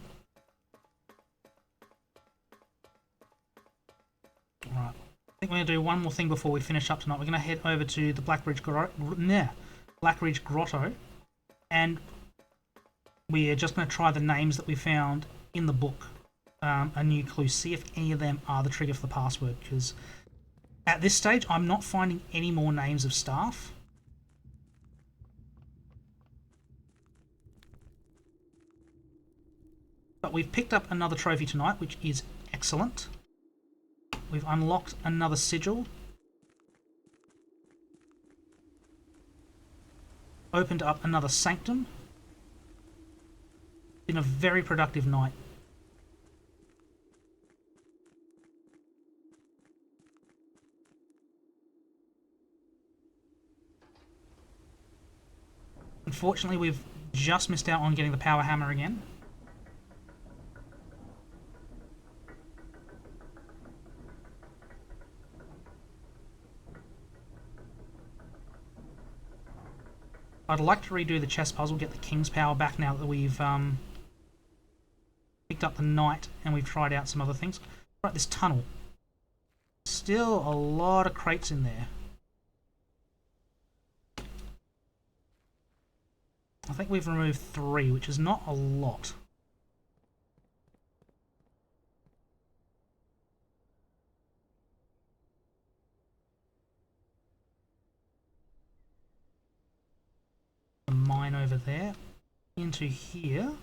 S1: Alright, I think we're going to do one more thing before we finish up tonight. We're going to head over to the Blackbridge Garage. Black Ridge Grotto, and we are just going to try the names that we found in the book. A new clue. See if any of them are the trigger for the password, because at this stage I'm not finding any more names of staff. But we've picked up another trophy tonight, which is excellent. We've unlocked another sigil. Opened up another sanctum. Been a very productive night. Unfortunately, we've just missed out on getting the power hammer again. I'd like to redo the chess puzzle, get the king's power back now that we've picked up the knight and we've tried out some other things. Right, this tunnel. Still a lot of crates in there. I think we've removed 3, which is not a lot. The mine over there. Into here.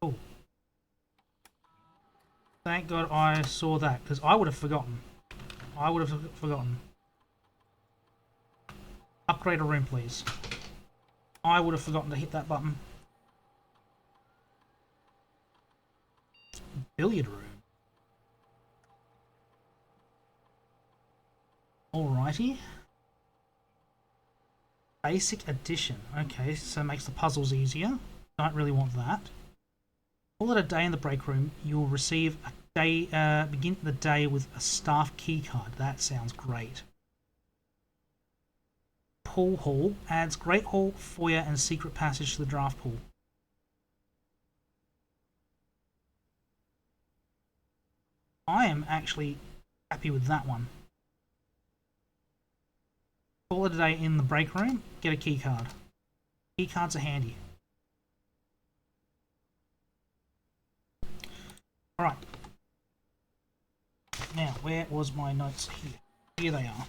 S1: Oh. Thank God I saw that, because I would have forgotten. I would have forgotten. Upgrade a room, please. I would have forgotten to hit that button. Billiard room. Alrighty. Basic addition. Okay, so it makes the puzzles easier. Don't really want that. Call it a day in the break room. You'll receive a day. Begin the day with a staff keycard. That sounds great. Pool hall adds great hall, foyer, and secret passage to the draft pool. I am actually happy with that one. Call it a day in the break room. Get a keycard. Keycards are handy. Alright. Now, where was my notes here? Here they are.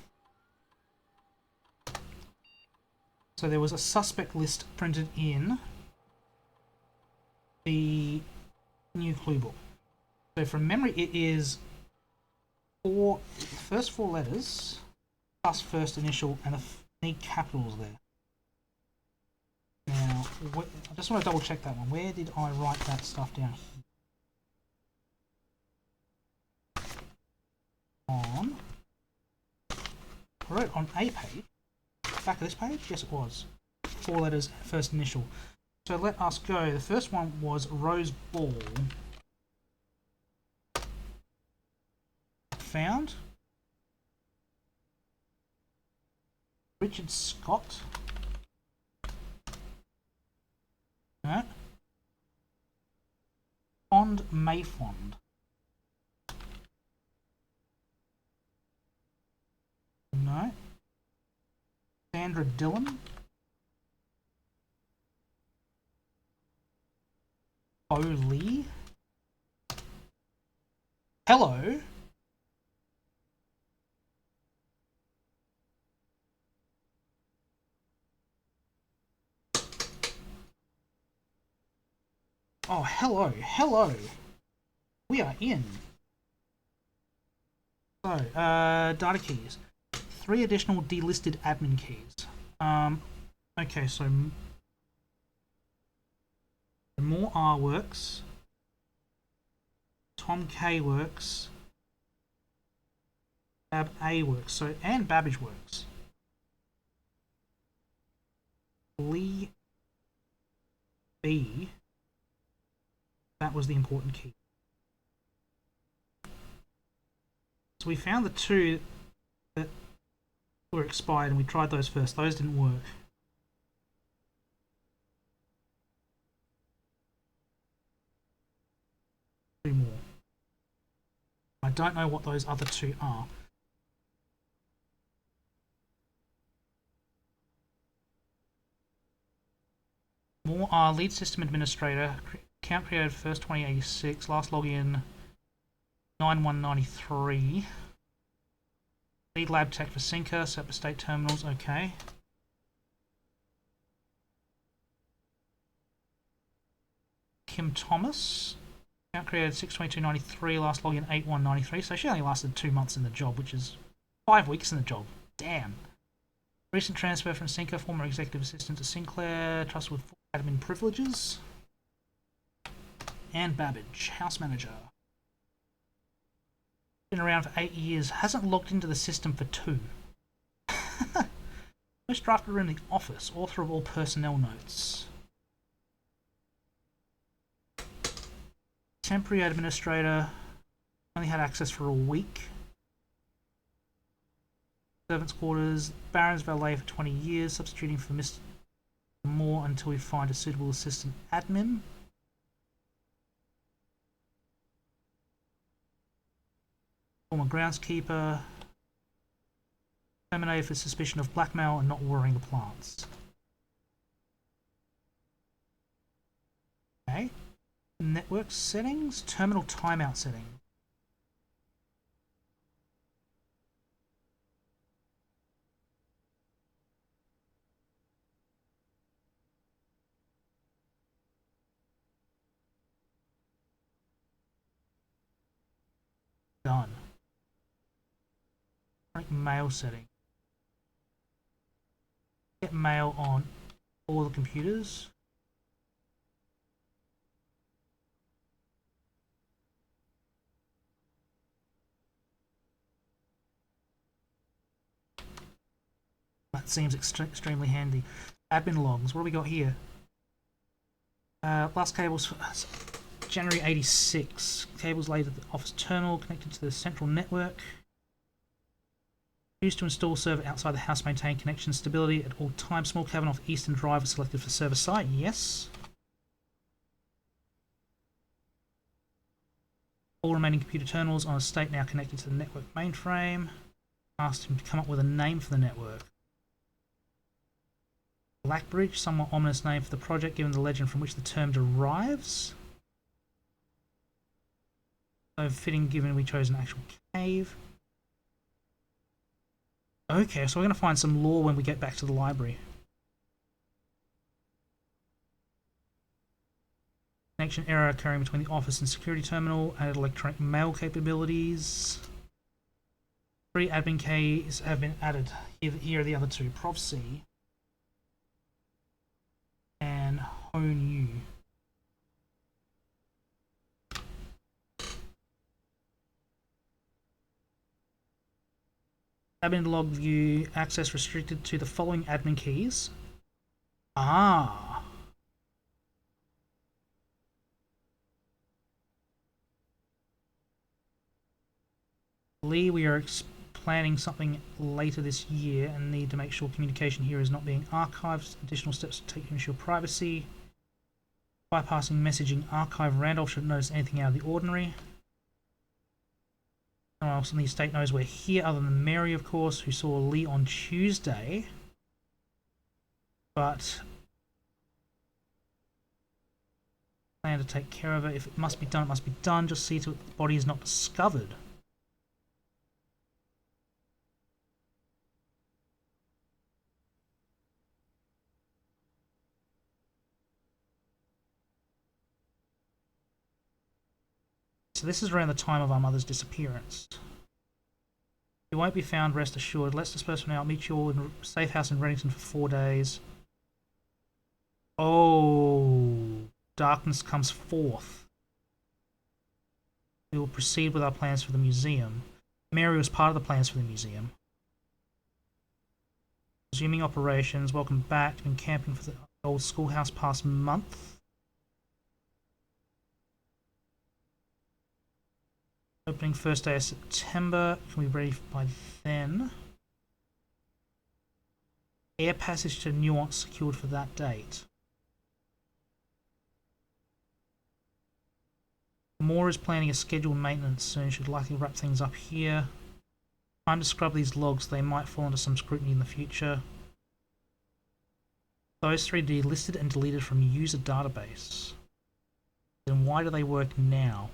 S1: So there was a suspect list printed in the new clue book. So from memory it is first 4 letters plus first initial and need capitals there. Now, I just want to double check that one. Where did I write that stuff down here? I wrote on a page, back of this page, yes it was, 4 letters, first initial. So let us go. The first one was Rose Ball. Found. Richard Scott. No. Fond Mayfond. No. Sandra Dillon. Bo Lee. Hello. Oh, hello. Hello. We are in. So, data keys. 3 additional delisted admin keys. Okay, so more R works. Tom K works. Bab A works. So, and Babbage works. Lee B. That was the important key. So we found the 2 that were expired and we tried those first. Those didn't work. Two more. I don't know what those other 2 are. more. Lead system administrator. Account created 1st 2086. Last login 9193. Lead lab tech for Sinker. Set for state terminals. Okay. Kim Thomas. Account created 6/22/93. Last login 8/1/93. So she only lasted 2 months in the job, which is 5 weeks in the job. Damn. Recent transfer from Sinker, former executive assistant to Sinclair, trusted with full admin privileges. Anne Babbage, house manager. Been around for 8 years, hasn't logged into the system for 2. Most drafter in the office, author of all personnel notes. Temporary administrator, only had access for a week. Servants' quarters, Baron's valet for 20 years, substituting for Mr. Moore until we find a suitable assistant admin. Former groundskeeper, terminated for suspicion of blackmail and not watering the plants. Okay. Network settings, terminal timeout setting. Done. Mail setting. Get mail on all the computers. That seems extremely handy. Admin logs. What do we got here? Last cables for January 86. Cables laid at the office terminal connected to the central network. Used to install server outside the house. Maintain connection stability at all times. Small cabin off Eastern Drive was selected for server site. Yes. All remaining computer terminals on a state now connected to the network mainframe. Asked him to come up with a name for the network. Blackbridge, somewhat ominous name for the project given the legend from which the term derives. So fitting given we chose an actual cave. Okay, so we're going to find some lore when we get back to the library. Connection error occurring between the office and security terminal. Added electronic mail capabilities. 3 admin keys have been added. Here are the other 2. Prof C and Hone U. Admin log view, access restricted to the following admin keys. Ah. Lee, we are planning something later this year and need to make sure communication here is not being archived. Additional steps to take to ensure privacy. Bypassing messaging archive. Randolph shouldn't notice anything out of the ordinary. No one else in the estate knows we're here other than Mary, of course, who saw Lee on Tuesday. But plan to take care of it. If it must be done, it must be done. Just see to it the body is not discovered. So this is around the time of our mother's disappearance. You won't be found, rest assured. Let's disperse for now. I'll meet you all in a safe house in Reddington for 4 days. Oh, darkness comes forth. We will proceed with our plans for the museum. Mary was part of the plans for the museum. Resuming operations. Welcome back. Been camping for the old schoolhouse past month. Opening first day of September. Can we be ready by then? Air passage to Nuance secured for that date. Moore is planning a scheduled maintenance soon. Should likely wrap things up here. Time to scrub these logs. They might fall under some scrutiny in the future. Those three delisted and deleted from user database. Then why do they work now?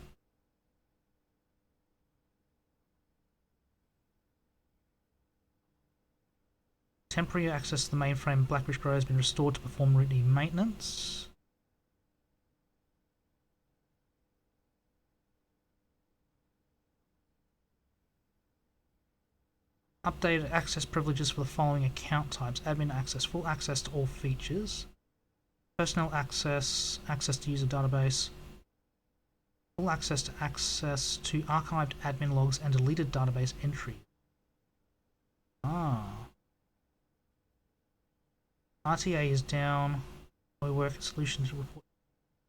S1: Temporary access to the mainframe Blackbridge Grow has been restored to perform routine maintenance. Updated access privileges for the following account types: admin access, full access to all features, personnel access, access to user database, full access to archived admin logs and deleted database entries. RTA is down. We work at solutions to report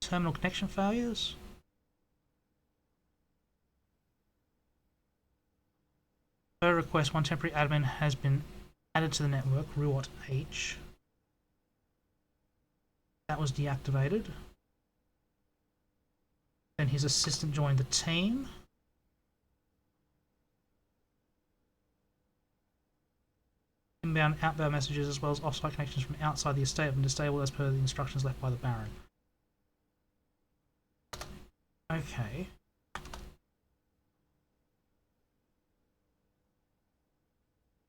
S1: terminal connection failures. Per request, one temporary admin has been added to the network, Ruot H. That was deactivated. Then his assistant joined the team. Inbound, outbound messages as well as offsite connections from outside the estate have been disabled as per the instructions left by the Baron. Okay.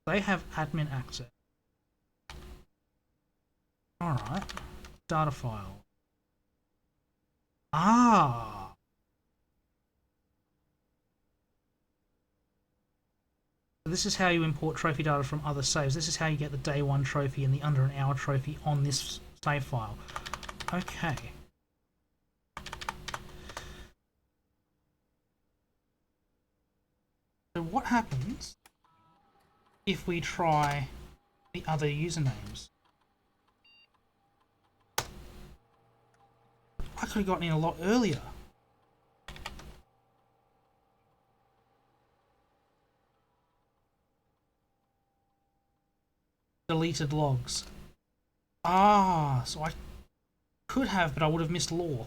S1: They have admin access. Alright. Data file. Ah! This is how you import trophy data from other saves. This is how you get the day 1 trophy and the under an hour trophy on this save file. Okay. So what happens if we try the other usernames? I could have gotten in a lot earlier. Deleted logs. Ah, so I could have, but I would have missed law.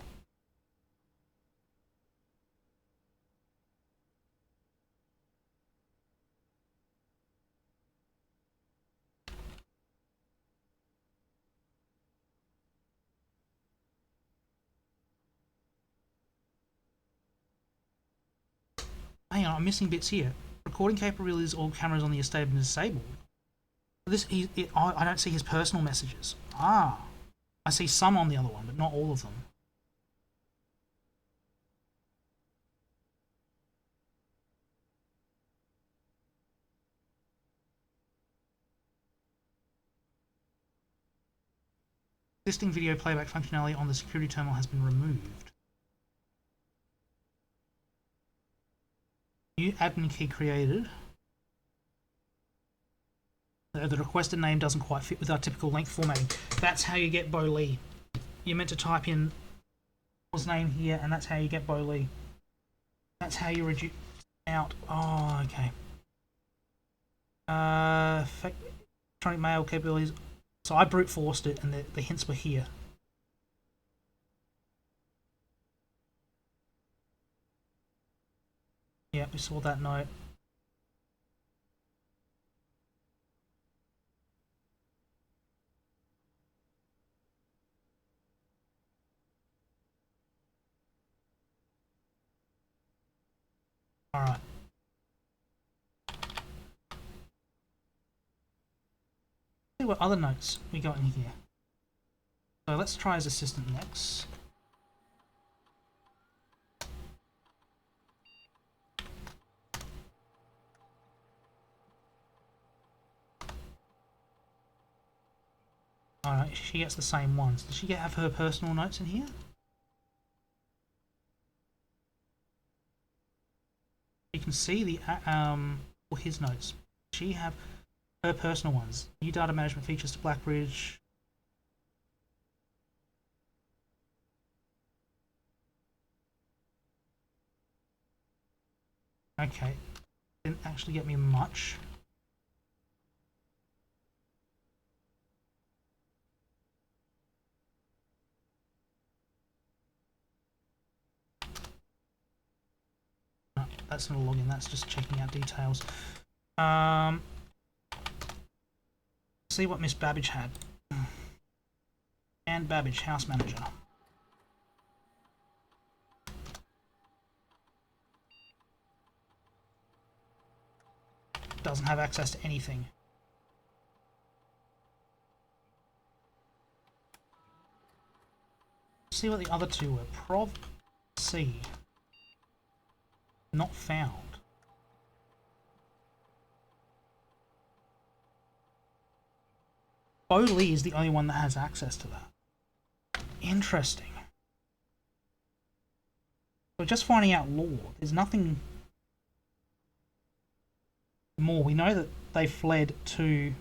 S1: Hang on, I'm missing bits here. Recording capabilities, all cameras on the estate have been disabled. This, I don't see his personal messages. Ah, I see some on the other one, but not all of them. Existing video playback functionality on the security terminal has been removed. New admin key created. The requested name doesn't quite fit with our typical length formatting. That's how you get Bo Lee. You're meant to type in his name here, and that's how you get Bo Lee. That's how you reduce out. Oh, okay. Electronic mail capabilities. So I brute forced it, and the hints were here. Yeah, we saw that note. Alright. See what other notes we got in here. So let's try his assistant next. Alright, she gets the same ones. Does she have her personal notes in here? You can see the his notes. Does she have her personal ones? New data management features to Blackbridge. Okay, didn't actually get me much. No, that's not a login, that's just checking out details. See what Miss Babbage had. And Babbage, house manager. Doesn't have access to anything. See what the other two were. Prov C. Not found. Bowley is the only one that has access to that. Interesting. We're just finding out lore. There's nothing more. We know that they fled to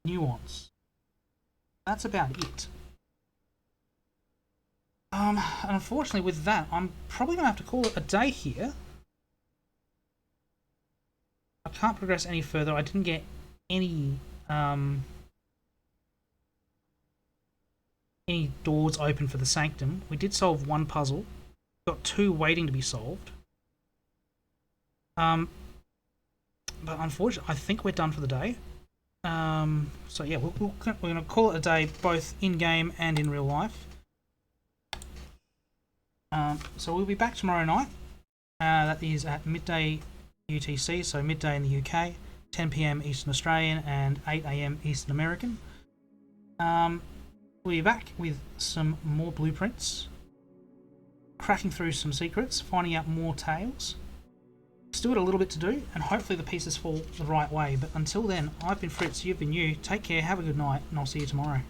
S1: Nuance. That's about it. And unfortunately with that, I'm probably going to have to call it a day here. I can't progress any further. I didn't get any doors open for the Sanctum. We did solve one puzzle. Got two waiting to be solved. But unfortunately, I think we're done for the day. So yeah, we're going to call it a day both in-game and in real life. So we'll be back tomorrow night. That is at midday UTC, so midday in the UK, 10 PM Eastern Australian and 8 AM Eastern American. We'll be back with some more blueprints, cracking through some secrets, finding out more tales. Still got a little bit to do, and hopefully the pieces fall the right way. But until then, I've been Fritz, you've been you. Take care, have a good night, and I'll see you tomorrow.